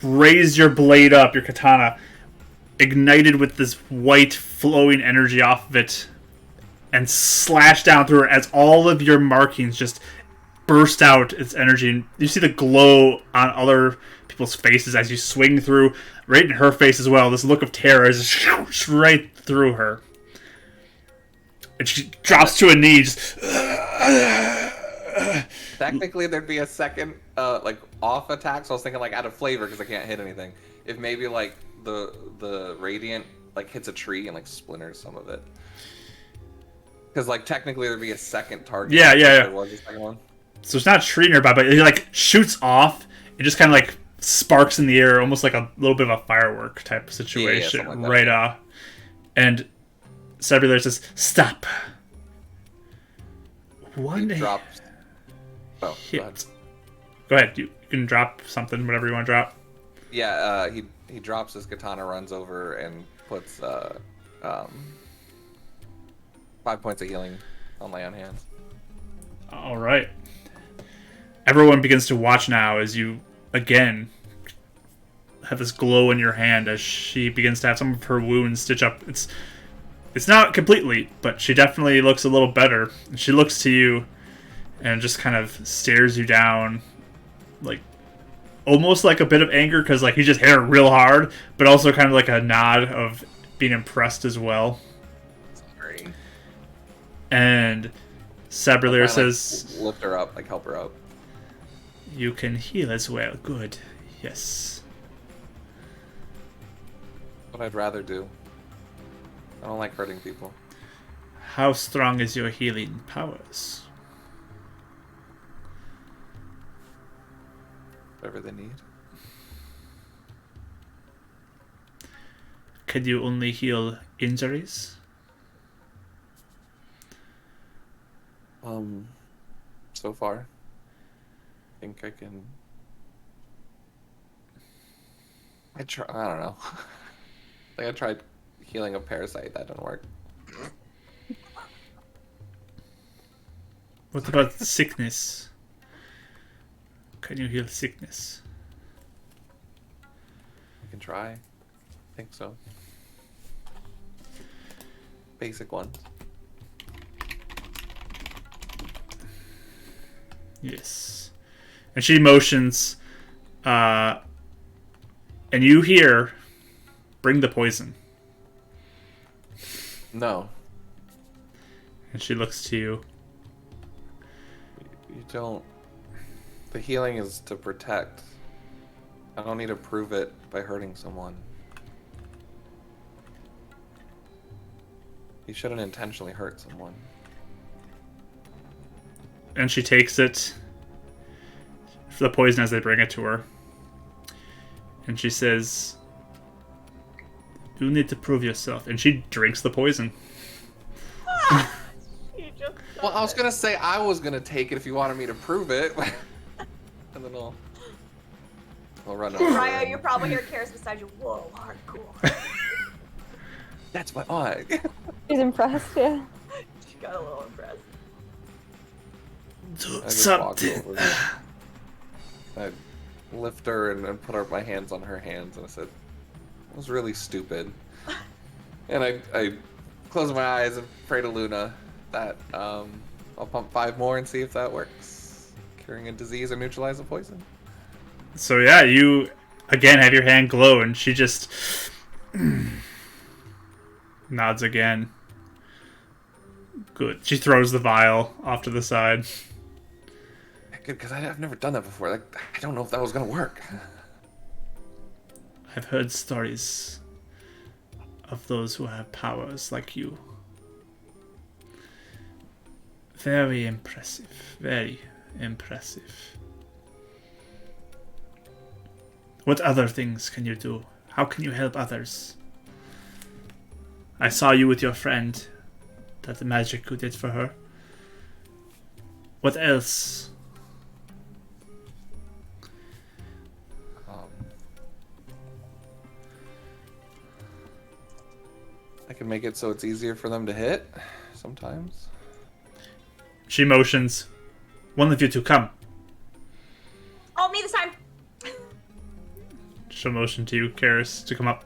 [SPEAKER 1] raised your blade up, your katana, ignited with this white flowing energy off of it, and slashed down through it as all of your markings just burst out its energy. And you see the glow on other people's faces as you swing through, right in her face as well. This look of terror is just right through her. And she drops to a knee, just...
[SPEAKER 4] Technically, there'd be a second, like, off attack, so I was thinking, like, out of flavor, because I can't hit anything. If maybe, like, the radiant, like, hits a tree and, like, splinters some of it. Because, like, technically there'd be a second target.
[SPEAKER 1] Yeah.
[SPEAKER 4] There was a second one.
[SPEAKER 1] So it's not a tree nearby, but it, like, shoots off and just kind of, like, sparks in the air, almost like a little bit of a firework type of situation,
[SPEAKER 4] something like that.
[SPEAKER 1] right off. And Sabulary says, "Stop." One
[SPEAKER 4] He drops. Oh,
[SPEAKER 1] hit.
[SPEAKER 4] go ahead.
[SPEAKER 1] Go ahead. You can drop something, whatever you want to drop.
[SPEAKER 4] Yeah, he drops his katana, runs over, and puts 5 points of healing on lay on hands.
[SPEAKER 1] All right. Everyone begins to watch now as you again have this glow in your hand as she begins to have some of her wounds stitch up. It's not completely, but she definitely looks a little better. And she looks to you and just kind of stares you down, like almost like a bit of anger because like you just hit her real hard, but also kind of like a nod of being impressed as well.
[SPEAKER 4] Sorry.
[SPEAKER 1] And Sabulary
[SPEAKER 4] Like,
[SPEAKER 1] says,
[SPEAKER 4] lift her up, like help her up.
[SPEAKER 1] "You can heal as well. Good. Yes."
[SPEAKER 4] What I'd rather do. I don't like hurting people.
[SPEAKER 1] How strong is your healing powers?
[SPEAKER 4] Whatever they need.
[SPEAKER 1] Can you only heal injuries?
[SPEAKER 4] So far, I think I can. I don't know. Like I tried healing a parasite, that didn't work.
[SPEAKER 1] What about sickness? Can you heal sickness?
[SPEAKER 4] I can try. I think so. Basic ones.
[SPEAKER 1] Yes. And she motions, and you hear, "Bring the poison."
[SPEAKER 4] No,
[SPEAKER 1] And she looks to you.
[SPEAKER 4] you don't. The healing is to protect. I don't need to prove it by hurting someone. You shouldn't intentionally hurt someone.
[SPEAKER 1] And she takes it, for the poison as they bring it to her. And she says, "You need to prove yourself." And she drinks the poison.
[SPEAKER 2] You just
[SPEAKER 4] Well, I was gonna say I was gonna take it if you wanted me to prove it. And then I'll run over.
[SPEAKER 2] Raya, you probably hear Karis beside you. Whoa, hardcore.
[SPEAKER 4] That's my eye.
[SPEAKER 3] She's impressed, yeah.
[SPEAKER 2] She got a little impressed.
[SPEAKER 1] Do
[SPEAKER 4] I just walked
[SPEAKER 1] something.
[SPEAKER 4] over. I lift her and put my hands on her hands, and I said, "It was really stupid." And I close my eyes and pray to Luna that I'll pump 5 more and see if that works. Curing a disease or neutralize a poison.
[SPEAKER 1] So yeah, you again have your hand glow, and she just nods again. Good. She throws the vial off to the side.
[SPEAKER 4] Good, because I've never done that before. Like, I don't know if that was gonna work.
[SPEAKER 1] I've heard stories of those who have powers like you. Very impressive. Very impressive. What other things can you do? How can you help others? I saw you with your friend. That magic you did for her. What else?
[SPEAKER 4] I can make it so it's easier for them to hit sometimes.
[SPEAKER 1] She motions. One of you two come.
[SPEAKER 2] Oh, me this time.
[SPEAKER 1] She'll motion to you, Karis, to come up.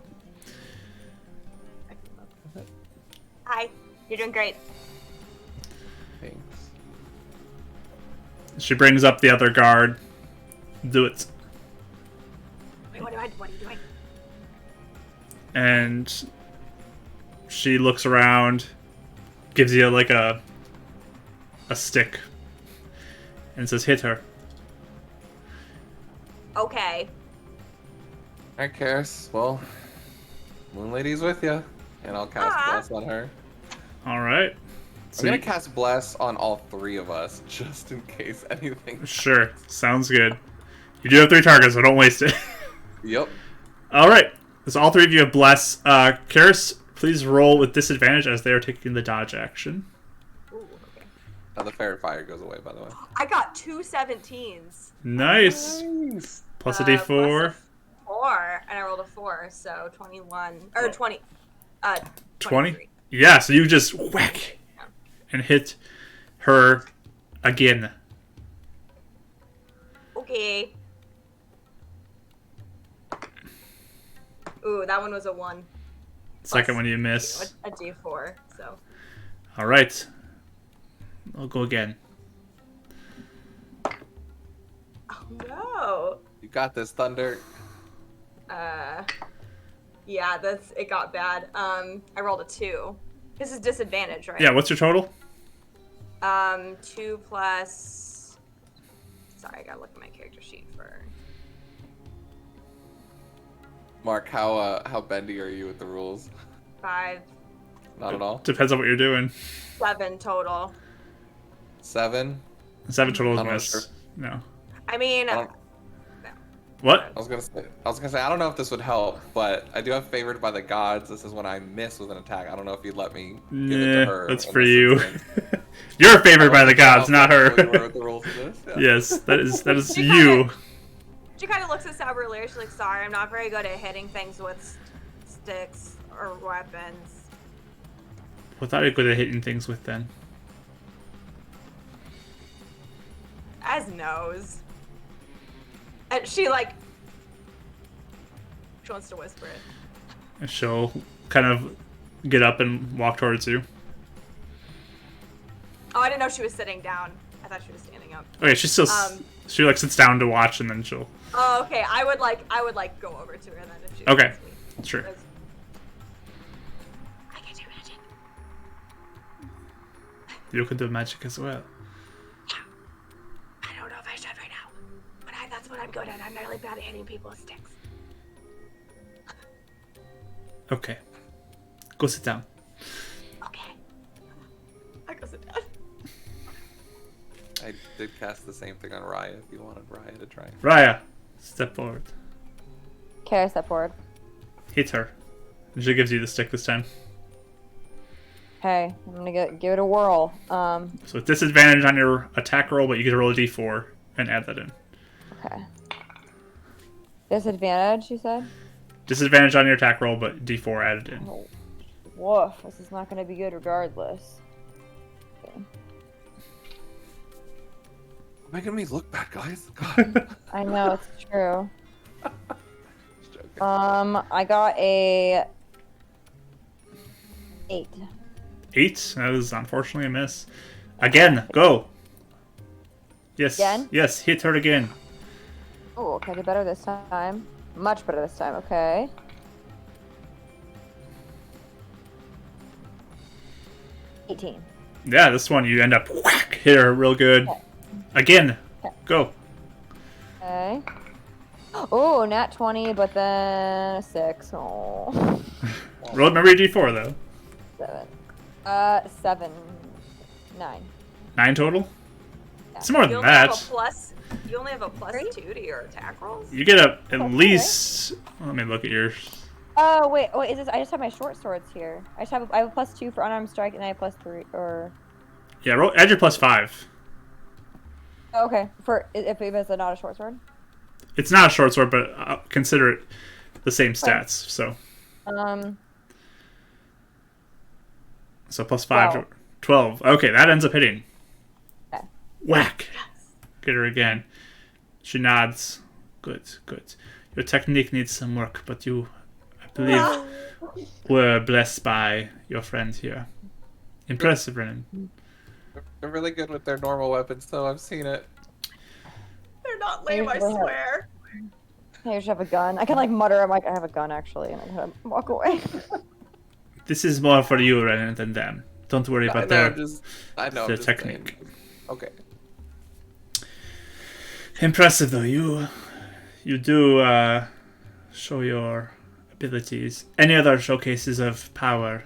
[SPEAKER 2] Hi, you're doing great.
[SPEAKER 4] Thanks.
[SPEAKER 1] She brings up the other guard. Do it.
[SPEAKER 2] Wait, what are you doing?
[SPEAKER 1] And she looks around, gives you like a stick, and says, "Hit her."
[SPEAKER 2] Okay.
[SPEAKER 4] Alright, Karis. Well, Moon Lady's with you. And I'll cast Bless on her.
[SPEAKER 1] All right.
[SPEAKER 4] I'm gonna cast Bless on all 3 of us, just in case anything.
[SPEAKER 1] Sure, sounds good. You do have 3 targets, so don't waste it.
[SPEAKER 4] Yep.
[SPEAKER 1] All right. So all 3 of you have bless. Karis, please roll with disadvantage as they are taking the dodge action.
[SPEAKER 2] Ooh, okay.
[SPEAKER 4] Now the fairy fire goes away, by the way.
[SPEAKER 2] I got 2 17s.
[SPEAKER 1] Nice. Plus a D4.
[SPEAKER 2] Plus a 4, and I rolled a 4, so 21 or 20.
[SPEAKER 1] 20?
[SPEAKER 2] 23.
[SPEAKER 1] Yeah, so you just whack and hit her again.
[SPEAKER 2] Okay. Ooh, that one was a 1.
[SPEAKER 1] Second one you miss.
[SPEAKER 2] A D4, so.
[SPEAKER 1] All right. I'll go again.
[SPEAKER 2] Oh no.
[SPEAKER 4] You got this, Thunder.
[SPEAKER 2] Yeah, it got bad. I rolled a 2. This is disadvantage, right?
[SPEAKER 1] Yeah, what's your total?
[SPEAKER 2] 2 plus. Sorry, I gotta look at my character sheet for.
[SPEAKER 4] Mark, how bendy are you with the rules?
[SPEAKER 2] 5,
[SPEAKER 4] Not at all.
[SPEAKER 1] Depends on what you're doing.
[SPEAKER 2] 7 total.
[SPEAKER 4] 7.
[SPEAKER 1] 7 total is
[SPEAKER 4] I'm not
[SPEAKER 1] miss.
[SPEAKER 4] sure.
[SPEAKER 1] No.
[SPEAKER 2] I mean,
[SPEAKER 4] I don't-
[SPEAKER 1] What?
[SPEAKER 4] I was gonna say I don't know if this would help, but I do have favored by the gods. This is when I miss with an attack. I don't know if you'd let me give it to her.
[SPEAKER 1] That's
[SPEAKER 4] in
[SPEAKER 1] for
[SPEAKER 4] this
[SPEAKER 1] you.
[SPEAKER 4] instance.
[SPEAKER 1] You're favored by the
[SPEAKER 4] I don't know
[SPEAKER 1] gods,
[SPEAKER 4] how
[SPEAKER 1] not her.
[SPEAKER 4] flexible you were with the rules of this. Yeah.
[SPEAKER 1] Yes, that is
[SPEAKER 2] She
[SPEAKER 1] you.
[SPEAKER 2] she kind of looks at Sabrelier. She's like, "Sorry, I'm not very good at hitting things with sticks or weapons."
[SPEAKER 1] What are you good at hitting things with then?
[SPEAKER 2] As knows. And she wants to whisper it.
[SPEAKER 1] And she'll kind of get up and walk towards you.
[SPEAKER 2] Oh, I didn't know she was sitting down. I thought she was standing up.
[SPEAKER 1] Okay, she still she like sits down to watch and then she'll.
[SPEAKER 2] Oh, okay. I would go over to her then if she.
[SPEAKER 1] Okay,
[SPEAKER 2] lets me.
[SPEAKER 1] sure.
[SPEAKER 2] Because I can do magic.
[SPEAKER 1] You can do magic as well.
[SPEAKER 2] I don't know if I should right now, but that's what I'm good at. I'm really bad at hitting people with sticks.
[SPEAKER 1] Okay, go sit down.
[SPEAKER 2] Okay. I go sit down.
[SPEAKER 4] I did cast the same thing on Raya if you wanted Raya to try.
[SPEAKER 1] Raya, step forward.
[SPEAKER 3] Okay, I step forward.
[SPEAKER 1] Hit her. And she gives you the stick this time.
[SPEAKER 3] Okay, I'm gonna give it a whirl.
[SPEAKER 1] So with disadvantage on your attack roll, but you get to roll a d4 and add that in.
[SPEAKER 3] Okay. Disadvantage, you said?
[SPEAKER 1] Disadvantage on your attack roll, but d4 added in.
[SPEAKER 3] Oh, woof. This is not gonna be good regardless. Okay.
[SPEAKER 4] Making me look bad, guys. God.
[SPEAKER 3] I know, it's true.
[SPEAKER 4] Just joking.
[SPEAKER 3] I got a 8.
[SPEAKER 1] 8. That is unfortunately a miss. Again, go. Yes.
[SPEAKER 3] Again?
[SPEAKER 1] Yes, hit her again.
[SPEAKER 3] Oh, okay, I did better this time. Much better this time, okay. $18.
[SPEAKER 1] Yeah, this one you end up whack, hit her real good.
[SPEAKER 3] Okay.
[SPEAKER 1] Again, go.
[SPEAKER 3] Okay. Oh, nat 20, but then a 6. Oh.
[SPEAKER 1] Remember your d4 though.
[SPEAKER 3] 7. 9.
[SPEAKER 1] 9 total.
[SPEAKER 3] Yeah.
[SPEAKER 1] It's more
[SPEAKER 2] You
[SPEAKER 1] than
[SPEAKER 2] only have a
[SPEAKER 1] that.
[SPEAKER 2] plus. You only have a plus
[SPEAKER 3] Three?
[SPEAKER 2] 2 to your attack rolls.
[SPEAKER 1] You get at
[SPEAKER 3] Okay.
[SPEAKER 1] least. Let me look at yours.
[SPEAKER 3] Oh, wait, is this? I just have my short swords here. I have a plus 2 for unarmed strike, and I have plus 3, or...
[SPEAKER 1] Yeah, roll, add your +5.
[SPEAKER 3] Oh, okay, for if it's not a short sword.
[SPEAKER 1] It's not a short sword, but consider it the same stats. So +5, 12. Okay, that ends up hitting.
[SPEAKER 3] Okay.
[SPEAKER 1] Whack. Get her again. She nods. Good, good. Your technique needs some work, but you, I believe, were blessed by your friend here. Impressive, Renon.
[SPEAKER 4] They're really good with their normal weapons, though. I've seen it.
[SPEAKER 2] They're not lame, I swear.
[SPEAKER 3] I just have a gun. I can like mutter, I'm like, I have a gun actually, and I kind of walk away.
[SPEAKER 1] This is more for you, Renon, than them. Don't worry about their
[SPEAKER 4] I'm just
[SPEAKER 1] technique.
[SPEAKER 4] saying. Okay.
[SPEAKER 1] Impressive, though. You do show your abilities. Any other showcases of power?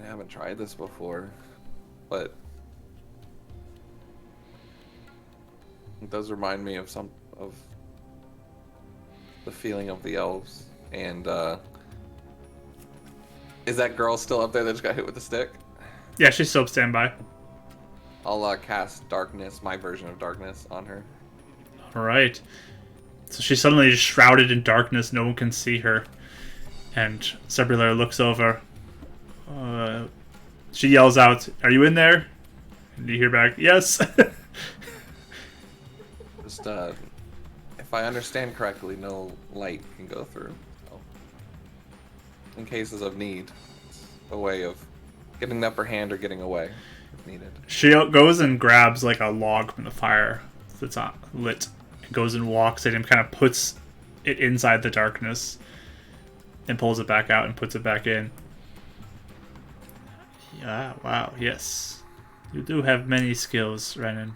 [SPEAKER 4] I haven't tried this before, but does remind me of some of the feeling of the elves. And is that girl still up there that just got hit with the stick?
[SPEAKER 1] Yeah, she's still standby.
[SPEAKER 4] I'll cast darkness, my version of darkness, on her.
[SPEAKER 1] All right. So she's suddenly just shrouded in darkness. No one can see her. And Cebular looks over. She yells out, "Are you in there?" And you hear back, "Yes."
[SPEAKER 4] Just, if I understand correctly, no light can go through. So, in cases of need, it's a way of getting the upper hand or getting away if needed.
[SPEAKER 1] She goes and grabs like a log from the fire that's lit. And goes and walks it and kind of puts it inside the darkness. And pulls it back out and puts it back in. Yeah, wow, yes. You do have many skills, Renon.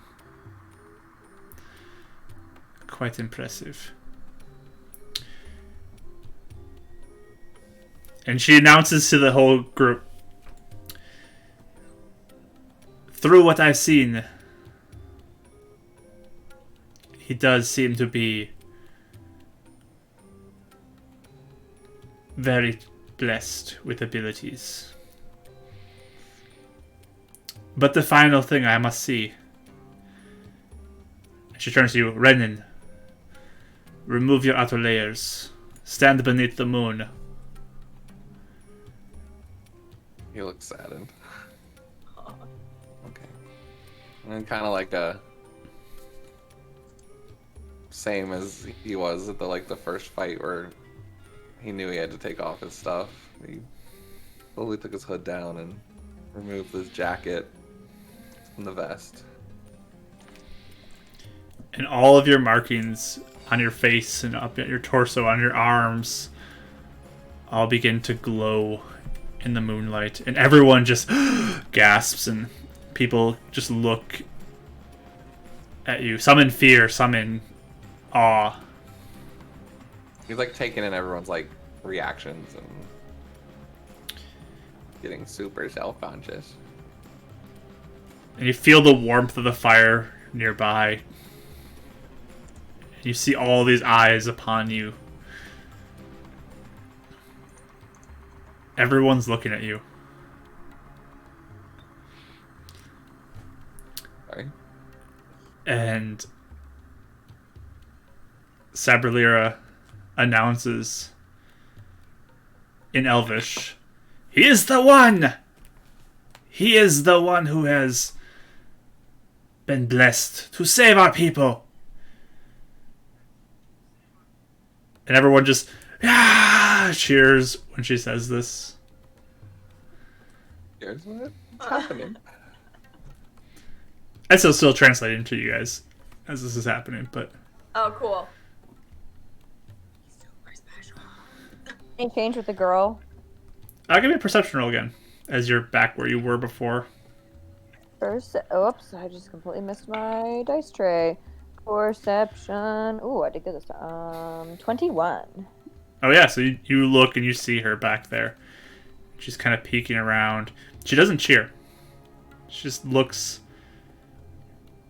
[SPEAKER 1] Quite impressive. And she announces to the whole group, "Through what I've seen, he does seem to be very blessed with abilities. But the final thing I must see." She turns to you, "Renon, remove your outer layers. Stand beneath the moon."
[SPEAKER 4] He looks saddened. Okay. And kind of like same as he was at the first fight where he knew he had to take off his stuff. He slowly took his hood down and removed his jacket from the vest.
[SPEAKER 1] And all of your markings on your face and up at your torso, on your arms, all begin to glow in the moonlight. And everyone just gasps, and people just look at you. Some in fear, some in awe.
[SPEAKER 4] He's like taking in everyone's like reactions and getting super self-conscious.
[SPEAKER 1] And you feel the warmth of the fire nearby. You see all these eyes upon you. Everyone's looking at you.
[SPEAKER 4] Sorry.
[SPEAKER 1] And Sabralira announces in Elvish, "He is the one! He is the one who has been blessed to save our people." And everyone just cheers when she says this.
[SPEAKER 4] Here's what's happening.
[SPEAKER 1] And so still translating to you guys as this is happening, but
[SPEAKER 2] Oh, cool. Super special.
[SPEAKER 3] Any change with the girl?
[SPEAKER 1] I'll give you a perception roll again as you're back where you were before.
[SPEAKER 3] Oops, I just completely missed my dice tray. Perception. Ooh, I did good this time. 21.
[SPEAKER 1] Oh yeah, so you look and you see her back there. She's kind of peeking around. She doesn't cheer. She just looks,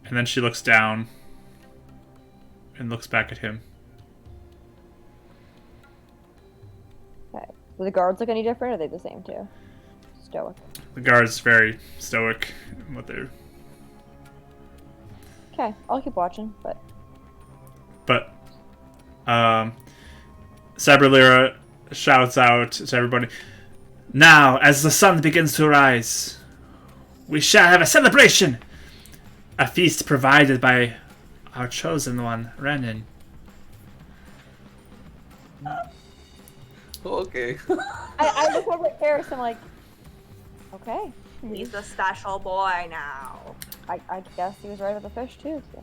[SPEAKER 1] and then she looks down and looks back at him.
[SPEAKER 3] Okay. Do the guards look any different, or are they the same too? Stoic.
[SPEAKER 1] The guard's very stoic in what they're...
[SPEAKER 3] Okay, I'll keep watching, but...
[SPEAKER 1] Sabralira shouts out to everybody, "Now, as the sun begins to rise, we shall have a celebration! A feast provided by our chosen one, Renon."
[SPEAKER 4] Okay.
[SPEAKER 3] I look over at Karis, I'm like, okay.
[SPEAKER 2] He's a special boy now.
[SPEAKER 3] I guess he was right with the fish too. So.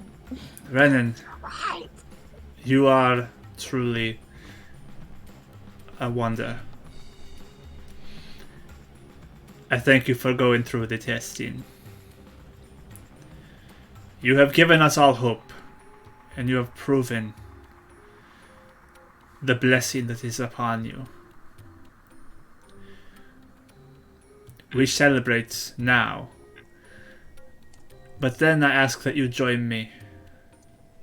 [SPEAKER 1] Renon,
[SPEAKER 2] Right.
[SPEAKER 1] you are truly a wonder. I thank you for going through the testing. You have given us all hope, and you have proven the blessing that is upon you. We celebrate now, but then I ask that you join me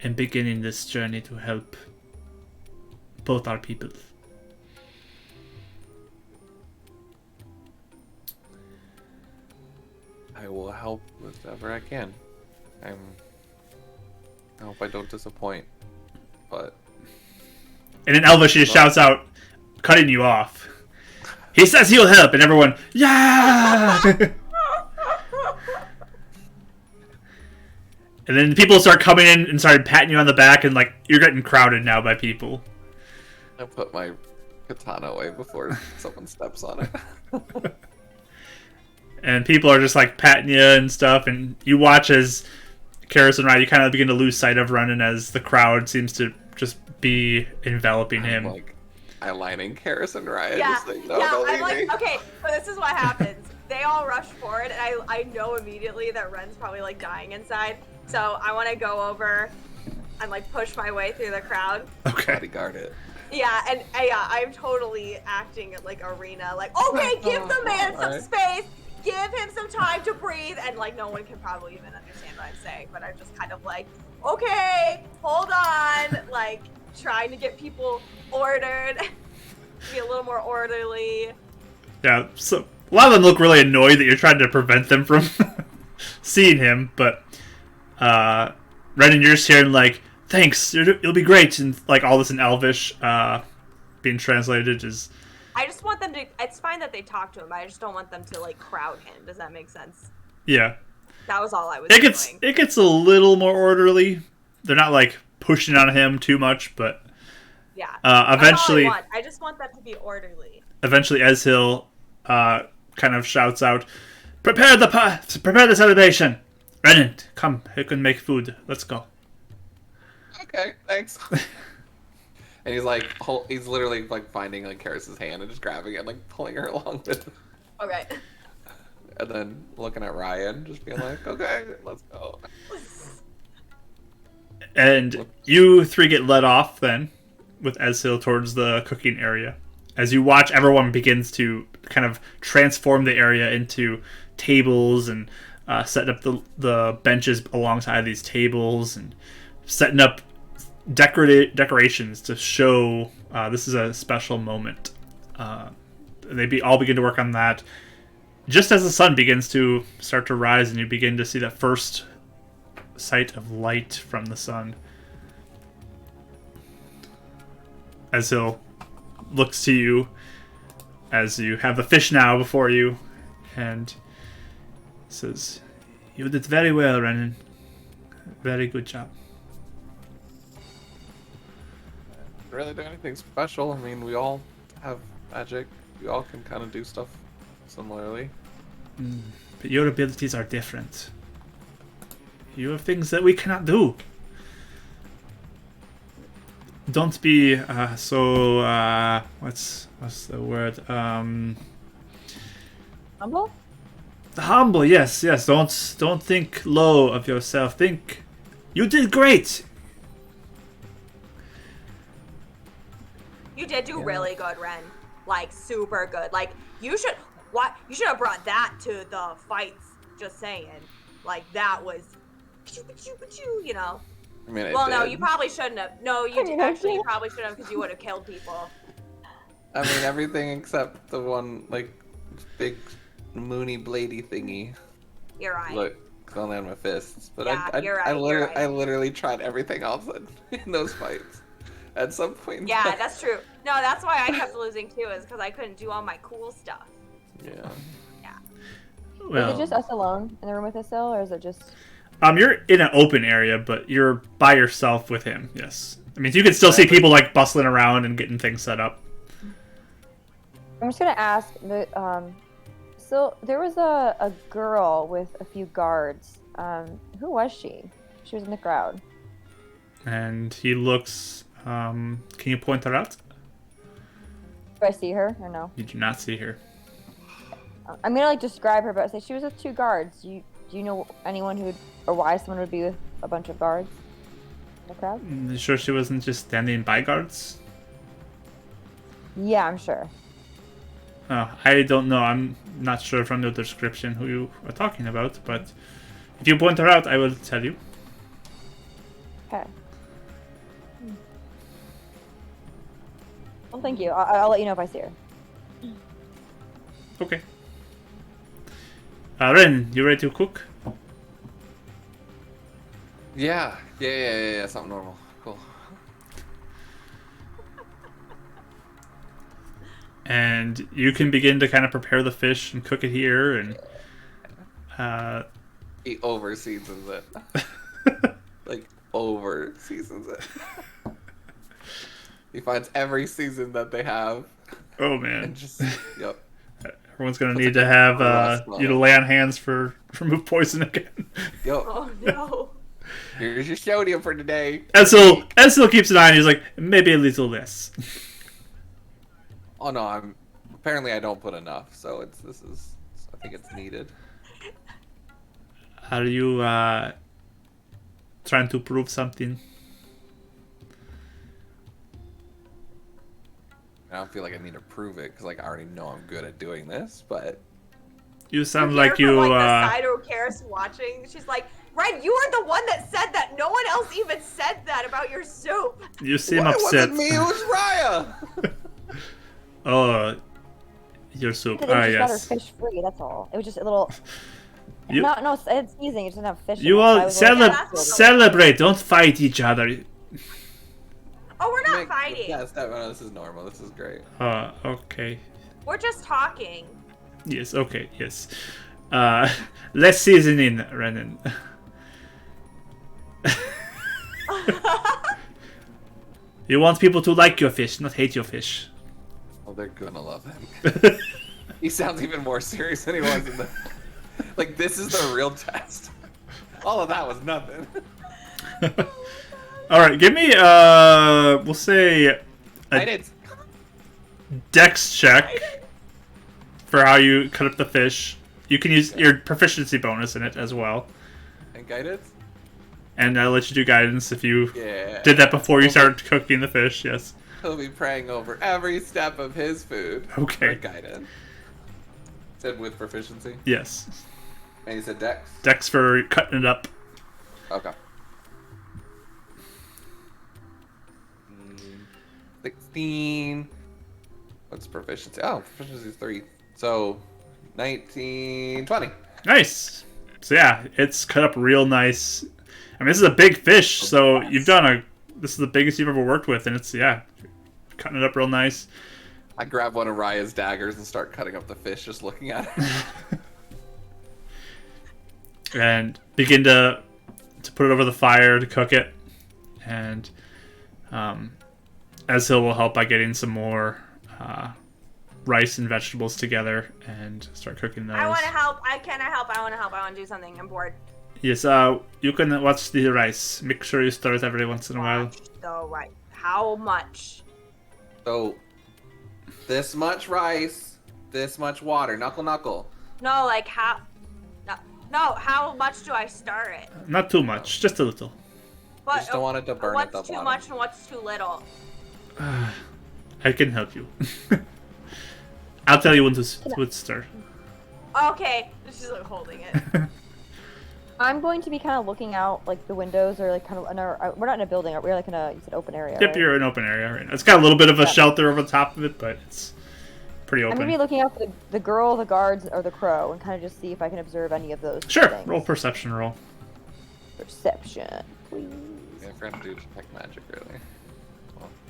[SPEAKER 1] in beginning this journey to help both our peoples.
[SPEAKER 4] I will help with whatever I can. I hope I don't disappoint, but...
[SPEAKER 1] And then Elvish just shouts out, cutting you off. He says he'll help, and everyone, yeah! And then people start coming in and start patting you on the back, and like you're getting crowded now by people.
[SPEAKER 4] I put my katana away before someone steps on it.
[SPEAKER 1] And people are just like patting you and stuff, and you watch as Karis and Ryan, you kind of begin to lose sight of Renon as the crowd seems to just be enveloping him.
[SPEAKER 4] I'm like eyelining Karis and Ryan.
[SPEAKER 2] Yeah,
[SPEAKER 4] Just like, no,
[SPEAKER 2] yeah.
[SPEAKER 4] don't
[SPEAKER 2] I'm
[SPEAKER 4] leave
[SPEAKER 2] like,
[SPEAKER 4] me.
[SPEAKER 2] okay, so this is what happens. They all rush forward, and I know immediately that Ren's probably like dying inside. So I want to go over and like push my way through the crowd.
[SPEAKER 1] Okay.
[SPEAKER 4] Bodyguard it.
[SPEAKER 2] Yeah, and yeah, I'm totally acting like Arena. Like, okay, give the man some
[SPEAKER 4] Alright.
[SPEAKER 2] space. Give him some time to breathe, and like no one can probably even understand what I'm saying, but I'm just kind of like, okay, hold on, like trying to get people ordered, be a little more orderly.
[SPEAKER 1] Yeah, so a lot of them look really annoyed that you're trying to prevent them from seeing him, but Renon, you're just hearing like, thanks, you'll be great, and like all this in Elvish being translated is...
[SPEAKER 2] I just want them to. It's fine that they talk to him. I just don't want them to like crowd him. Does that make sense?
[SPEAKER 1] Yeah.
[SPEAKER 2] That was all I was doing.
[SPEAKER 1] It gets a little more orderly. They're not like pushing on him too much, but
[SPEAKER 2] Yeah.
[SPEAKER 1] eventually,
[SPEAKER 2] That's all I want. I just want them to be orderly.
[SPEAKER 1] eventually, Ezhil kind of shouts out, prepare the celebration. Renon, come, you can make food. Let's go."
[SPEAKER 4] Okay, thanks. And he's like, he's literally like finding like Karis's hand and just grabbing it and like pulling her along with him.
[SPEAKER 2] Okay.
[SPEAKER 4] And then looking at Ryan, just being like, okay, let's go.
[SPEAKER 1] And you three get led off then with Ezhil towards the cooking area. As you watch, everyone begins to kind of transform the area into tables and setting up the benches alongside these tables and setting up decorations to show this is a special moment. They all begin to work on that just as the sun begins to start to rise and you begin to see that first sight of light from the sun. Ezhil looks to you as you have the fish now before you and says, "You did very well, Renon. Very good job."
[SPEAKER 4] Really do anything special. I mean, we all have magic. We all can kind of do stuff similarly.
[SPEAKER 1] But your abilities are different. You have things that we cannot do. Don't be so what's the word?
[SPEAKER 3] Humble?
[SPEAKER 1] Humble, yes. Don't think low of yourself. Think you did great.
[SPEAKER 2] You did do really good, Ren. Like super good. Like you should have brought that to the fights. Just saying. Like that was, you know.
[SPEAKER 4] I mean,
[SPEAKER 2] Well, no, you probably shouldn't have. No, you probably shouldn't have because you would have killed people.
[SPEAKER 4] I mean, everything except the one, like, big moony bladey thingy.
[SPEAKER 2] You're right.
[SPEAKER 4] Look, it's only on my fists. But
[SPEAKER 2] Yeah, you're right,
[SPEAKER 4] I literally tried everything else in those fights. At some point.
[SPEAKER 2] Yeah, that's true. No, that's why I kept losing too, is because I couldn't do all my cool stuff.
[SPEAKER 4] Yeah.
[SPEAKER 2] Yeah.
[SPEAKER 1] Well,
[SPEAKER 3] Is it just us alone in the room with us still, or is it just...
[SPEAKER 1] you're in an open area, but you're by yourself with him. Yes, I mean you can still see people like bustling around and getting things set up.
[SPEAKER 3] I'm just gonna ask, so there was a girl with a few guards. Who was she? She was in the crowd.
[SPEAKER 1] And he looks. Can you point her out?
[SPEAKER 3] Do I see her or no?
[SPEAKER 1] You do not see her.
[SPEAKER 3] I'm gonna like describe her, but say she was with two guards. Do you know anyone who would, or why someone would be with a bunch of guards in the crowd?
[SPEAKER 1] You sure she wasn't just standing by guards?
[SPEAKER 3] Yeah, I'm sure.
[SPEAKER 1] Oh, I don't know. I'm not sure from the description who you are talking about, but if you point her out, I will tell you.
[SPEAKER 3] Okay. Well, thank you. I'll let you know if I see her.
[SPEAKER 1] Okay. Ren, you ready to cook?
[SPEAKER 4] Yeah. Something normal. Cool.
[SPEAKER 1] And you can begin to kind of prepare the fish and cook it here, and
[SPEAKER 4] He over seasons it. Like over seasons it. He finds every season that they have.
[SPEAKER 1] oh
[SPEAKER 4] And
[SPEAKER 1] man,
[SPEAKER 4] just yep.
[SPEAKER 1] everyone's gonna
[SPEAKER 4] Puts
[SPEAKER 1] need
[SPEAKER 4] a
[SPEAKER 1] to have
[SPEAKER 4] rust on
[SPEAKER 1] you to
[SPEAKER 4] it.
[SPEAKER 1] lay on hands for remove poison again.
[SPEAKER 4] Yep.
[SPEAKER 2] Oh no.
[SPEAKER 4] Here's your sodium for today.
[SPEAKER 1] Edsel keeps an eye on. He's like, maybe a little less.
[SPEAKER 4] Oh no, apparently I don't put enough, so I think it's needed.
[SPEAKER 1] Are you trying to prove something?
[SPEAKER 4] I don't feel like I need to prove it because like I already know I'm good at doing this, but
[SPEAKER 1] You sound
[SPEAKER 2] hear
[SPEAKER 1] like
[SPEAKER 2] from,
[SPEAKER 1] you.
[SPEAKER 2] like, the side who cares watching. She's like, Ren, you are the one that said that. No one else even said that about your soup.
[SPEAKER 1] You seem
[SPEAKER 4] What?
[SPEAKER 1] upset.
[SPEAKER 4] It wasn't me, it was Raya.
[SPEAKER 1] Oh, your soup.
[SPEAKER 3] They
[SPEAKER 1] Ah,
[SPEAKER 3] just got her
[SPEAKER 1] yes.
[SPEAKER 3] fish free. That's all. It was just a little.
[SPEAKER 1] You,
[SPEAKER 3] No, it's sneezing. It doesn't have fish.
[SPEAKER 1] you
[SPEAKER 3] in it, so I
[SPEAKER 1] all
[SPEAKER 3] was a little
[SPEAKER 2] that's-
[SPEAKER 1] celebrate. Don't fight each other.
[SPEAKER 2] Oh, we're not
[SPEAKER 4] Nick,
[SPEAKER 2] fighting.
[SPEAKER 4] Yes, no, this is normal. This is great.
[SPEAKER 1] Okay.
[SPEAKER 2] We're just talking.
[SPEAKER 1] Yes. Okay. Yes. Less seasoning, Renon. You want people to like your fish, not hate your fish.
[SPEAKER 4] Oh, they're gonna love him. He sounds even more serious than he was in the. Like this is the real test. All of that was nothing.
[SPEAKER 1] All right, give me we'll say
[SPEAKER 4] I did.
[SPEAKER 1] dex check for how you cut up the fish. You can use your proficiency bonus in it as well,
[SPEAKER 4] And guidance.
[SPEAKER 1] and I'll let you do guidance if you
[SPEAKER 4] Yeah.
[SPEAKER 1] did that before you started cooking the fish. Yes.
[SPEAKER 4] He'll be praying over every step of his food.
[SPEAKER 1] Okay.
[SPEAKER 4] For guidance. Said with proficiency.
[SPEAKER 1] Yes.
[SPEAKER 4] And he said dex.
[SPEAKER 1] Dex for cutting it up.
[SPEAKER 4] Okay. 16. What's proficiency? Oh, proficiency is 3. So 19, 20.
[SPEAKER 1] Nice. So yeah, it's cut up real nice. I mean, this is a big fish, so you've done this is the biggest you've ever worked with, and it's cutting it up real nice.
[SPEAKER 4] I grab one of Raya's daggers and start cutting up the fish, just looking at it.
[SPEAKER 1] And begin to put it over the fire to cook it, and Ezhil will help by getting some more rice and vegetables together and start cooking those.
[SPEAKER 2] I want to help. I want to help. I want to do something. I'm bored.
[SPEAKER 1] Yes, you can watch the rice. Make sure you stir it every once in a while.
[SPEAKER 2] So right. How much?
[SPEAKER 4] So, this much rice, this much water. Knuckle.
[SPEAKER 2] No, like how? No. How much do I stir it?
[SPEAKER 1] Not too much, just a little.
[SPEAKER 2] But
[SPEAKER 4] Just don't want it to burn at the
[SPEAKER 2] what's too
[SPEAKER 4] bottom.
[SPEAKER 2] much and what's too little?
[SPEAKER 1] I can help you. I'll tell you when to stir.
[SPEAKER 2] Okay, she's like holding it.
[SPEAKER 3] I'm going to be kind of looking out like the windows or like kind of we're not in a building. We're like in a you said open area.
[SPEAKER 1] Yep,
[SPEAKER 3] right?
[SPEAKER 1] you're in an open area right now. It's got a little bit of a shelter over the top of it, but it's pretty
[SPEAKER 3] I'm
[SPEAKER 1] open.
[SPEAKER 3] gonna be looking out for the girl, the guards, or the crow, and kind of just see if I can observe any of those.
[SPEAKER 1] Sure,
[SPEAKER 3] things.
[SPEAKER 1] roll perception roll.
[SPEAKER 3] Perception, please.
[SPEAKER 4] Yeah, I forgot to do detect magic, really.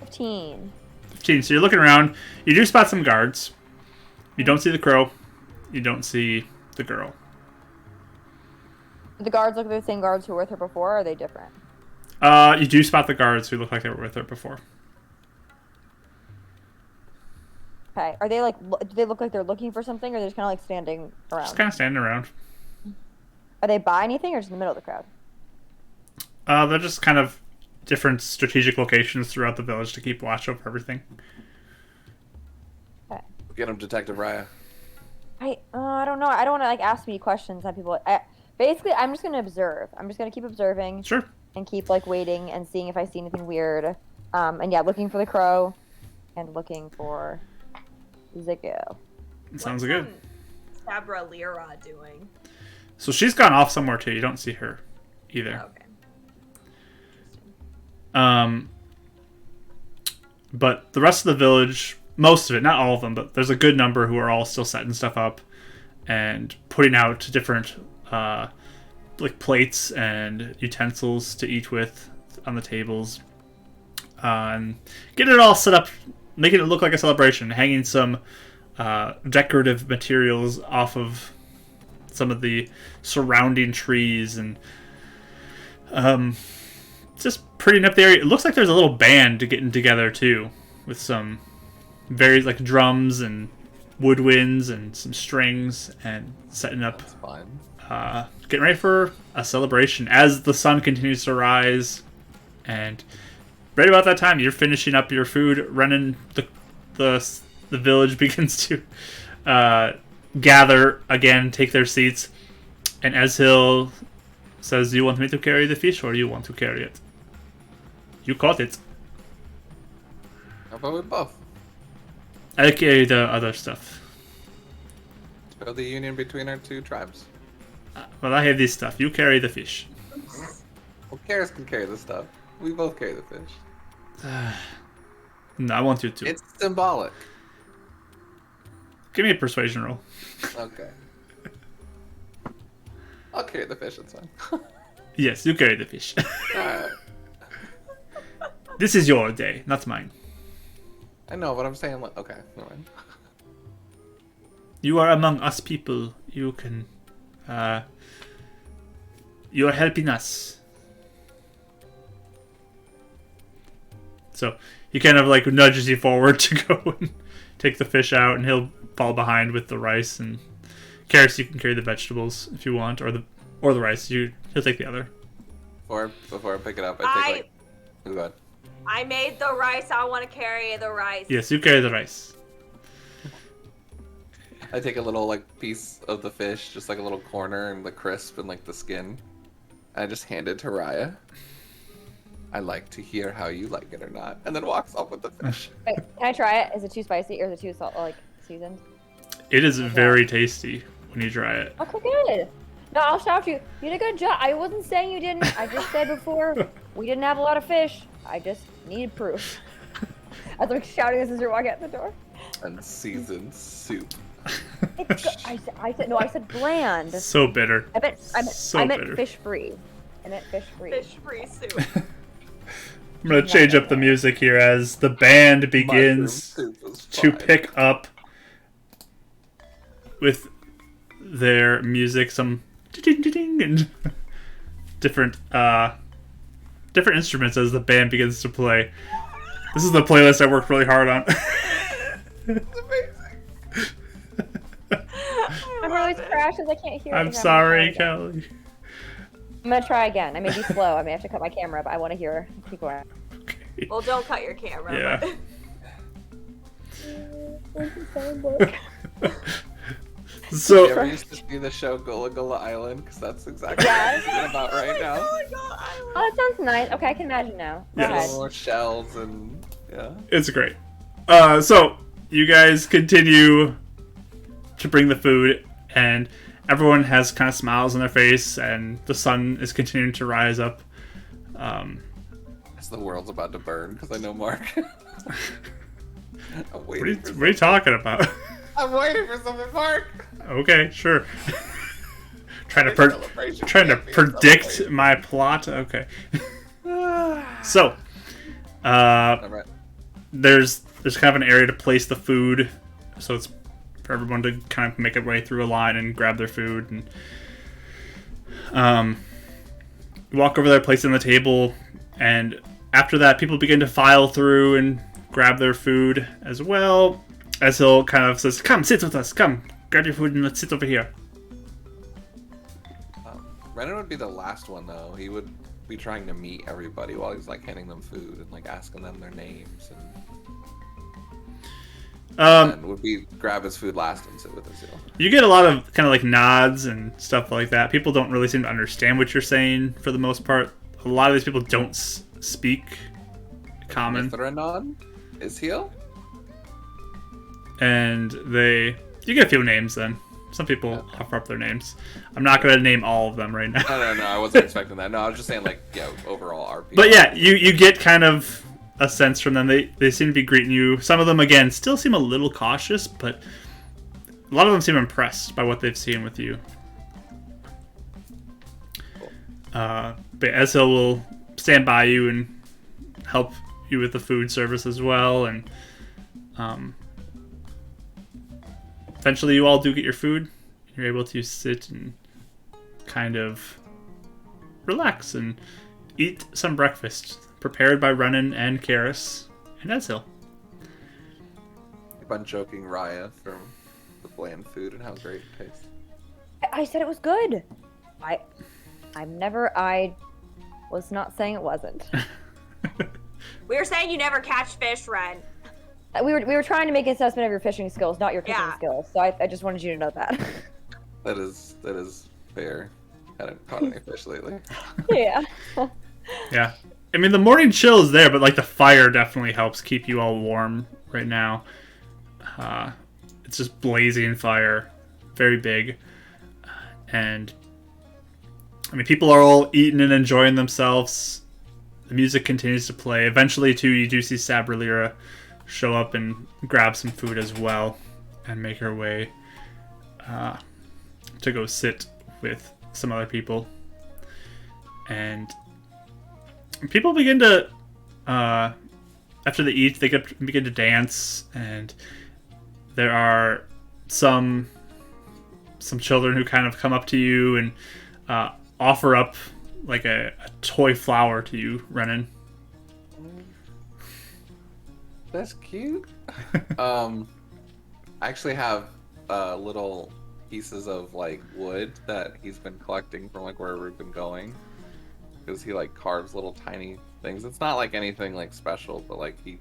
[SPEAKER 3] 15.
[SPEAKER 1] 15. So you're looking around. You do spot some guards. You don't see the crow. You don't see the girl.
[SPEAKER 3] Do the guards look like the same guards who were with her before, or are they different?
[SPEAKER 1] You do spot the guards who look like they were with her before.
[SPEAKER 3] Okay. Are they like? Do they look like they're looking for something, or are they just kind of like standing around?
[SPEAKER 1] Just kind of standing around.
[SPEAKER 3] Are they by anything, or just in the middle of the crowd?
[SPEAKER 1] They're just kind of different strategic locations throughout the village to keep watch over everything.
[SPEAKER 3] Okay.
[SPEAKER 4] Get him, Detective Raya.
[SPEAKER 3] I don't know. I don't want to like ask me questions on people. Basically, I'm just gonna observe. I'm just gonna keep observing
[SPEAKER 1] Sure.
[SPEAKER 3] and keep like waiting and seeing if I see anything weird. And yeah, looking for the crow, and looking for Ziggo.
[SPEAKER 1] Sounds good.
[SPEAKER 2] Sabra Lyra doing?
[SPEAKER 1] So she's gone off somewhere too. You don't see her either.
[SPEAKER 2] Okay.
[SPEAKER 1] But the rest of the village, most of it, not all of them, but there's a good number who are all still setting stuff up and putting out different like plates and utensils to eat with on the tables. And getting it all set up, making it look like a celebration, hanging some decorative materials off of some of the surrounding trees, and just prettying up the area. It looks like there's a little band getting together too, with some very like drums and woodwinds and some strings, and setting up.
[SPEAKER 4] That's fun.
[SPEAKER 1] Getting ready for a celebration as the sun continues to rise, and right about that time you're finishing up your food. Renon, the village begins to gather again, take their seats, and Ezhil says, "Do you want me to carry the fish, or do you want to carry it? You caught it.
[SPEAKER 4] How about we both?
[SPEAKER 1] I'll carry the other stuff.
[SPEAKER 4] Show the union between our two tribes.
[SPEAKER 1] Well, I have this stuff. You carry the fish."
[SPEAKER 4] Well, Karis can carry the stuff. We both carry the fish.
[SPEAKER 1] No, I want you to.
[SPEAKER 4] It's symbolic.
[SPEAKER 1] Give me a persuasion roll.
[SPEAKER 4] Okay. I'll carry the fish, it's fine.
[SPEAKER 1] Yes, you carry the fish.
[SPEAKER 4] Alright.
[SPEAKER 1] This is your day, not mine.
[SPEAKER 4] I know, but I'm saying, like, okay, never mind.
[SPEAKER 1] You are among us people. You can... you are helping us. So, he kind of, like, nudges you forward to go and take the fish out, and he'll fall behind with the rice. And Karis, you can carry the vegetables if you want, or the rice. He'll take the other.
[SPEAKER 4] Before I pick it up, I take, like... Oh, God.
[SPEAKER 2] I made the rice. I want to carry the rice.
[SPEAKER 1] Yes, you carry the rice.
[SPEAKER 4] I take a little, like, piece of the fish, just like a little corner and the crisp and, like, the skin. And I just hand it to Raya. I like to hear how you like it or not. And then walks off with the fish.
[SPEAKER 3] Wait, can I try it? Is it too spicy or is it too seasoned?
[SPEAKER 1] It is very tasty when you try it.
[SPEAKER 3] Okay, good. No, I'll shout you. You did a good job. I wasn't saying you didn't. I just said before we didn't have a lot of fish. I just needed proof. I was like shouting this as you're walking out the door.
[SPEAKER 4] And seasoned soup.
[SPEAKER 3] It's good. I said bland.
[SPEAKER 1] So bitter.
[SPEAKER 3] I meant
[SPEAKER 1] bitter.
[SPEAKER 3] fish free. I meant fish free.
[SPEAKER 2] Fish free soup.
[SPEAKER 1] I'm gonna change up the music here as the band begins to pick up with their music, some ding and different instruments as the band begins to play. This is the playlist I worked really hard on.
[SPEAKER 4] It's amazing.
[SPEAKER 3] I'm always crashes. I can't hear.
[SPEAKER 1] I'm sorry, Kelly.
[SPEAKER 3] I'm gonna try again. I may be slow. I may have to cut my camera, but I want to hear people.
[SPEAKER 1] Okay.
[SPEAKER 2] Well, don't cut your camera.
[SPEAKER 1] Yeah.
[SPEAKER 4] You
[SPEAKER 1] So
[SPEAKER 4] ever used to see the show Gullah Gullah Island? Because that's exactly what I'm thinking about right now.
[SPEAKER 3] Oh, that sounds nice. Okay, I can imagine now. Go
[SPEAKER 1] Yes.
[SPEAKER 3] ahead.
[SPEAKER 4] More shells and yeah.
[SPEAKER 1] it's great. So you guys continue to bring the food, and everyone has kind of smiles on their face, and the sun is continuing to rise up.
[SPEAKER 4] As the world's about to burn, because I know Mark. I'm
[SPEAKER 1] What
[SPEAKER 4] waiting
[SPEAKER 1] are you talking about?
[SPEAKER 4] I'm waiting for something, Mark.
[SPEAKER 1] Okay, sure. trying to
[SPEAKER 4] Celebration can't be a
[SPEAKER 1] predict
[SPEAKER 4] celebration.
[SPEAKER 1] my plot. Okay. So,
[SPEAKER 4] Alright.
[SPEAKER 1] there's kind of an area to place the food, so it's for everyone to kind of make their way through a line and grab their food, and walk over there, place it on the table, and after that, people begin to file through and grab their food as well. As he'll kind of says, "Come, sit with us. Come, grab your food and let's sit over here."
[SPEAKER 4] Renon would be the last one though. He would be trying to meet everybody while he's like handing them food and like asking them their names and would be grab his food last and sit with us.
[SPEAKER 1] You get a lot of kind of like nods and stuff like that. People don't really seem to understand what you're saying for the most part. A lot of these people don't speak common,
[SPEAKER 4] Mr. Renon? Is he?
[SPEAKER 1] and you get a few names then. Some people offer up their names. I'm not going to name all of them right now.
[SPEAKER 4] No, I wasn't expecting that. No, I was just saying like, yeah, overall RP.
[SPEAKER 1] But yeah, you get kind of a sense from them. They seem to be greeting you. Some of them, again, still seem a little cautious, but a lot of them seem impressed by what they've seen with you. But Ezil will stand by you and help you with the food service as well, and eventually you all do get your food. You're able to sit and kind of relax and eat some breakfast prepared by Renon and Karis and Ezil.
[SPEAKER 4] Keep on joking Raya from the bland food and how great it tastes.
[SPEAKER 3] I said it was good. I was not saying it wasn't.
[SPEAKER 2] We were saying you never catch fish, Ren.
[SPEAKER 3] We were trying to make an assessment of your fishing skills, not your cooking
[SPEAKER 2] Yeah.
[SPEAKER 3] skills. So I just wanted you to know that.
[SPEAKER 4] That is fair. Haven't caught any fish lately.
[SPEAKER 3] Yeah.
[SPEAKER 1] Yeah. I mean, the morning chill is there, but like the fire definitely helps keep you all warm right now. It's just blazing fire, very big. And I mean, people are all eating and enjoying themselves. The music continues to play. Eventually, too, you do see Sabralira show up and grab some food as well and make her way to go sit with some other people. And people begin to, after they eat, they begin to dance, and there are some children who kind of come up to you and offer up like a toy flower to you, Renon.
[SPEAKER 4] That's cute. I actually have little pieces of like wood that he's been collecting from like wherever we've been going, because he like carves little tiny things. It's not like anything like special, but like he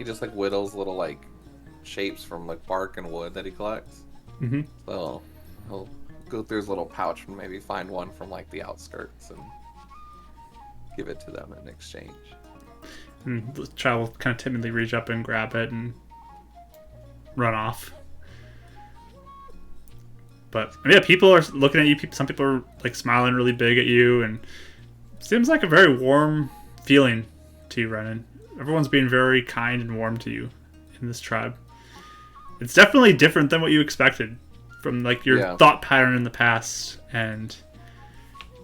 [SPEAKER 4] just like whittles little like shapes from like bark and wood that he collects.
[SPEAKER 1] Mm-hmm.
[SPEAKER 4] So he'll go through his little pouch and maybe find one from like the outskirts and give it to them in exchange.
[SPEAKER 1] And the child will kind of timidly reach up and grab it and run off. But yeah, people are looking at you. Some people are like smiling really big at you, and it seems like a very warm feeling to you, Renon. Everyone's being very kind and warm to you in this tribe. It's definitely different than what you expected from like your thought pattern in the past, and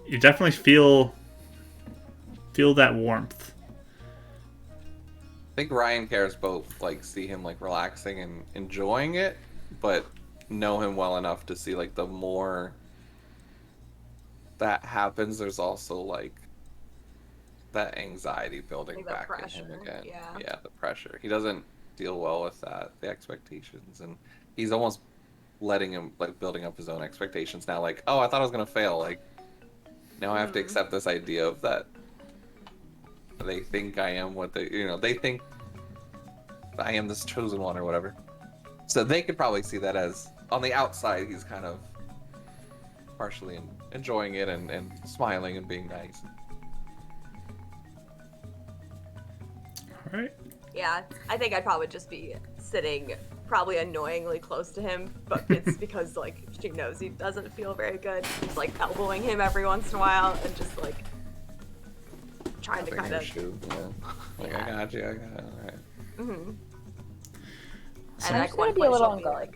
[SPEAKER 1] you definitely feel that warmth.
[SPEAKER 4] I think Ryan cares both like see him like relaxing and enjoying it, but know him well enough to see like the more that happens, there's also like that anxiety building
[SPEAKER 2] Like
[SPEAKER 4] back in
[SPEAKER 2] pressure,
[SPEAKER 4] him again.
[SPEAKER 2] yeah.
[SPEAKER 4] The pressure. He doesn't deal well with that, the expectations, and he's almost letting him like building up his own expectations now. Like, oh, I thought I was gonna fail. Like, now I have to accept this idea of that they think I am what they think I am this chosen one or whatever. So they could probably see that as on the outside he's kind of partially enjoying it and smiling and being nice.
[SPEAKER 1] All right.
[SPEAKER 2] Yeah, I think I'd probably just be sitting probably annoyingly close to him, but it's because like she knows he doesn't feel very good. Just like elbowing him every once in a while and just like trying to kind of.
[SPEAKER 4] Like,
[SPEAKER 2] Yeah.
[SPEAKER 4] I got you. All right.
[SPEAKER 2] Mm-hmm.
[SPEAKER 1] So
[SPEAKER 2] And
[SPEAKER 3] I'm
[SPEAKER 2] at
[SPEAKER 3] just
[SPEAKER 2] one
[SPEAKER 3] gonna be a
[SPEAKER 2] point
[SPEAKER 3] little
[SPEAKER 2] she'll
[SPEAKER 3] on
[SPEAKER 2] be
[SPEAKER 3] guard.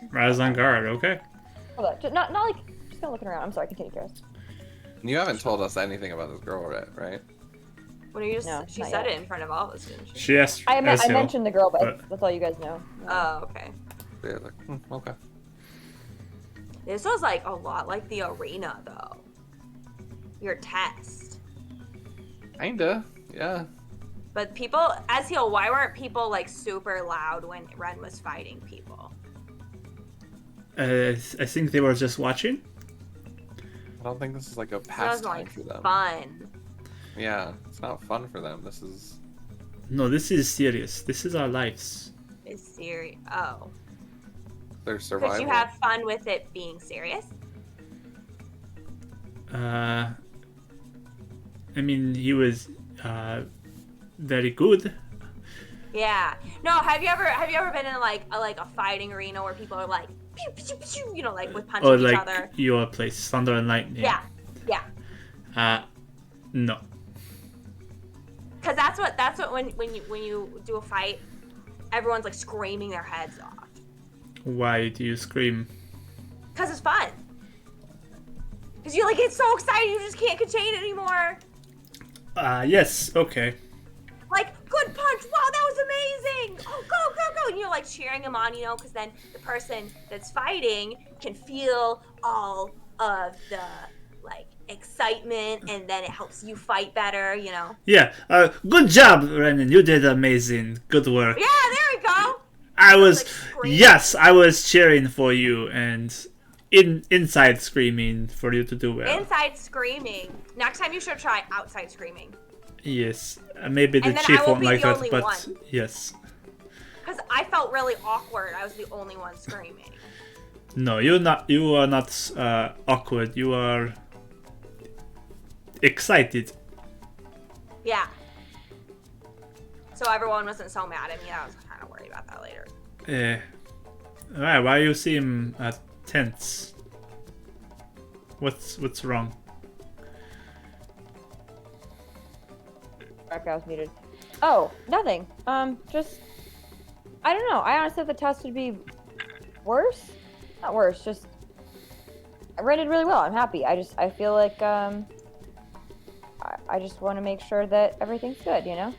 [SPEAKER 2] like,
[SPEAKER 1] Rise on guard. Okay.
[SPEAKER 3] Hold on. Not like just kind of looking around. I'm sorry. Continue, Karis.
[SPEAKER 4] You haven't told us anything about this girl yet, right?
[SPEAKER 2] when you just
[SPEAKER 3] No,
[SPEAKER 2] she
[SPEAKER 3] not
[SPEAKER 2] said
[SPEAKER 3] yet.
[SPEAKER 2] it in front of all of us, didn't she?
[SPEAKER 1] She asked.
[SPEAKER 3] I
[SPEAKER 1] Ezil,
[SPEAKER 3] mentioned the girl, but
[SPEAKER 1] but-
[SPEAKER 3] that's all you guys know.
[SPEAKER 2] Oh, okay.
[SPEAKER 4] Yeah, like, okay.
[SPEAKER 2] This was like a lot like the arena, though. Your test.
[SPEAKER 4] Kinda, yeah.
[SPEAKER 2] But people, Ezio, why weren't people like super loud when Ren was fighting people?
[SPEAKER 1] I think they were just watching.
[SPEAKER 4] I don't think this is like a
[SPEAKER 2] It was
[SPEAKER 4] pastime
[SPEAKER 2] like
[SPEAKER 4] for them.
[SPEAKER 2] fun.
[SPEAKER 4] Yeah, it's not fun for them. This is
[SPEAKER 1] No, this is serious. This is our lives.
[SPEAKER 2] It's serious. Oh.
[SPEAKER 4] their survival.
[SPEAKER 2] Could you have fun with it being serious?
[SPEAKER 1] I mean, he was very good.
[SPEAKER 2] Yeah. No, have you ever been in like a fighting arena where people are like pew, pew, pew, you know, like with punching
[SPEAKER 1] Or
[SPEAKER 2] each
[SPEAKER 1] like
[SPEAKER 2] other?
[SPEAKER 1] your place, Thunder and Lightning.
[SPEAKER 2] Yeah. Yeah.
[SPEAKER 1] No.
[SPEAKER 2] Because that's that's what when you do a fight, everyone's like screaming their heads off.
[SPEAKER 1] Why do you scream?
[SPEAKER 2] Cause it's fun. Cause you like get so excited you just can't contain it anymore.
[SPEAKER 1] Yes, okay.
[SPEAKER 2] Like, good punch! Wow, that was amazing! Oh, go, go, go! And you're like cheering him on, you know, because then the person that's fighting can feel all of the like excitement, and then it helps you fight better, you know.
[SPEAKER 1] Yeah, good job, Renon. You did amazing. Good work.
[SPEAKER 2] Yeah, there we go.
[SPEAKER 1] I was,
[SPEAKER 2] like, screaming.
[SPEAKER 1] yes, I was cheering for you and inside screaming for you to do well.
[SPEAKER 2] Inside screaming. Next time you should try outside screaming.
[SPEAKER 1] Yes, maybe the
[SPEAKER 2] And then
[SPEAKER 1] chief
[SPEAKER 2] I will
[SPEAKER 1] won't
[SPEAKER 2] be
[SPEAKER 1] like
[SPEAKER 2] the
[SPEAKER 1] that,
[SPEAKER 2] only
[SPEAKER 1] but
[SPEAKER 2] one.
[SPEAKER 1] yes.
[SPEAKER 2] Because I felt really awkward. I was the only one screaming.
[SPEAKER 1] No, you're not. You are not awkward. You are excited.
[SPEAKER 2] Yeah. So everyone wasn't so mad at me. I was kind of worried about that later.
[SPEAKER 1] Why you seem tense? What's wrong?
[SPEAKER 3] I was muted. Oh, nothing. Just I don't know. I honestly thought the test would be worse. Not worse. Just I rated really well. I'm happy. I feel like I just want to make sure that everything's good. You know.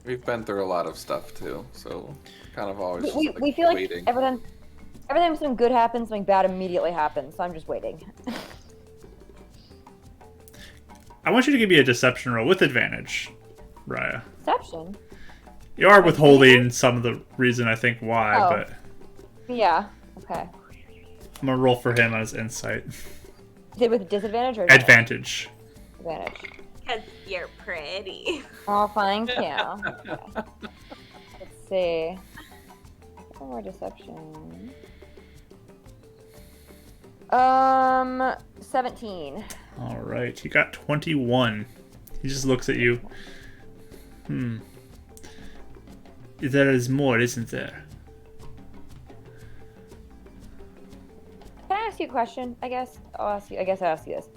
[SPEAKER 4] We've been through a lot of stuff too, so kind of always
[SPEAKER 3] We,
[SPEAKER 4] just,
[SPEAKER 3] we feel like
[SPEAKER 4] waiting.
[SPEAKER 3] everything when something good happens, something bad immediately happens. So I'm just waiting.
[SPEAKER 1] I want you to give me a deception roll with advantage, Raya.
[SPEAKER 3] Deception.
[SPEAKER 1] You are withholding some of the reason I think why,
[SPEAKER 3] Oh.
[SPEAKER 1] but
[SPEAKER 3] Yeah. Okay.
[SPEAKER 1] I'm gonna roll for him on his insight.
[SPEAKER 3] Is it with disadvantage or
[SPEAKER 1] Advantage.
[SPEAKER 3] advantage?
[SPEAKER 2] Because you're pretty.
[SPEAKER 3] Oh, thank you. Okay. Let's see. One more deception. 17.
[SPEAKER 1] All right, he got 21. He just looks at you. There is more, isn't there?
[SPEAKER 3] Can I ask you a question? I guess I'll ask you this.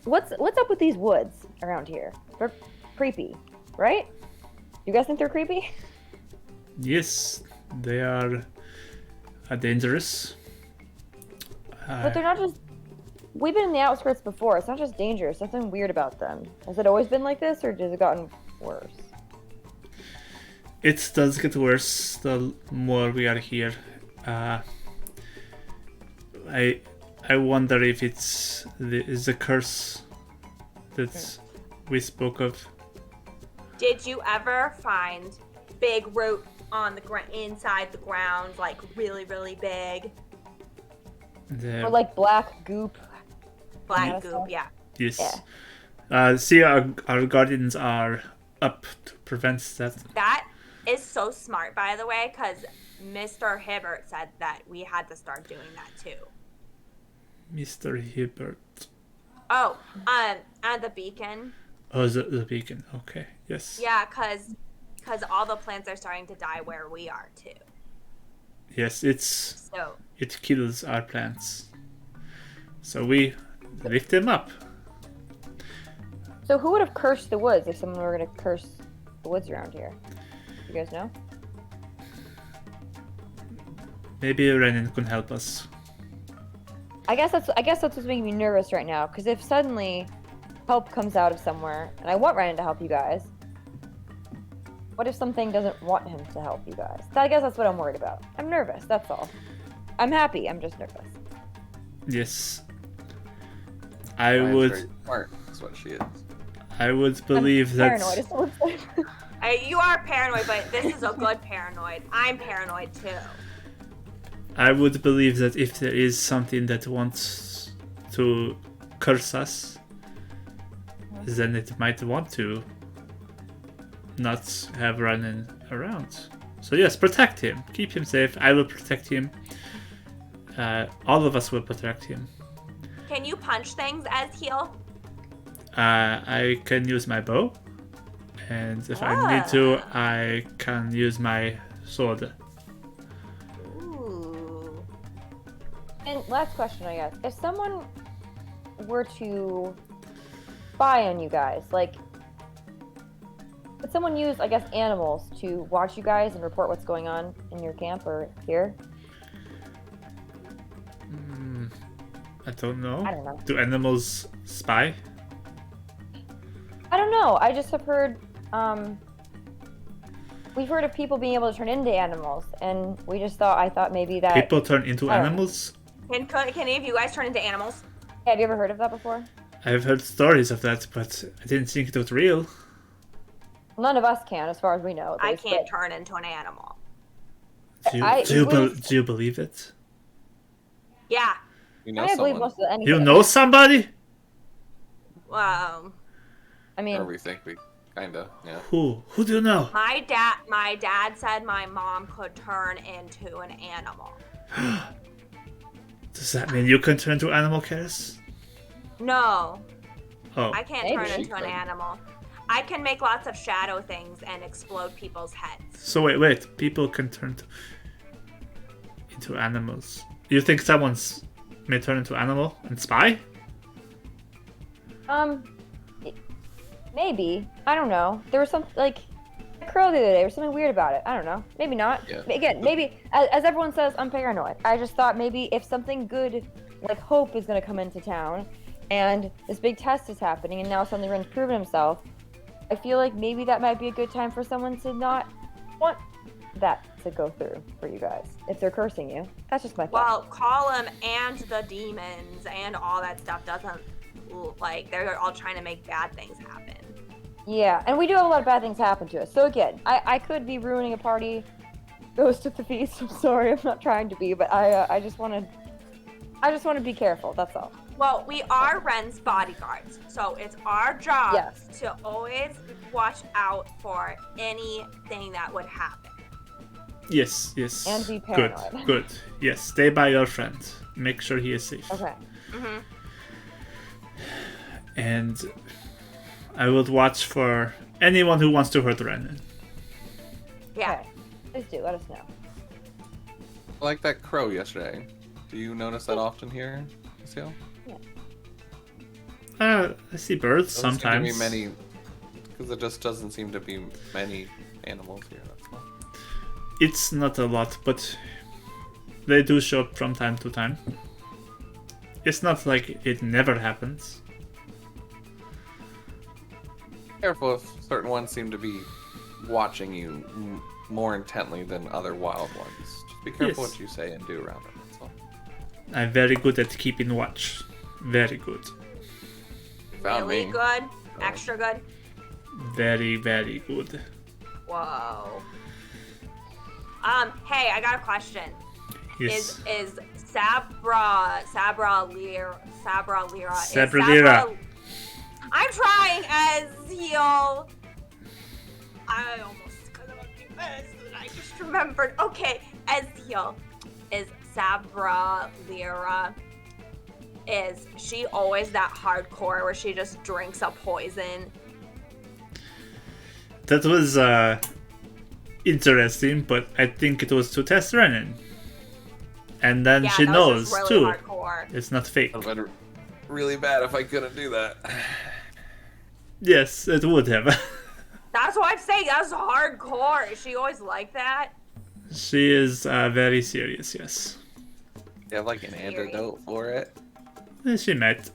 [SPEAKER 3] What's up with these woods around here? They're creepy, right? You guys think they're creepy?
[SPEAKER 1] Yes, they are dangerous.
[SPEAKER 3] But they're not just. We've been in the outskirts before. It's not just dangerous. Something weird about them. Has it always been like this, or has it gotten worse?
[SPEAKER 1] It does get worse the more we are here. I wonder if it's the curse that we spoke of.
[SPEAKER 2] Did you ever find big root on the inside the ground, like really, really big?
[SPEAKER 3] Or like black goop?
[SPEAKER 2] Black
[SPEAKER 3] Yeah.
[SPEAKER 2] goop, yeah.
[SPEAKER 1] Yes. See, our guardians are up to prevent that.
[SPEAKER 2] That is so smart, by the way, because Mr. Hibbert said that we had to start doing that too.
[SPEAKER 1] Mr. Hibbert.
[SPEAKER 2] Oh, and the beacon.
[SPEAKER 1] Oh, the beacon. Okay. Yes.
[SPEAKER 2] Yeah, because all the plants are starting to die where we are too.
[SPEAKER 1] Yes, it
[SPEAKER 2] So
[SPEAKER 1] kills our plants. So we lift them up.
[SPEAKER 3] So who would have cursed the woods if someone were gonna curse the woods around here? You guys know?
[SPEAKER 1] Maybe Renon can help us.
[SPEAKER 3] I guess that's what's making me nervous right now. Because if suddenly help comes out of somewhere, and I want Ryan to help you guys, what if something doesn't want him to help you guys? I guess that's what I'm worried about. I'm nervous. That's all. I'm happy. I'm just nervous.
[SPEAKER 1] Yes. I
[SPEAKER 4] Ryan's
[SPEAKER 1] would.
[SPEAKER 4] very smart. That's what she is.
[SPEAKER 1] I would believe that.
[SPEAKER 3] Paranoid. Is what I'm saying.
[SPEAKER 2] you are paranoid, but this is a good paranoid. I'm paranoid too.
[SPEAKER 1] I would believe that if there is something that wants to curse us, then it might want to not have Renon around. So yes, protect him. Keep him safe. I will protect him. All of us will protect him.
[SPEAKER 2] Can you punch things as heal?
[SPEAKER 1] I can use my bow, and if I need to, I can use my sword.
[SPEAKER 2] Ooh.
[SPEAKER 3] And last question, I guess. If someone were to spy on you guys, like, Could someone use, I guess, animals to watch you guys and report what's going on in your camp or here?
[SPEAKER 1] I don't know.
[SPEAKER 3] I don't know.
[SPEAKER 1] Do animals spy?
[SPEAKER 3] I don't know. I just have heard, we've heard of people being able to turn into animals, and I thought maybe that.
[SPEAKER 1] People turn into
[SPEAKER 3] I don't know.
[SPEAKER 1] animals?
[SPEAKER 2] Can any of you guys turn into animals?
[SPEAKER 3] Have you ever heard of that before?
[SPEAKER 1] I've heard stories of that, but I didn't think it was real.
[SPEAKER 3] None of us can, as far as we know. at
[SPEAKER 2] I
[SPEAKER 3] least,
[SPEAKER 2] can't
[SPEAKER 3] but-
[SPEAKER 2] turn into an animal.
[SPEAKER 1] Do you believe it?
[SPEAKER 2] Yeah.
[SPEAKER 4] You know
[SPEAKER 3] I believe
[SPEAKER 4] someone.
[SPEAKER 3] most of anything.
[SPEAKER 1] You know somebody?
[SPEAKER 3] I
[SPEAKER 4] Or
[SPEAKER 3] mean,
[SPEAKER 4] we think we kinda, yeah.
[SPEAKER 1] Who? Who do you know?
[SPEAKER 2] My dad said my mom could turn into an animal.
[SPEAKER 1] Does that mean you can turn into animal, Karis?
[SPEAKER 2] No,
[SPEAKER 1] Oh.
[SPEAKER 2] I can't
[SPEAKER 3] Maybe.
[SPEAKER 2] turn
[SPEAKER 4] She
[SPEAKER 2] into an
[SPEAKER 4] could.
[SPEAKER 2] animal. I can make lots of shadow things and explode people's heads.
[SPEAKER 1] So wait. People can turn into animals. You think someone's may turn into animal and spy?
[SPEAKER 3] maybe. I don't know. There was some, like, a crow the other day. There was something weird about it. I don't know. Maybe not.
[SPEAKER 4] Yeah.
[SPEAKER 3] Again, maybe, as everyone says, I'm paranoid. I just thought maybe if something good, like Hope, is going to come into town, and this big test is happening, and now suddenly Ren's proven himself, I feel like maybe that might be a good time for someone to not want that to go through for you guys, if they're cursing you. That's just my thought.
[SPEAKER 2] Well, call him and the demons and all that stuff doesn't, like, they're all trying to make bad things happen.
[SPEAKER 3] Yeah, and we do have a lot of bad things happen to us. So again, I could be ruining a party. Ghost at the feast. I'm sorry, I'm not trying to be, but I just want to be careful. That's all.
[SPEAKER 2] Well, we are Ren's bodyguards, so it's our job
[SPEAKER 3] Yes.
[SPEAKER 2] to always watch out for anything that would happen.
[SPEAKER 1] Yes.
[SPEAKER 3] And be
[SPEAKER 1] Good.
[SPEAKER 3] paranoid.
[SPEAKER 1] Good. Yes. Stay by your friend. Make sure he is safe.
[SPEAKER 3] Okay.
[SPEAKER 2] Mm-hmm.
[SPEAKER 1] And I will watch for anyone who wants to hurt Renon.
[SPEAKER 2] Yeah.
[SPEAKER 3] Okay. Please do. Let us know.
[SPEAKER 4] I like that crow yesterday. Do you notice that often here, Seal?
[SPEAKER 1] I see birds
[SPEAKER 4] Doesn't
[SPEAKER 1] sometimes.
[SPEAKER 4] seem to be many, because there just doesn't seem to be many animals here. That's all.
[SPEAKER 1] It's not a lot, but they do show up from time to time. It's not like it never happens.
[SPEAKER 4] Careful if certain ones seem to be watching you more intently than other wild ones. Just be careful
[SPEAKER 1] Yes.
[SPEAKER 4] what you say and do around them. That's all.
[SPEAKER 1] I'm very good at keeping watch. Very good.
[SPEAKER 4] Found
[SPEAKER 2] Really
[SPEAKER 4] me.
[SPEAKER 2] good? Extra good?
[SPEAKER 1] Very, very good.
[SPEAKER 2] Whoa. Hey, I got a question.
[SPEAKER 1] Yes.
[SPEAKER 2] Is Sabra Lira?
[SPEAKER 1] Sabralira.
[SPEAKER 2] I'm trying as heel. I almost got I just remembered. Okay, as heel is Sabra Lira. Is she always that hardcore where she just drinks a poison?
[SPEAKER 1] That was interesting, but I think it was to test Renon. And then
[SPEAKER 2] Yeah,
[SPEAKER 1] she
[SPEAKER 2] that was
[SPEAKER 1] knows
[SPEAKER 2] just
[SPEAKER 1] too.
[SPEAKER 2] really hardcore.
[SPEAKER 1] It's not fake.
[SPEAKER 4] It would have been really bad if I couldn't do that.
[SPEAKER 1] Yes, it would have.
[SPEAKER 2] That's what I'm saying. That was hardcore. Is she always like that?
[SPEAKER 1] She is very serious, yes.
[SPEAKER 4] You have like an antidote for it?
[SPEAKER 1] She might.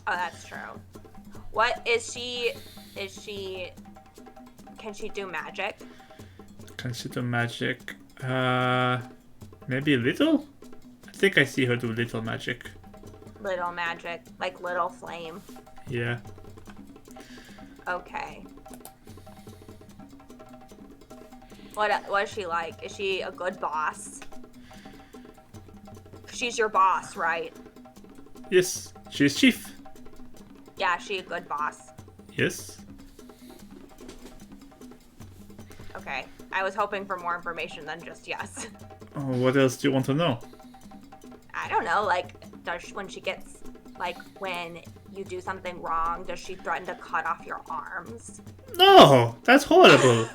[SPEAKER 2] Oh, that's true. What is she? Is she? Can she do magic?
[SPEAKER 1] Can she do magic? Maybe a little? I think I see her do little magic.
[SPEAKER 2] Little magic, like little flame.
[SPEAKER 1] Yeah.
[SPEAKER 2] Okay. What is she like? Is she a good boss? She's your boss, right?
[SPEAKER 1] Yes, she's chief.
[SPEAKER 2] Yeah, she a good boss.
[SPEAKER 1] Yes.
[SPEAKER 2] Okay. I was hoping for more information than just yes.
[SPEAKER 1] Oh, what else do you want to know?
[SPEAKER 2] I don't know, like, when she gets, like, when you do something wrong, does she threaten to cut off your arms?
[SPEAKER 1] No, that's horrible.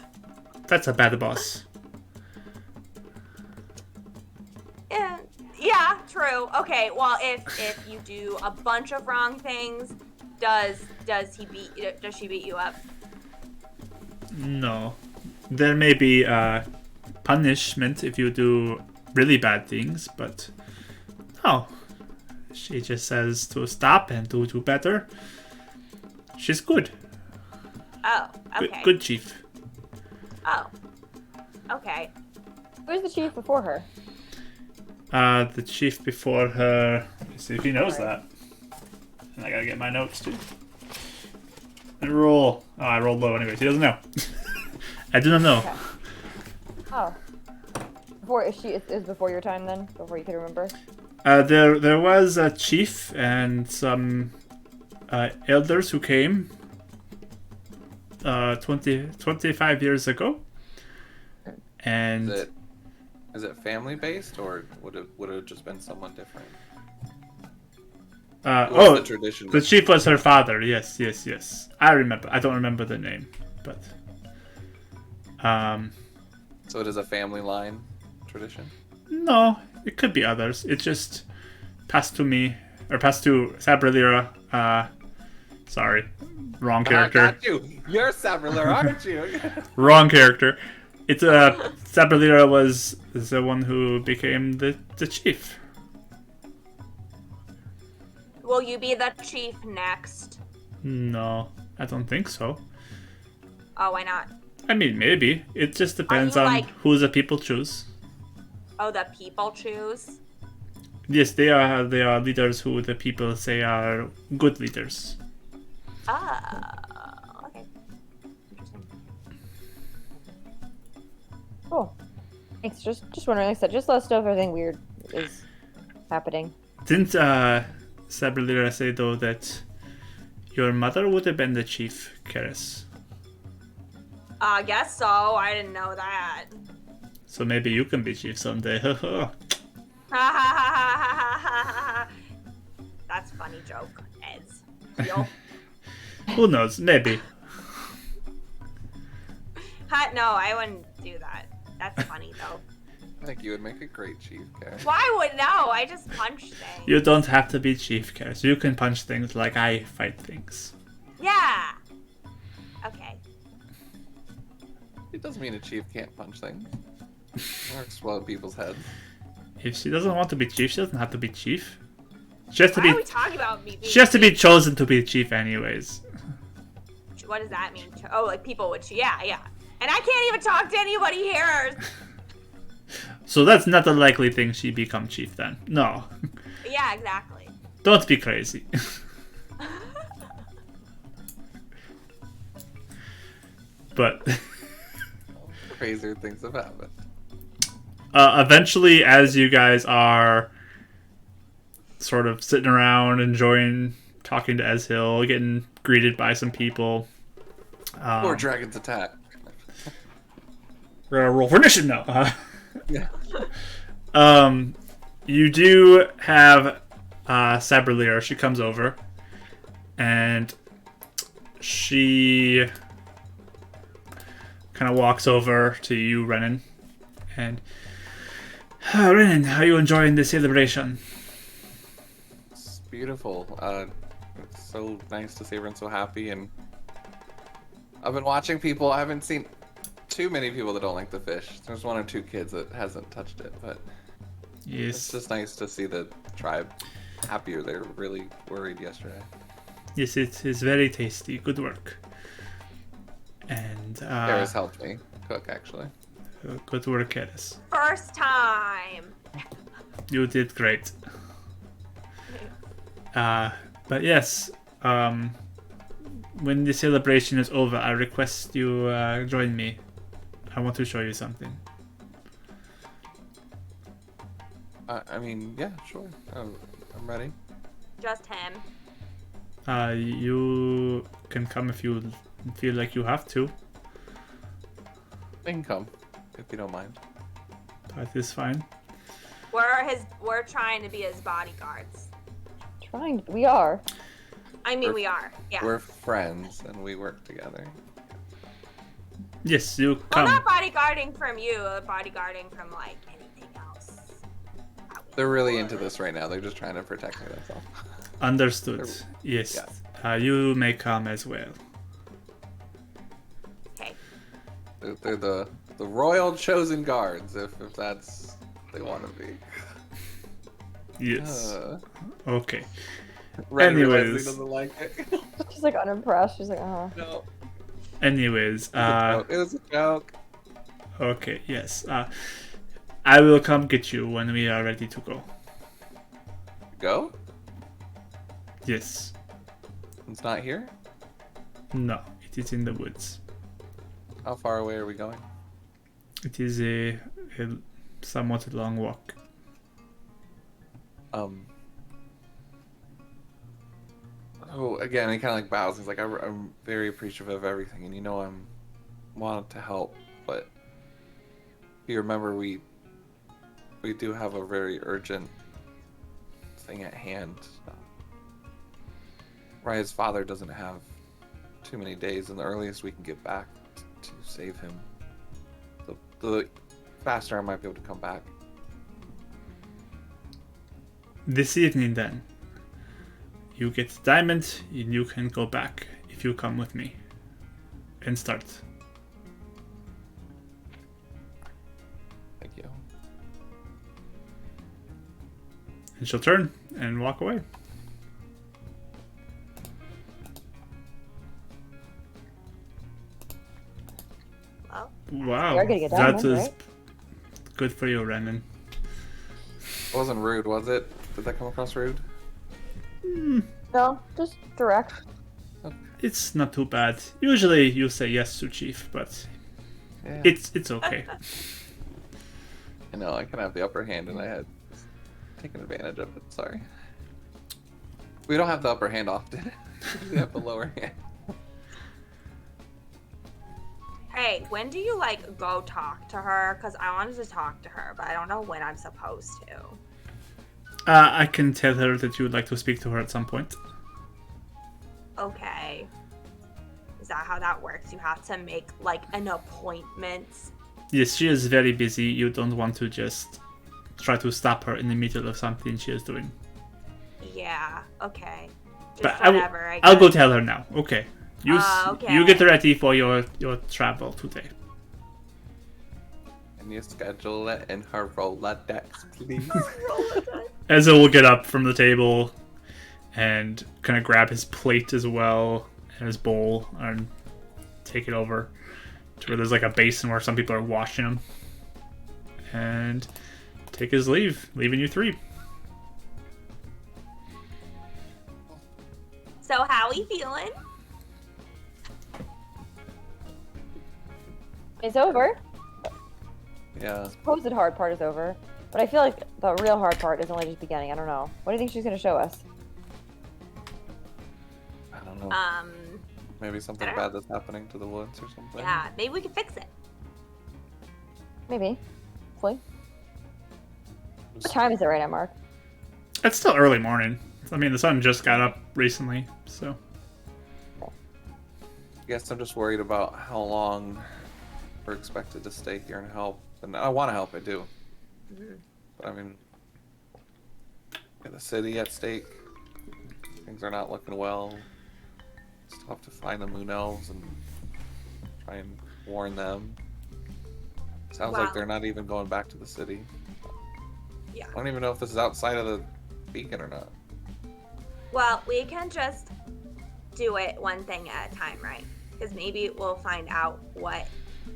[SPEAKER 1] That's a bad boss.
[SPEAKER 2] Yeah, true. Okay, well, if you do a bunch of wrong things, Does she beat you up?
[SPEAKER 1] No. There may be punishment if you do really bad things, but no. She just says to stop and do better. She's good.
[SPEAKER 2] Oh, okay.
[SPEAKER 1] Good chief.
[SPEAKER 2] Oh, okay.
[SPEAKER 3] Who's the chief before her?
[SPEAKER 1] The chief before her. Let me see if he knows that. And I gotta get my notes too. And roll. Oh, I rolled low anyways. He doesn't know. I do not know.
[SPEAKER 3] Okay. Oh. Is before your time then? Before you could remember?
[SPEAKER 1] There was a chief and some elders who came 25 years ago. And
[SPEAKER 4] is it family based, or would it have just been someone different? The tradition.
[SPEAKER 1] The chief was her father. Yes. I remember. I don't remember the name, but
[SPEAKER 4] So it is a family line tradition.
[SPEAKER 1] no, it could be others. It just passed to me or passed to Sabralira. Sorry, wrong character.
[SPEAKER 4] I got you. You're Sabralira, aren't you?
[SPEAKER 1] Wrong character. It's Sabralira was the one who became the chief.
[SPEAKER 2] Will you be the chief next?
[SPEAKER 1] No, I don't think so.
[SPEAKER 2] Oh, why not?
[SPEAKER 1] I mean, maybe. It just depends
[SPEAKER 2] you,
[SPEAKER 1] on
[SPEAKER 2] like-
[SPEAKER 1] who the people choose.
[SPEAKER 2] Oh, the people choose?
[SPEAKER 1] Yes, they are leaders who the people say are good leaders.
[SPEAKER 2] Oh, okay. Interesting.
[SPEAKER 3] Cool. Thanks. Just wondering. Like I said, just let us know if anything weird is happening.
[SPEAKER 1] Didn't Sabralira say though that your mother would have been the chief, Karis?
[SPEAKER 2] I guess so. I didn't know that.
[SPEAKER 1] So maybe you can be chief someday.
[SPEAKER 2] That's funny joke, Ez. Yo.
[SPEAKER 1] Who knows? Maybe.
[SPEAKER 2] No, I wouldn't do that. That's funny though.
[SPEAKER 4] I think you would make a great chief, Karen.
[SPEAKER 2] Why would no? I just punch things.
[SPEAKER 1] You don't have to be chief, Karis. You can punch things like I fight things.
[SPEAKER 2] Yeah. Okay.
[SPEAKER 4] It doesn't mean a chief can't punch things or explode people's heads.
[SPEAKER 1] If she doesn't want to be chief, she doesn't have to be chief. She has to
[SPEAKER 2] Why are
[SPEAKER 1] be.
[SPEAKER 2] we talking about me?
[SPEAKER 1] She has to be chosen to be chief, anyways.
[SPEAKER 2] What does that mean? Oh, like people would. Yeah. And I can't even talk to anybody here.
[SPEAKER 1] So that's not a likely thing she become chief then. No.
[SPEAKER 2] Yeah, exactly.
[SPEAKER 1] Don't be crazy. But
[SPEAKER 4] Crazier things have happened.
[SPEAKER 1] eventually, as you guys are sort of sitting around, enjoying talking to Eshill, getting greeted by some people.
[SPEAKER 4] Or dragons attack.
[SPEAKER 1] We're gonna roll for initiative now.
[SPEAKER 4] Yeah.
[SPEAKER 1] You do have Sabralira. She comes over, and she kind of walks over to you, Renon, and Renon, how are you enjoying the celebration?
[SPEAKER 4] It's beautiful. It's so nice to see everyone so happy, and I've been watching people. I haven't seen too many people that don't like the fish. There's one or two kids that hasn't touched it, but
[SPEAKER 1] Yes.
[SPEAKER 4] it's just nice to see the tribe happier. They were really worried yesterday.
[SPEAKER 1] Yes, it is very tasty. Good work. And
[SPEAKER 4] Karis helped me cook, actually.
[SPEAKER 1] good work, Karis.
[SPEAKER 2] First time.
[SPEAKER 1] You did great. But yes, when the celebration is over, I request you join me. I want to show you something.
[SPEAKER 4] I mean, yeah, sure. I'm ready.
[SPEAKER 2] Just him.
[SPEAKER 1] You can come if you feel like you have to.
[SPEAKER 4] You can come, if you don't mind.
[SPEAKER 1] That is fine.
[SPEAKER 2] We're trying to be his bodyguards.
[SPEAKER 3] We are.
[SPEAKER 2] I mean, we are. Yeah.
[SPEAKER 4] We're friends, and we work together.
[SPEAKER 1] Yes, you
[SPEAKER 2] Well,
[SPEAKER 1] come.
[SPEAKER 2] not bodyguarding from you, bodyguarding from like anything else.
[SPEAKER 4] They're really into this right now. They're just trying to protect me, that's all.
[SPEAKER 1] Understood. Yes.
[SPEAKER 4] Yeah.
[SPEAKER 1] You may come as well.
[SPEAKER 2] Okay.
[SPEAKER 4] They're the royal chosen guards, if that's what they want to be.
[SPEAKER 1] Yes. Okay.
[SPEAKER 4] Ren realizes
[SPEAKER 1] Anyways.
[SPEAKER 4] he doesn't like it.
[SPEAKER 3] She's like unimpressed. She's like,
[SPEAKER 4] No,
[SPEAKER 1] Anyways,
[SPEAKER 4] it was a joke.
[SPEAKER 1] okay, yes. I will come get you when we are ready to go.
[SPEAKER 4] Go?
[SPEAKER 1] Yes.
[SPEAKER 4] It's not here?
[SPEAKER 1] No, it is in the woods.
[SPEAKER 4] How far away are we going?
[SPEAKER 1] It is a somewhat long walk.
[SPEAKER 4] Oh, again, he kind of like bows. He's like, I'm very appreciative of everything, and I'm wanted to help, but if you remember, we do have a very urgent thing at hand. Raya's father doesn't have too many days, and the earliest we can get back to save him, the faster I might be able to come back.
[SPEAKER 1] This evening, then. You get the diamond, and you can go back if you come with me. And start.
[SPEAKER 4] Thank you.
[SPEAKER 1] And she'll turn and walk away.
[SPEAKER 2] Well,
[SPEAKER 1] Wow,
[SPEAKER 3] You're gonna get
[SPEAKER 1] that
[SPEAKER 3] diamond,
[SPEAKER 1] is
[SPEAKER 3] right?
[SPEAKER 1] good for you, Renon.
[SPEAKER 4] It wasn't rude, was it? Did that come across rude?
[SPEAKER 3] no, just direct.
[SPEAKER 1] It's not too bad. Usually you say yes to Chief, but
[SPEAKER 4] Yeah.
[SPEAKER 1] it's okay.
[SPEAKER 4] I know, I can have the upper hand, and I had taken advantage of it. Sorry. We don't have the upper hand often. We have the lower hand.
[SPEAKER 2] hey, when do you go talk to her? Because I wanted to talk to her, but I don't know when I'm supposed to.
[SPEAKER 1] I can tell her that you would like to speak to her at some point.
[SPEAKER 2] Okay. Is that how that works? You have to make an appointment.
[SPEAKER 1] Yes, she is very busy. You don't want to just try to stop her in the middle of something she is doing.
[SPEAKER 2] Yeah. Okay. Just
[SPEAKER 1] But
[SPEAKER 2] whatever.
[SPEAKER 1] I'll go tell her now. Okay.
[SPEAKER 2] Okay.
[SPEAKER 1] You get ready for your travel today.
[SPEAKER 4] Can you schedule it in her Rolodex, please?
[SPEAKER 1] Ezra will get up from the table and kind of grab his plate as well and his bowl and take it over to where there's a basin where some people are washing them and take his leave, leaving you three.
[SPEAKER 2] So how we feeling?
[SPEAKER 3] It's over.
[SPEAKER 4] Yeah.
[SPEAKER 3] The supposed hard part is over. But I feel like the real hard part is only just beginning. I don't know. What do you think she's going to show us?
[SPEAKER 4] I don't know. Maybe something
[SPEAKER 2] I don't know.
[SPEAKER 4] bad that's happening to the woods or something.
[SPEAKER 2] Yeah, maybe we can fix it.
[SPEAKER 3] Maybe. Hopefully. What time is it right now, Mark?
[SPEAKER 1] It's still early morning. I mean, the sun just got up recently, so.
[SPEAKER 4] I guess I'm just worried about how long we're expected to stay here and help. And I want to help, I do. But I mean, the city at stake. Things are not looking well. Still have to find the Moon Elves and try and warn them. Sounds like
[SPEAKER 2] Wow.
[SPEAKER 4] they're not even going back to the city.
[SPEAKER 2] Yeah.
[SPEAKER 4] I don't even know if this is outside of the beacon or not.
[SPEAKER 2] Well, we can just do it one thing at a time, right? Because maybe we'll find out what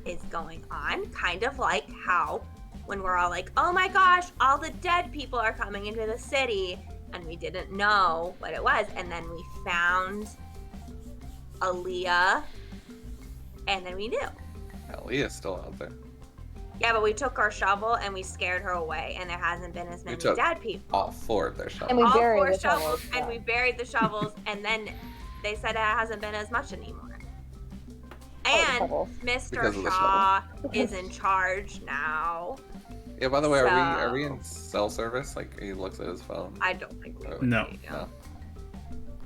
[SPEAKER 2] is going on. Kind of like how when we're all like, oh my gosh, all the dead people are coming into the city, and we didn't know what it was, and then we found Aaliyah, and then we knew.
[SPEAKER 4] Leah's still out there.
[SPEAKER 2] Yeah, but we took our shovel and we scared her away, and there hasn't been as many
[SPEAKER 4] took
[SPEAKER 2] dead people.
[SPEAKER 4] All four of their shovels.
[SPEAKER 3] And we
[SPEAKER 2] All
[SPEAKER 3] buried
[SPEAKER 2] four
[SPEAKER 3] the
[SPEAKER 2] shovels,
[SPEAKER 3] shovels,
[SPEAKER 2] and
[SPEAKER 3] yeah.
[SPEAKER 2] we buried the shovels, and then they said it hasn't been as much anymore. And
[SPEAKER 3] shovels.
[SPEAKER 2] Mr.
[SPEAKER 4] Because of the
[SPEAKER 2] Shaw is in charge now.
[SPEAKER 4] Yeah, by the way, are
[SPEAKER 2] So-
[SPEAKER 4] we in cell service? Like, he looks at his phone.
[SPEAKER 2] I don't think we would
[SPEAKER 1] No.
[SPEAKER 2] be,
[SPEAKER 4] No.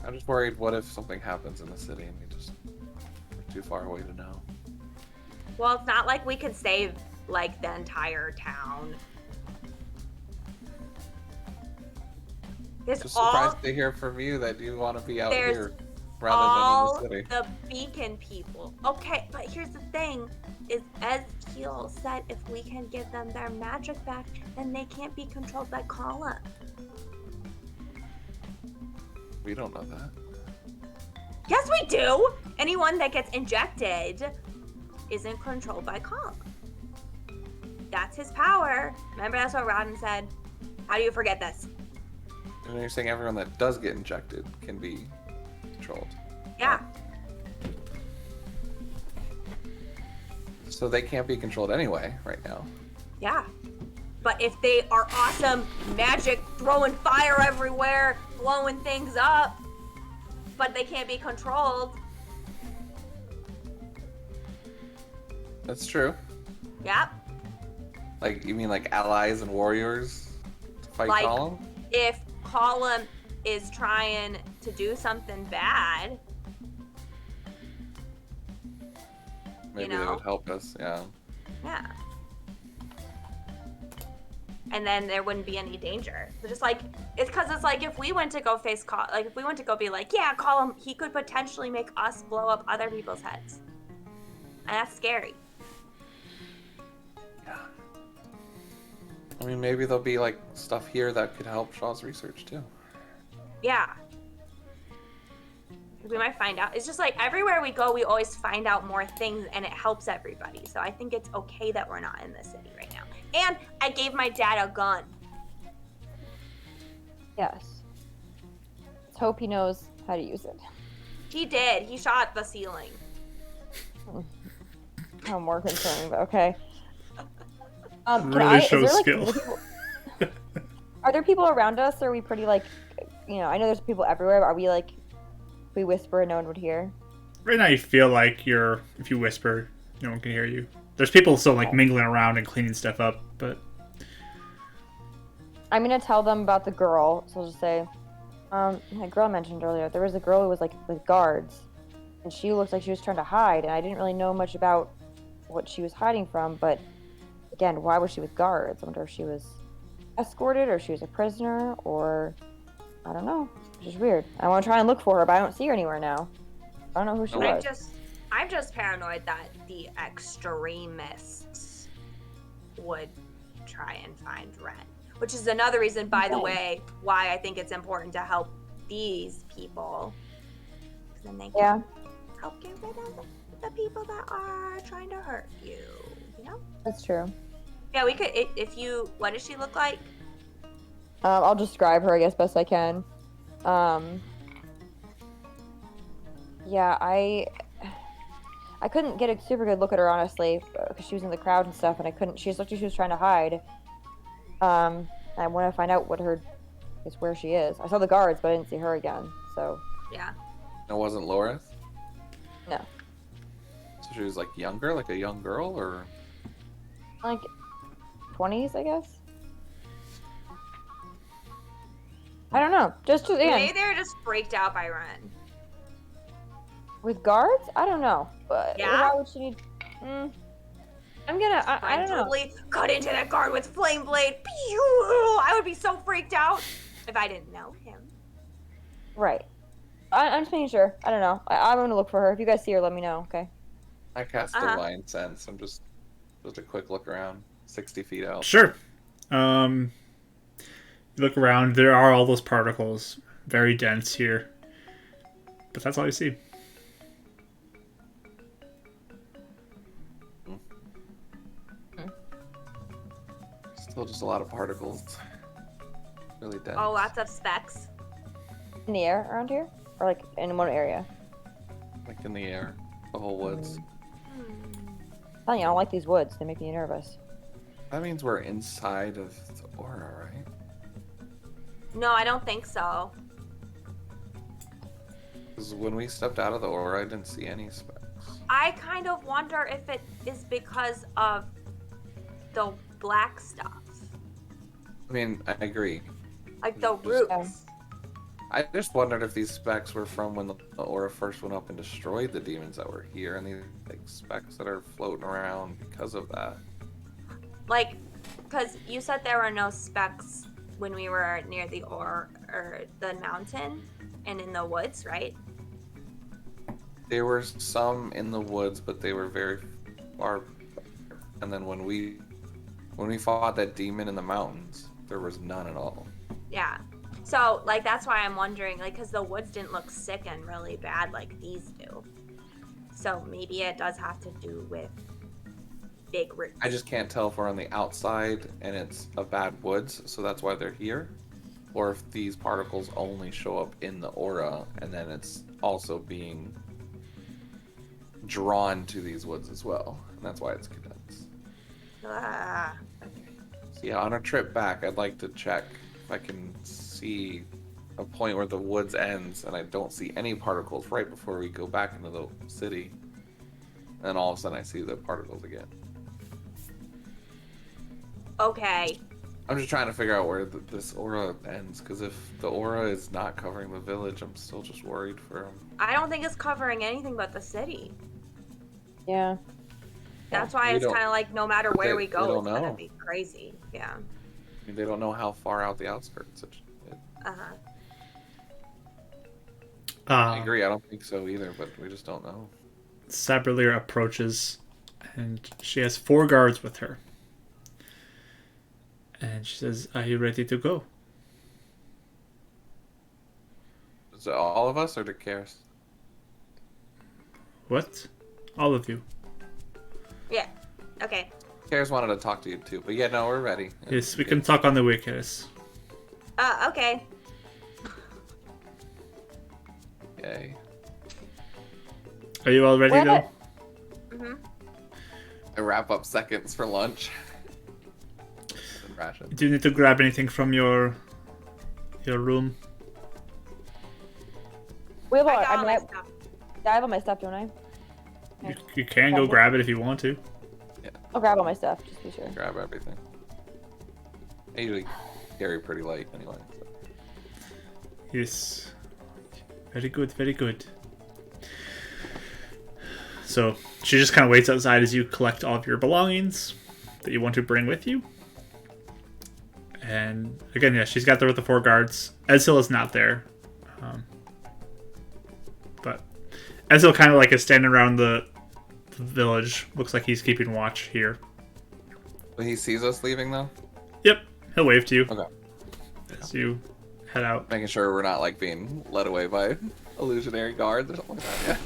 [SPEAKER 4] I'm just worried, what if something happens in the city and we're too far away to know?
[SPEAKER 2] Well, it's not like we could save the entire town. There's
[SPEAKER 4] Just
[SPEAKER 2] all
[SPEAKER 4] surprised to hear from you that you want to be out
[SPEAKER 2] there's
[SPEAKER 4] here. rather
[SPEAKER 2] all
[SPEAKER 4] than in the city.
[SPEAKER 2] the beacon people. Okay, but here's the thing: is as Keel said, if we can give them their magic back, then they can't be controlled by Column.
[SPEAKER 4] We don't know that.
[SPEAKER 2] Yes, we do. Anyone that gets injected isn't controlled by Column. That's his power. Remember, that's what Renon said. How do you forget this?
[SPEAKER 4] And you're saying everyone that does get injected can be controlled.
[SPEAKER 2] Yeah.
[SPEAKER 4] So they can't be controlled anyway right now.
[SPEAKER 2] Yeah. But if they are awesome, magic, throwing fire everywhere, blowing things up, but they can't be controlled.
[SPEAKER 4] That's true.
[SPEAKER 2] Yep.
[SPEAKER 4] Like, you mean like allies and warriors to fight
[SPEAKER 2] Like-
[SPEAKER 4] Column?
[SPEAKER 2] If Column is trying to do something bad,
[SPEAKER 4] Maybe
[SPEAKER 2] know?
[SPEAKER 4] they would help us, yeah.
[SPEAKER 2] yeah. And then there wouldn't be any danger. So just like, it's because it's like if we went to go face if we went to go be like, yeah, Column, he could potentially make us blow up other people's heads. And that's scary.
[SPEAKER 4] Yeah. I mean, maybe there'll be like stuff here that could help Shaw's research too.
[SPEAKER 2] Yeah. We might find out. It's just like everywhere we go, we always find out more things and it helps everybody. So I think it's okay that we're not in the city right now. And I gave my dad a gun.
[SPEAKER 3] Yes. Let's hope he knows how to use it.
[SPEAKER 2] He did. He shot the ceiling.
[SPEAKER 3] I'm more concerned, but okay.
[SPEAKER 1] Really shows
[SPEAKER 3] like,
[SPEAKER 1] skill.
[SPEAKER 3] are there people around us? Or are we pretty like, I know there's people everywhere, but are we like, we whisper and no one would hear?
[SPEAKER 1] Right now, you feel like if you whisper, no one can hear you. There's people still like mingling around and cleaning stuff up, but
[SPEAKER 3] I'm gonna tell them about the girl. So I'll just say, the girl I mentioned earlier. There was a girl who was like with guards, and she looked like she was trying to hide. And I didn't really know much about what she was hiding from. But again, why was she with guards? I wonder if she was escorted, or if she was a prisoner, or I don't know. Which is weird. I want to try and look for her, but I don't see her anywhere now. I don't know who she was.
[SPEAKER 2] I'm just paranoid that the extremists would try and find Ren. Which is another reason, by the way, why I think it's important to help these people. Because then they can help get rid of the people that are trying to hurt you. You know?
[SPEAKER 3] That's true.
[SPEAKER 2] Yeah, we could. What does she look like?
[SPEAKER 3] I'll describe her, I guess, best I can. Yeah, I couldn't get a super good look at her, honestly, because she was in the crowd and stuff, and I couldn't. She just looked like she was trying to hide. I want to find out where she is. I saw the guards, but I didn't see her again. So.
[SPEAKER 2] Yeah.
[SPEAKER 4] It wasn't Loris?
[SPEAKER 3] No.
[SPEAKER 4] So she was like younger, like a young girl, or?
[SPEAKER 3] Like 20s, I guess. I don't know. Just
[SPEAKER 2] Maybe they were just freaked out by Ren.
[SPEAKER 3] With guards? I don't know. But
[SPEAKER 2] Yeah?
[SPEAKER 3] why would she need? I'm gonna. I don't know.
[SPEAKER 2] Totally cut into that guard with flame blade. Pew! I would be so freaked out if I didn't know him.
[SPEAKER 3] Right. I'm just making sure. I don't know. I'm gonna look for her. If you guys see her, let me know. Okay.
[SPEAKER 4] I cast Divine Sense. I'm just a quick look around, 60 feet out.
[SPEAKER 1] sure. You look around. There are all those particles, very dense here, but that's all you see.
[SPEAKER 4] Still just a lot of particles. Really dense.
[SPEAKER 2] Oh, lots of specks.
[SPEAKER 3] In the air around here, or like in one area.
[SPEAKER 4] Like in the air, the whole woods.
[SPEAKER 3] I'm telling you, I don't like these woods. They make me nervous.
[SPEAKER 4] That means we're inside of the aura, right?
[SPEAKER 2] No, I don't think so.
[SPEAKER 4] Because when we stepped out of the aura, I didn't see any specks.
[SPEAKER 2] I kind of wonder if it is because of the black stuff.
[SPEAKER 4] I mean, I agree.
[SPEAKER 2] Like the roots.
[SPEAKER 4] I just wondered if these specks were from when the aura first went up and destroyed the demons that were here, and these like specks that are floating around because of that.
[SPEAKER 2] Like, because you said there were no specks when we were near the or the mountain and in the woods, right?
[SPEAKER 4] There were some in the woods, but they were very far. And then when we fought that demon in the mountains, there was none at all.
[SPEAKER 2] Yeah. So, like, that's why I'm wondering, like, because the woods didn't look sick and really bad like these do. So maybe it does have to do with big roots.
[SPEAKER 4] I just can't tell if we're on the outside and it's a bad woods, so that's why they're here, or if these particles only show up in the aura and then it's also being drawn to these woods as well, and that's why it's condensed.
[SPEAKER 2] Ah.
[SPEAKER 4] So yeah, on our trip back, I'd like to check if I can see a point where the woods ends and I don't see any particles right before we go back into the city. And all of a sudden I see the particles again.
[SPEAKER 2] Okay.
[SPEAKER 4] I'm just trying to figure out where this aura ends, because if the aura is not covering the village, I'm still just worried for him.
[SPEAKER 2] I don't think it's covering anything but the city.
[SPEAKER 3] Yeah.
[SPEAKER 2] That's why it's kind of like no matter where we go, it's gonna
[SPEAKER 4] know.
[SPEAKER 2] be crazy. Yeah.
[SPEAKER 4] I mean, they don't know how far out the outskirts.
[SPEAKER 2] Uh-huh.
[SPEAKER 4] I agree. I don't think so either, but we just don't know.
[SPEAKER 1] Saberlir approaches, and she has 4 guards with her. And she says, "Are you ready to go?"
[SPEAKER 4] Is it all of us or the Karis?
[SPEAKER 1] What? All of you.
[SPEAKER 2] Yeah. Okay.
[SPEAKER 4] Karis wanted to talk to you too, but yeah, no, we're ready.
[SPEAKER 1] Yes, we can talk on the way, Karis.
[SPEAKER 2] Okay.
[SPEAKER 4] Yay.
[SPEAKER 1] Are you all ready,
[SPEAKER 3] What?
[SPEAKER 1] though?
[SPEAKER 2] Mm-hmm.
[SPEAKER 4] I wrap up seconds for lunch. Ration.
[SPEAKER 1] Do you need to grab anything from your room?
[SPEAKER 3] We have
[SPEAKER 2] I
[SPEAKER 3] all,
[SPEAKER 2] got
[SPEAKER 3] I
[SPEAKER 2] all
[SPEAKER 3] mean,
[SPEAKER 2] my
[SPEAKER 3] I,
[SPEAKER 2] stuff.
[SPEAKER 3] I have all my stuff, don't I?
[SPEAKER 1] You can go grab it if you want to.
[SPEAKER 3] I'll grab all my stuff, just to be sure.
[SPEAKER 4] Grab everything. I usually carry pretty light anyway. So.
[SPEAKER 1] Yes. Very good, very good. So she just kind of waits outside as you collect all of your belongings that you want to bring with you. And again, yeah, she's got there with the 4 guards. Ezil is not there. But Ezil kind of like is standing around the village. Looks like he's keeping watch here.
[SPEAKER 4] When he sees us leaving though?
[SPEAKER 1] Yep, he'll wave to you
[SPEAKER 4] Okay.
[SPEAKER 1] as you head out.
[SPEAKER 4] Making sure we're not like being led away by illusionary guards or something like that, yeah.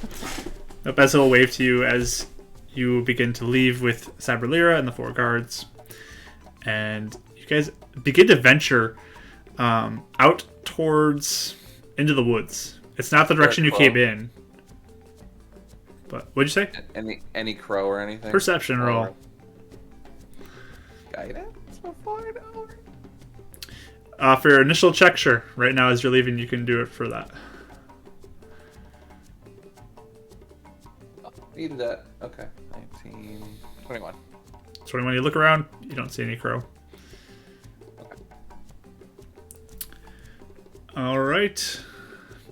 [SPEAKER 1] Nope, Ezil will wave to you as you begin to leave with Saberlira and the 4 guards. And you guys begin to venture out towards into the woods. It's not the direction you came in. But what'd you say?
[SPEAKER 4] Any crow or anything?
[SPEAKER 1] Perception roll.
[SPEAKER 4] Guidance before an hour?
[SPEAKER 1] For your initial check, sure. Right now, as you're leaving, you can do it for that.
[SPEAKER 4] Needed that. Okay. 19, 21.
[SPEAKER 1] 21, you look around, you don't see any crow.
[SPEAKER 4] Okay.
[SPEAKER 1] Alright.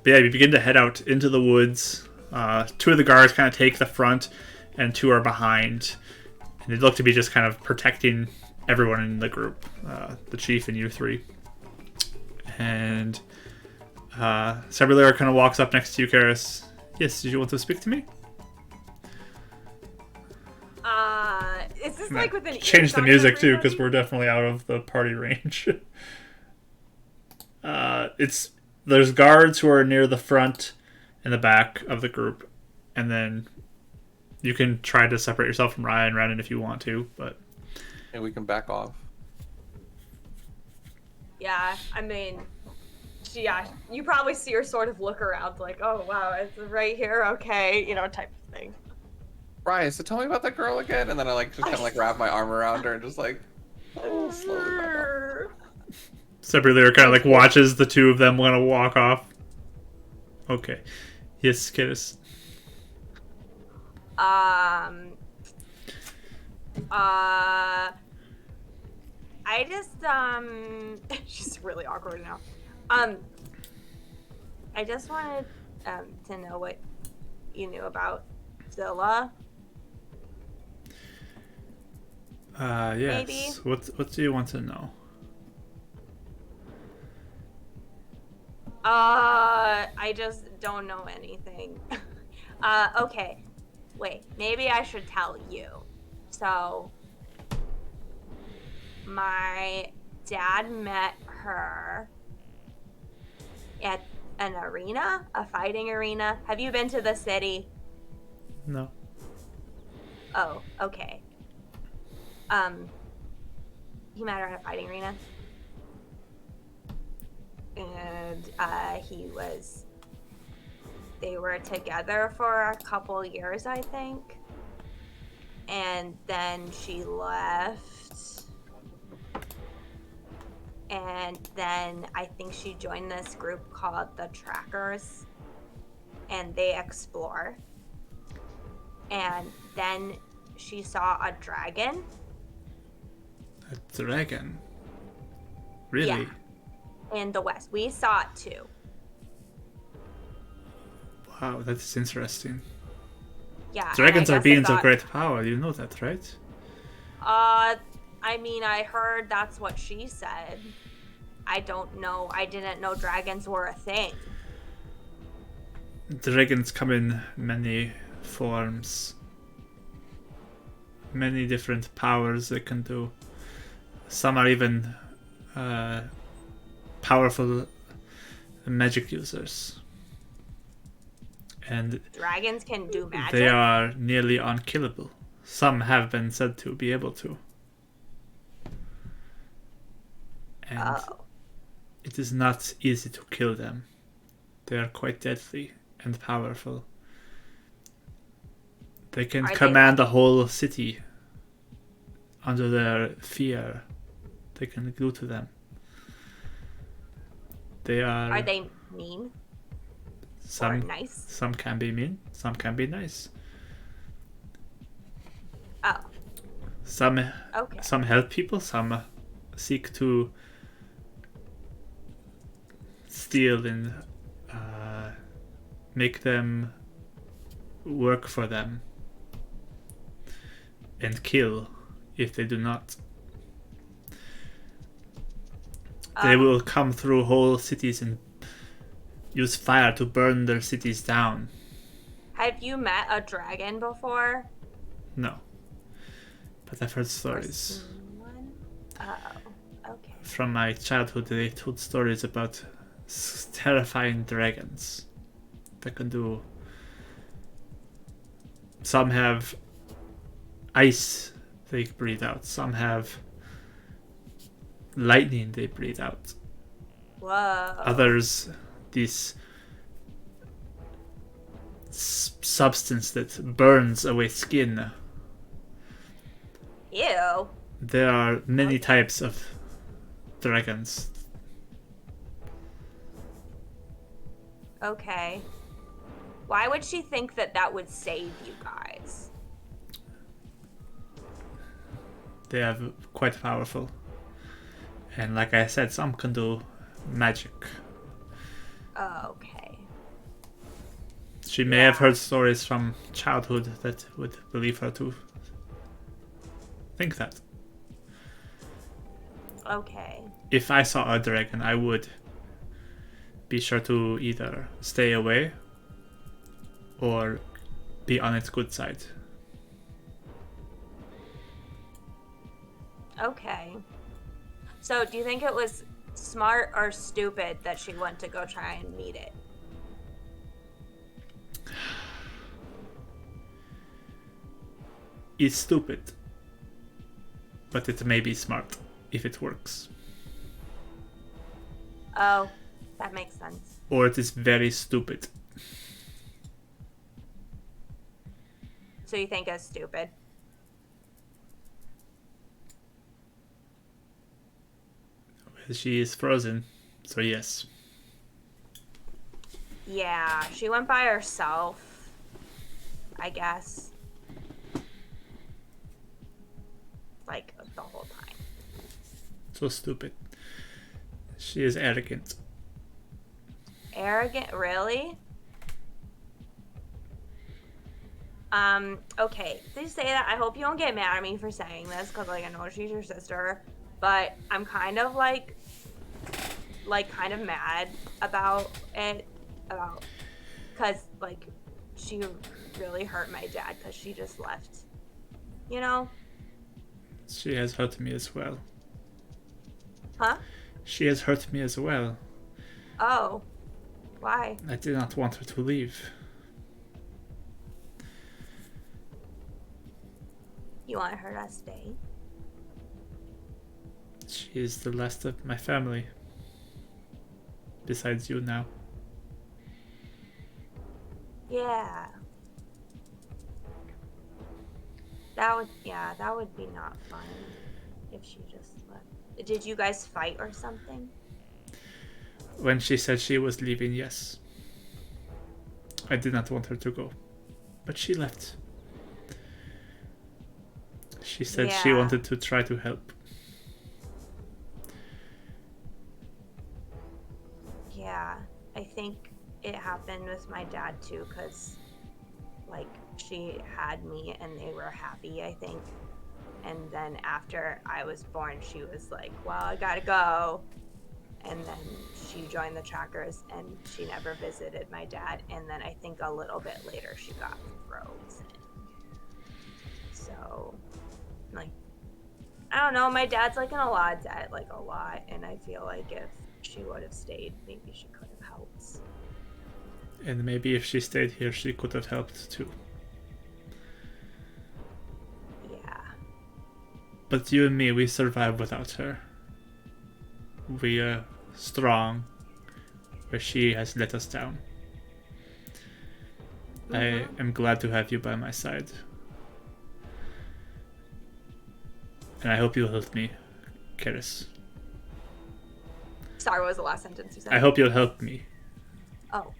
[SPEAKER 1] But yeah, you begin to head out into the woods. 2 of the guards kind of take the front, and 2 are behind. And they look to be just kind of protecting everyone in the group. The chief and you 3. And Saberlira kind of walks up next to you, Karis. Yes, did you want to speak to me?
[SPEAKER 2] Is this like with an
[SPEAKER 1] Change the
[SPEAKER 2] earshot of
[SPEAKER 1] music too, because
[SPEAKER 2] everybody?
[SPEAKER 1] we're definitely out of the party range. There's guards who are near the front and the back of the group, and then you can try to separate yourself from Ryan and Renon if you want to, but
[SPEAKER 4] And we can back off.
[SPEAKER 2] Yeah, I mean, yeah, you probably see her sort of look around like, oh wow, it's right here, okay, you know, type of thing.
[SPEAKER 4] Ryan, so tell me about that girl again, and then I like just kind of like wrap my arm around her and just like slowly back off.
[SPEAKER 1] Saberlira kind of like watches the 2 of them want to walk off. Okay. Yes, Karis.
[SPEAKER 2] I just she's really awkward now. I just wanted to know what you knew about Zilla.
[SPEAKER 1] Yes.
[SPEAKER 2] Maybe.
[SPEAKER 1] What do you want to know?
[SPEAKER 2] I just don't know anything. Okay. Wait, maybe I should tell you. So, my dad met her at an arena, a fighting arena. Have you been to the city?
[SPEAKER 1] No.
[SPEAKER 2] Oh, okay. He met her at a fighting arena. And, they were together for a couple years, I think. And then she left. And then I think she joined this group called the Trackers. And they explore. And then she saw a dragon.
[SPEAKER 1] A dragon? Really?
[SPEAKER 2] Yeah. In the West. We saw it too.
[SPEAKER 1] Wow, that's interesting.
[SPEAKER 2] Yeah.
[SPEAKER 1] Dragons are beings of great power. You know that, right?
[SPEAKER 2] I mean, I heard that's what she said. I don't know. I didn't know dragons were a thing.
[SPEAKER 1] Dragons come in many forms. Many different powers they can do. Some are even powerful magic users. And
[SPEAKER 2] dragons can do magic?
[SPEAKER 1] They are nearly unkillable. Some have been said to be able to. And it is not easy to kill them. They are quite deadly and powerful. They can command a whole city under their fear. They can glue to them. They are...
[SPEAKER 2] Are they mean? Or nice?
[SPEAKER 1] Some can be mean, some can be nice.
[SPEAKER 2] Oh.
[SPEAKER 1] Some help people, some seek to steal and make them work for them and kill if they do not. They will come through whole cities and use fire to burn their cities down.
[SPEAKER 2] Have you met a dragon before?
[SPEAKER 1] No. But I've heard stories.
[SPEAKER 2] Oh, okay.
[SPEAKER 1] From my childhood, they told stories about terrifying dragons that can do... Some have ice they breathe out. Some have lightning they breathe out.
[SPEAKER 2] Whoa.
[SPEAKER 1] Others, this substance that burns away skin.
[SPEAKER 2] Ew.
[SPEAKER 1] There are many types of dragons.
[SPEAKER 2] Okay. Why would she think that that would save you guys?
[SPEAKER 1] They are quite powerful. And like I said, some can do magic.
[SPEAKER 2] Okay.
[SPEAKER 1] She may have heard stories from childhood that would believe her to think that.
[SPEAKER 2] Okay.
[SPEAKER 1] If I saw a dragon, I would be sure to either stay away or be on its good side.
[SPEAKER 2] Okay. So, do you think it was smart or stupid that she went to go try and meet it?
[SPEAKER 1] It's stupid, but it may be smart if it works.
[SPEAKER 2] Oh, that makes sense.
[SPEAKER 1] Or it is very stupid.
[SPEAKER 2] So you think it's stupid?
[SPEAKER 1] She is frozen, so yes.
[SPEAKER 2] Yeah, she went by herself, I guess. Like, the whole time.
[SPEAKER 1] So stupid. She is arrogant.
[SPEAKER 2] Arrogant? Really? Okay. Did you say that? I hope you don't get mad at me for saying this, because, like, I know she's your sister, but I'm kind of, kind of mad about it, because, like, she really hurt my dad because she just left. You know?
[SPEAKER 1] She has hurt me as well.
[SPEAKER 2] Huh?
[SPEAKER 1] She has hurt me as well.
[SPEAKER 2] Oh. Why?
[SPEAKER 1] I did not want her to leave.
[SPEAKER 2] You want her to stay?
[SPEAKER 1] She is the last of my family. Besides you now.
[SPEAKER 2] Yeah. That would be not fun if she just left. Did you guys fight or something?
[SPEAKER 1] When she said she was leaving, yes. I did not want her to go. But she left. She said she
[SPEAKER 2] Yeah.
[SPEAKER 1] wanted to try to help.
[SPEAKER 2] Yeah, I think it happened with my dad too, because like she had me and they were happy, I think. And then after I was born, she was like, well, I gotta go. And then she joined the trackers and she never visited my dad. And then I think a little bit later she got frozen. So, like, I don't know. My dad's like in a lot of debt, like a lot. And I feel like if she would have stayed, maybe she could have helped.
[SPEAKER 1] And maybe if she stayed here, she could have helped too.
[SPEAKER 2] Yeah.
[SPEAKER 1] But you and me, we survived without her. We are strong, where she has let us down. I am glad to have you by my side. And I hope you'll help me, Karis.
[SPEAKER 2] Sorry, what was the last sentence you said?
[SPEAKER 1] I hope you'll help me.
[SPEAKER 2] Oh.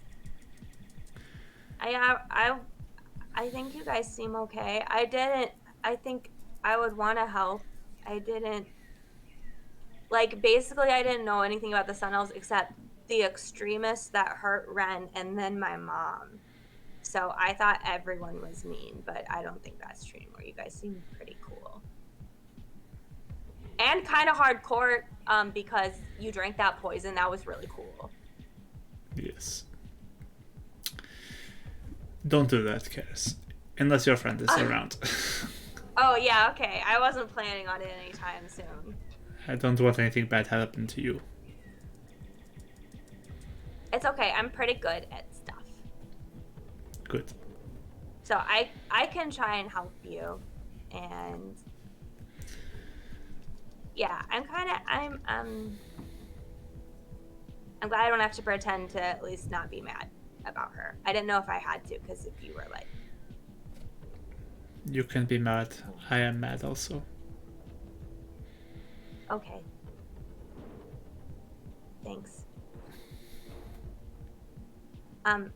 [SPEAKER 2] I think you guys seem okay. I think I would want to help. I didn't, like, basically I didn't know anything about the Sun Elves except the extremists that hurt Ren and then my mom. So I thought everyone was mean, but I don't think that's true anymore. You guys seem pretty cool. And kind of hardcore, because you drank that poison. That was really cool.
[SPEAKER 1] Yes. Don't do that, Karis. Unless your friend is around.
[SPEAKER 2] Oh, yeah, okay. I wasn't planning on it anytime soon.
[SPEAKER 1] I don't want anything bad to happen to you.
[SPEAKER 2] It's okay. I'm pretty good at stuff.
[SPEAKER 1] Good.
[SPEAKER 2] So I can try and help you. And yeah, I'm glad I don't have to pretend to at least not be mad about her. I didn't know if I had to, because if you were like...
[SPEAKER 1] You can be mad. I am mad also.
[SPEAKER 2] Okay. Thanks. Can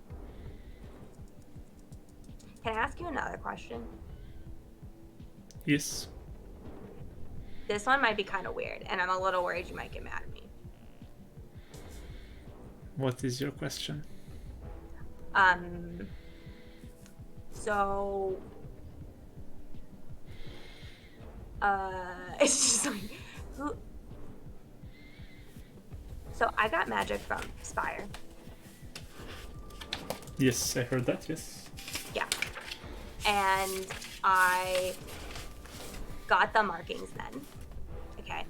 [SPEAKER 2] I ask you another question?
[SPEAKER 1] Yes.
[SPEAKER 2] This one might be kind of weird, and I'm a little worried you might get mad at me.
[SPEAKER 1] What is your question?
[SPEAKER 2] So, it's just like, who? So I got magic from Spire.
[SPEAKER 1] Yes, I heard that, yes.
[SPEAKER 2] Yeah. And I got the markings then. Okay.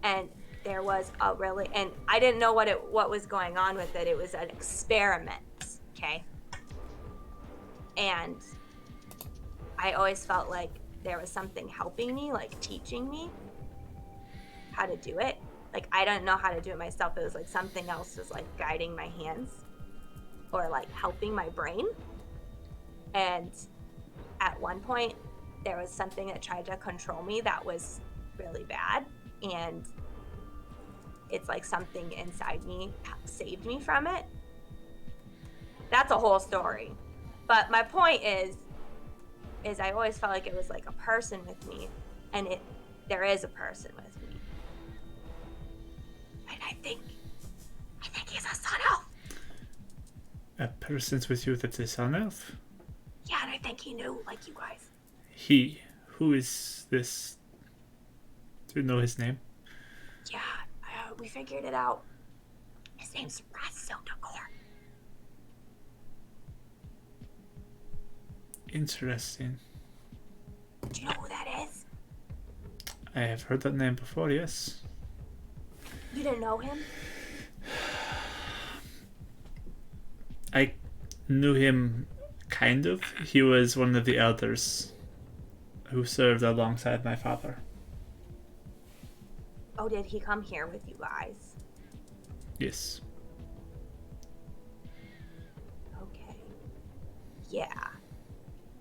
[SPEAKER 2] And there was a really, and I didn't know what was going on with it. It was an experiment. Okay. And I always felt like there was something helping me, like teaching me how to do it. Like I didn't know how to do it myself. It was like something else was like guiding my hands or like helping my brain. And at one point there was something that tried to control me that was really bad. And it's like something inside me saved me from it. That's a whole story. But my point is I always felt like it was like a person with me, and there is a person with me. And I think he's a Sun Elf.
[SPEAKER 1] A person's with you that's a Sun Elf?
[SPEAKER 2] Yeah, and I think he knew, like you guys.
[SPEAKER 1] He? Who is this? Do you know his name?
[SPEAKER 2] Yeah, we figured it out. His name's Rasildakor.
[SPEAKER 1] Interesting.
[SPEAKER 2] Do you know who that is?
[SPEAKER 1] I have heard that name before, yes.
[SPEAKER 2] You didn't know him?
[SPEAKER 1] I knew him kind of. He was one of the elders who served alongside my father.
[SPEAKER 2] Oh, did he come here with you guys?
[SPEAKER 1] Yes.
[SPEAKER 2] Okay. Yeah.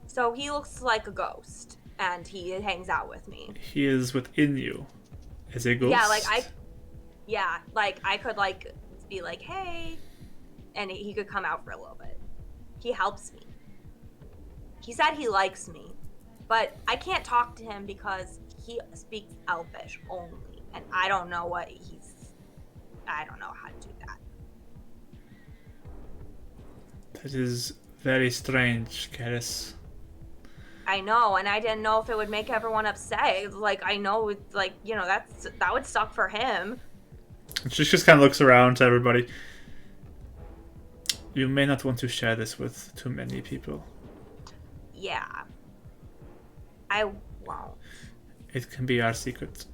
[SPEAKER 2] So he looks like a ghost, and he hangs out with me.
[SPEAKER 1] He is within you as a ghost.
[SPEAKER 2] Yeah, I could like be like, hey, and he could come out for a little bit. He helps me. He said he likes me, but I can't talk to him because he speaks Elvish only, and I don't know I don't know how to do that.
[SPEAKER 1] That is very strange, Karis.
[SPEAKER 2] I know, and I didn't know if it would make everyone upset. Like, I know, like, you know, that would suck for him.
[SPEAKER 1] She just kind of looks around to everybody. You may not want to share this with too many people.
[SPEAKER 2] Yeah. I won't.
[SPEAKER 1] It can be our secret.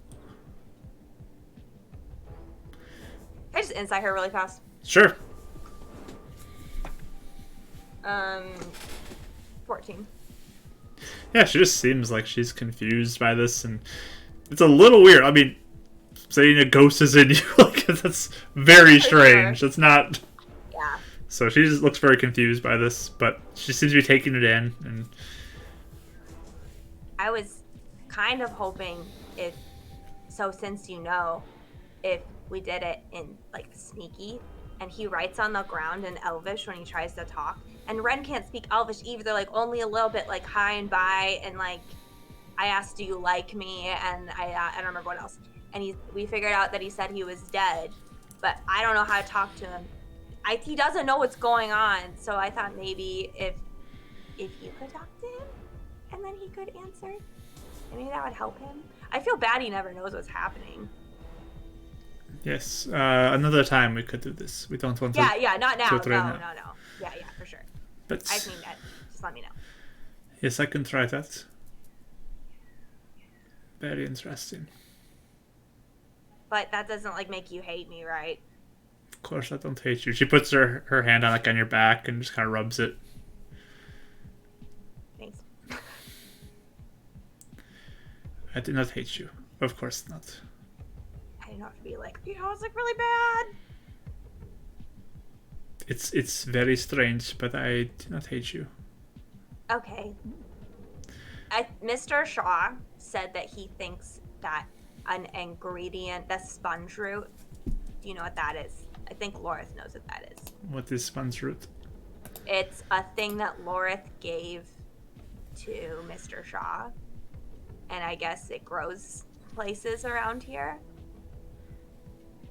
[SPEAKER 2] Can I just insight her really fast?
[SPEAKER 1] Sure.
[SPEAKER 2] 14.
[SPEAKER 1] Yeah, she just seems like she's confused by this, and it's a little weird. I mean, saying a ghost is in you, like, that's very strange. That's not...
[SPEAKER 2] Yeah.
[SPEAKER 1] So she just looks very confused by this, but she seems to be taking it in, and...
[SPEAKER 2] I was kind of hoping since you know, if we did it in, like, sneaky, and he writes on the ground in Elvish when he tries to talk, and Ren can't speak Elvish either, like, only a little bit, like, hi and bye, and, like, I asked, do you like me, and I don't remember what else, and we figured out that he said he was dead, but I don't know how to talk to him. He doesn't know what's going on, so I thought maybe if you could talk to him, and then he could answer, maybe that would help him. I feel bad he never knows what's happening.
[SPEAKER 1] Yes, another time we could do this. We don't want to...
[SPEAKER 2] Yeah, not now.
[SPEAKER 1] do it right
[SPEAKER 2] No. Yeah, for sure.
[SPEAKER 1] But
[SPEAKER 2] I just mean that. Just let me know.
[SPEAKER 1] yes, I can try that. Very interesting.
[SPEAKER 2] But that doesn't, like, make you hate me, right?
[SPEAKER 1] Of course, I don't hate you. She puts her hand on, like, on your back and just kind of rubs it.
[SPEAKER 2] Thanks.
[SPEAKER 1] I do not hate you. Of course not.
[SPEAKER 2] I didn't have to be like, you know, it's like really bad.
[SPEAKER 1] It's very strange, but I do not hate you.
[SPEAKER 2] Okay. Mr. Shaw said that he thinks that an ingredient, the sponge root, do you know what that is? I think Lorith knows what that is.
[SPEAKER 1] What is sponge root?
[SPEAKER 2] It's a thing that Lorith gave to Mr. Shaw. And I guess it grows places around here.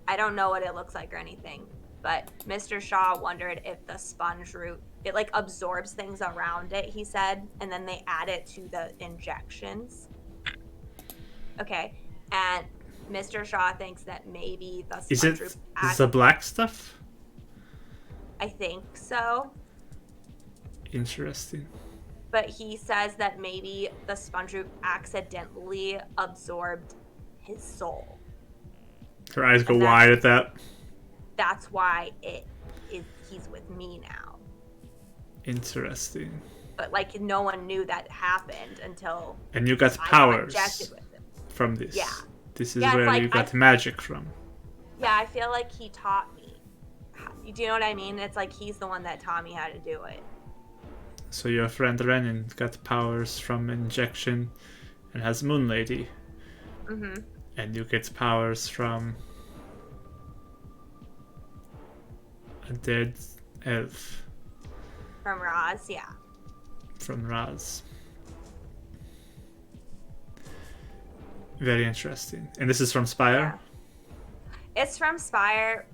[SPEAKER 2] I don't know what it looks like or anything. But Mr. Shaw wondered if the sponge root, it like absorbs things around it, he said, and then they add it to the injections. Okay, and Mr. Shaw thinks that maybe the sponge root...
[SPEAKER 1] Is the black stuff?
[SPEAKER 2] I think so.
[SPEAKER 1] Interesting.
[SPEAKER 2] But he says that maybe the sponge root accidentally absorbed his soul.
[SPEAKER 1] Her eyes go wide at that.
[SPEAKER 2] That's why he's with me now.
[SPEAKER 1] Interesting.
[SPEAKER 2] But like no one knew that happened until
[SPEAKER 1] and you got
[SPEAKER 2] I
[SPEAKER 1] powers
[SPEAKER 2] got injected with him.
[SPEAKER 1] from this.
[SPEAKER 2] Yeah.
[SPEAKER 1] This is where you got magic from.
[SPEAKER 2] Yeah, I feel like he taught me. Do you know what I mean? It's like he's the one that taught me how to do it.
[SPEAKER 1] So your friend Renon got powers from injection and has Moon Lady.
[SPEAKER 2] Mm-hmm.
[SPEAKER 1] And you get powers from a dead elf.
[SPEAKER 2] From Raz, yeah.
[SPEAKER 1] From Raz. Very interesting. And this is from Spire?
[SPEAKER 2] Yeah. It's from Spire.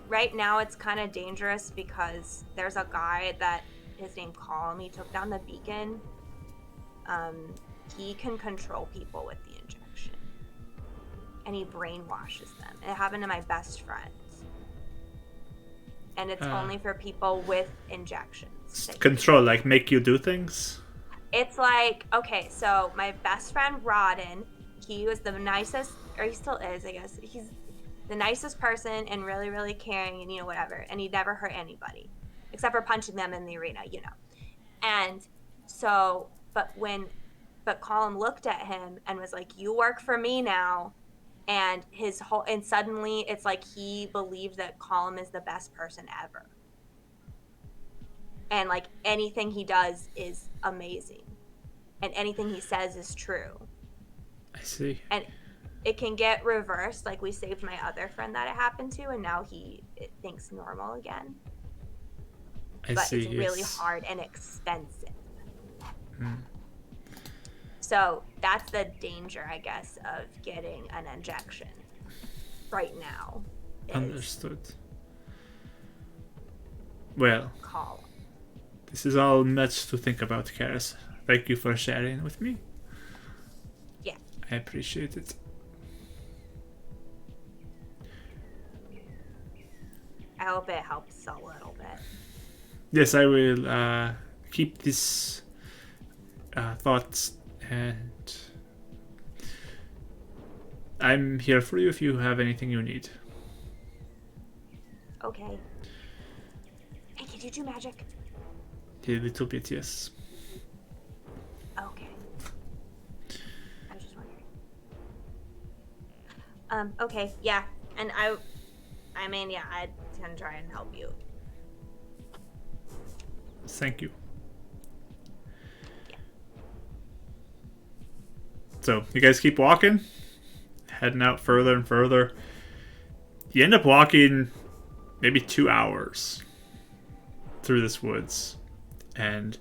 [SPEAKER 2] Right now it's kind of dangerous because there's a guy that his name Calm, he took down the beacon. He can control people with the injection. And he brainwashes them. It happened to my best friend. and it's only for people with injections. that you
[SPEAKER 1] Control, like make you do things.
[SPEAKER 2] It's like, okay, so my best friend Rodden, he was the nicest, or he still is, I guess. He's the nicest person and really, really caring and, whatever. And he never hurt anybody except for punching them in the arena, And so, but Colin looked at him and was like, you work for me now. And and suddenly it's like he believed that Colin is the best person ever. And like anything he does is amazing. And anything he says is true.
[SPEAKER 1] I see.
[SPEAKER 2] And it can get reversed. Like we saved my other friend that it happened to, and now he thinks normal again.
[SPEAKER 1] I see.
[SPEAKER 2] It's really hard and expensive.
[SPEAKER 1] Hmm.
[SPEAKER 2] So that's the danger, I guess, of getting an injection right now.
[SPEAKER 1] Understood. Well,
[SPEAKER 2] Call.
[SPEAKER 1] this is all much to think about, Karis. Thank you for sharing with me.
[SPEAKER 2] Yeah.
[SPEAKER 1] I appreciate it.
[SPEAKER 2] I hope it helps a little bit.
[SPEAKER 1] Yes, I will keep these thoughts, and I'm here for you if you have anything you need.
[SPEAKER 2] Okay. Hey, can you do magic?
[SPEAKER 1] A little bit, yes.
[SPEAKER 2] Okay. I was just wondering. Okay, yeah. And I mean, yeah, I can try and help you.
[SPEAKER 1] Thank you.
[SPEAKER 2] Yeah.
[SPEAKER 1] So, you guys keep walking, heading out further and further. You end up walking maybe 2 hours through this woods. And,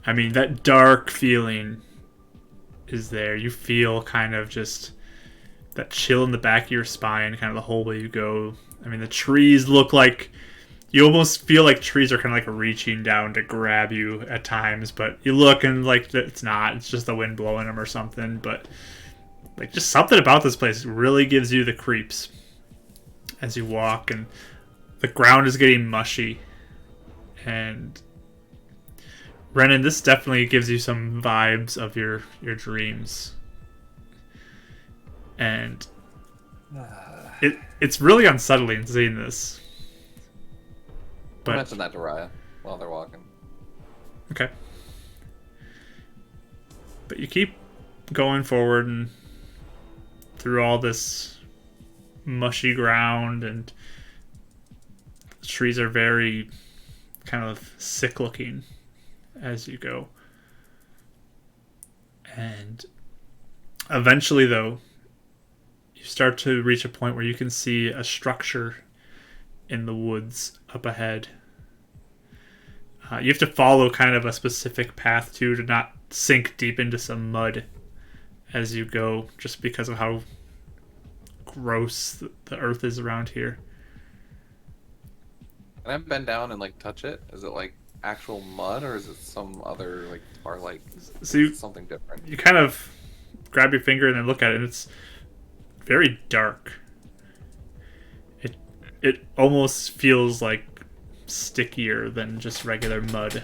[SPEAKER 1] I mean, that dark feeling is there. You feel kind of just that chill in the back of your spine, kind of the whole way you go. I mean, the trees look like... You almost feel like trees are kind of like reaching down to grab you at times, but you look and like it's not. It's just the wind blowing them or something. But like just something about this place really gives you the creeps as you walk, and the ground is getting mushy. And Renon, this definitely gives you some vibes of your dreams, and it's really unsettling seeing this.
[SPEAKER 4] I mentioned that to Raya while they're walking.
[SPEAKER 1] Okay. But you keep going forward and through all this mushy ground, and the trees are very kind of sick looking as you go. And eventually, though, you start to reach a point where you can see a structure in the woods up ahead. You have to follow kind of a specific path to not sink deep into some mud as you go, just because of how gross the earth is around here.
[SPEAKER 4] Can I bend down and like touch it? Is it like actual mud, or is it some other like, or like something different?
[SPEAKER 1] You kind of grab your finger and then look at it, and it's very dark. It almost feels like stickier than just regular mud.
[SPEAKER 4] Do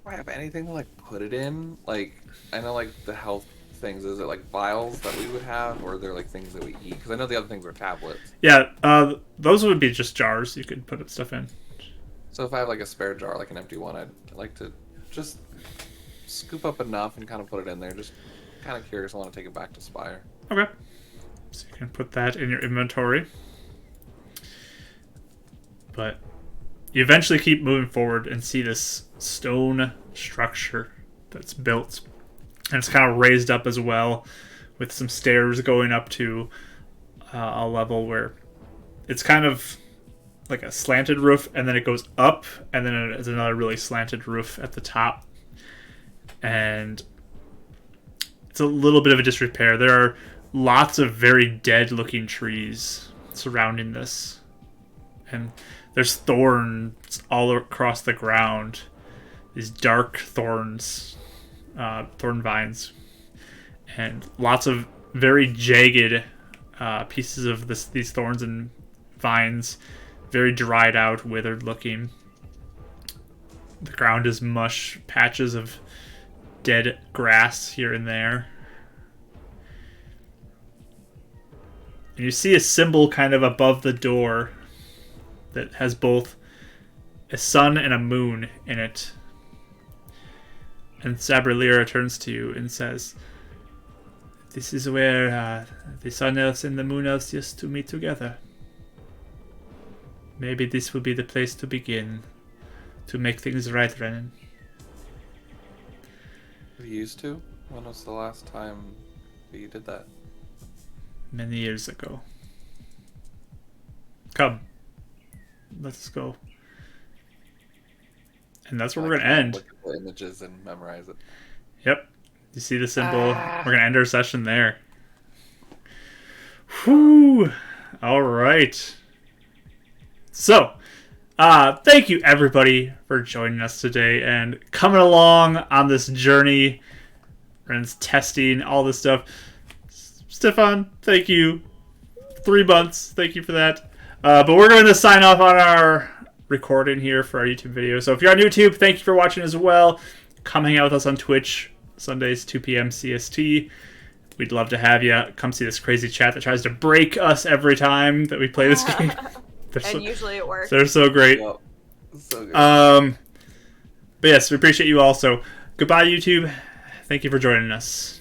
[SPEAKER 4] I have anything to like put it in? Like, I know like the health things. Is it like vials that we would have, or are there like things that we eat? Because I know the other things are tablets.
[SPEAKER 1] Yeah, those would be just jars you could put stuff in.
[SPEAKER 4] So if I have like a spare jar, like an empty one, I'd like to just scoop up enough and kind of put it in there. Just kind of curious. I want to take it back to Spire.
[SPEAKER 1] Okay. So you can put that in your inventory. But you eventually keep moving forward and see this stone structure that's built. And it's kind of raised up as well, with some stairs going up to a level where it's kind of like a slanted roof, and then it goes up, and then there's another really slanted roof at the top. And it's a little bit of a disrepair. There are lots of very dead-looking trees surrounding this. And there's thorns all across the ground. These dark thorns, thorn vines. And lots of very jagged pieces of these thorns and vines, very dried out, withered looking. The ground is mush, patches of dead grass here and there. And you see a symbol kind of above the door that has both a sun and a moon in it. And Sabralira turns to you and says, "This is where the Sun Elves and the Moon Elves used to meet together. Maybe this will be the place to begin, to make things right, Renon."
[SPEAKER 4] We used to? When was the last time you did that?
[SPEAKER 1] Many years ago. Come. Let's go. And that's where we're going to end.
[SPEAKER 4] Look at the images and memorize it.
[SPEAKER 1] Yep. You see the symbol? We're going to end our session there. Whew. All right. So, thank you everybody for joining us today and coming along on this journey. Ren's testing, all this stuff. Stefan, thank you. 3 months. Thank you for that. But we're going to sign off on our recording here for our YouTube video. So if you're on YouTube, thank you for watching as well. Come hang out with us on Twitch, Sundays, 2 PM CST. We'd love to have you. Come see this crazy chat that tries to break us every time that we play this game.
[SPEAKER 2] And usually it works.
[SPEAKER 1] They're so great.
[SPEAKER 4] Yep. So good.
[SPEAKER 1] But yes, we appreciate you all. So goodbye, YouTube. Thank you for joining us.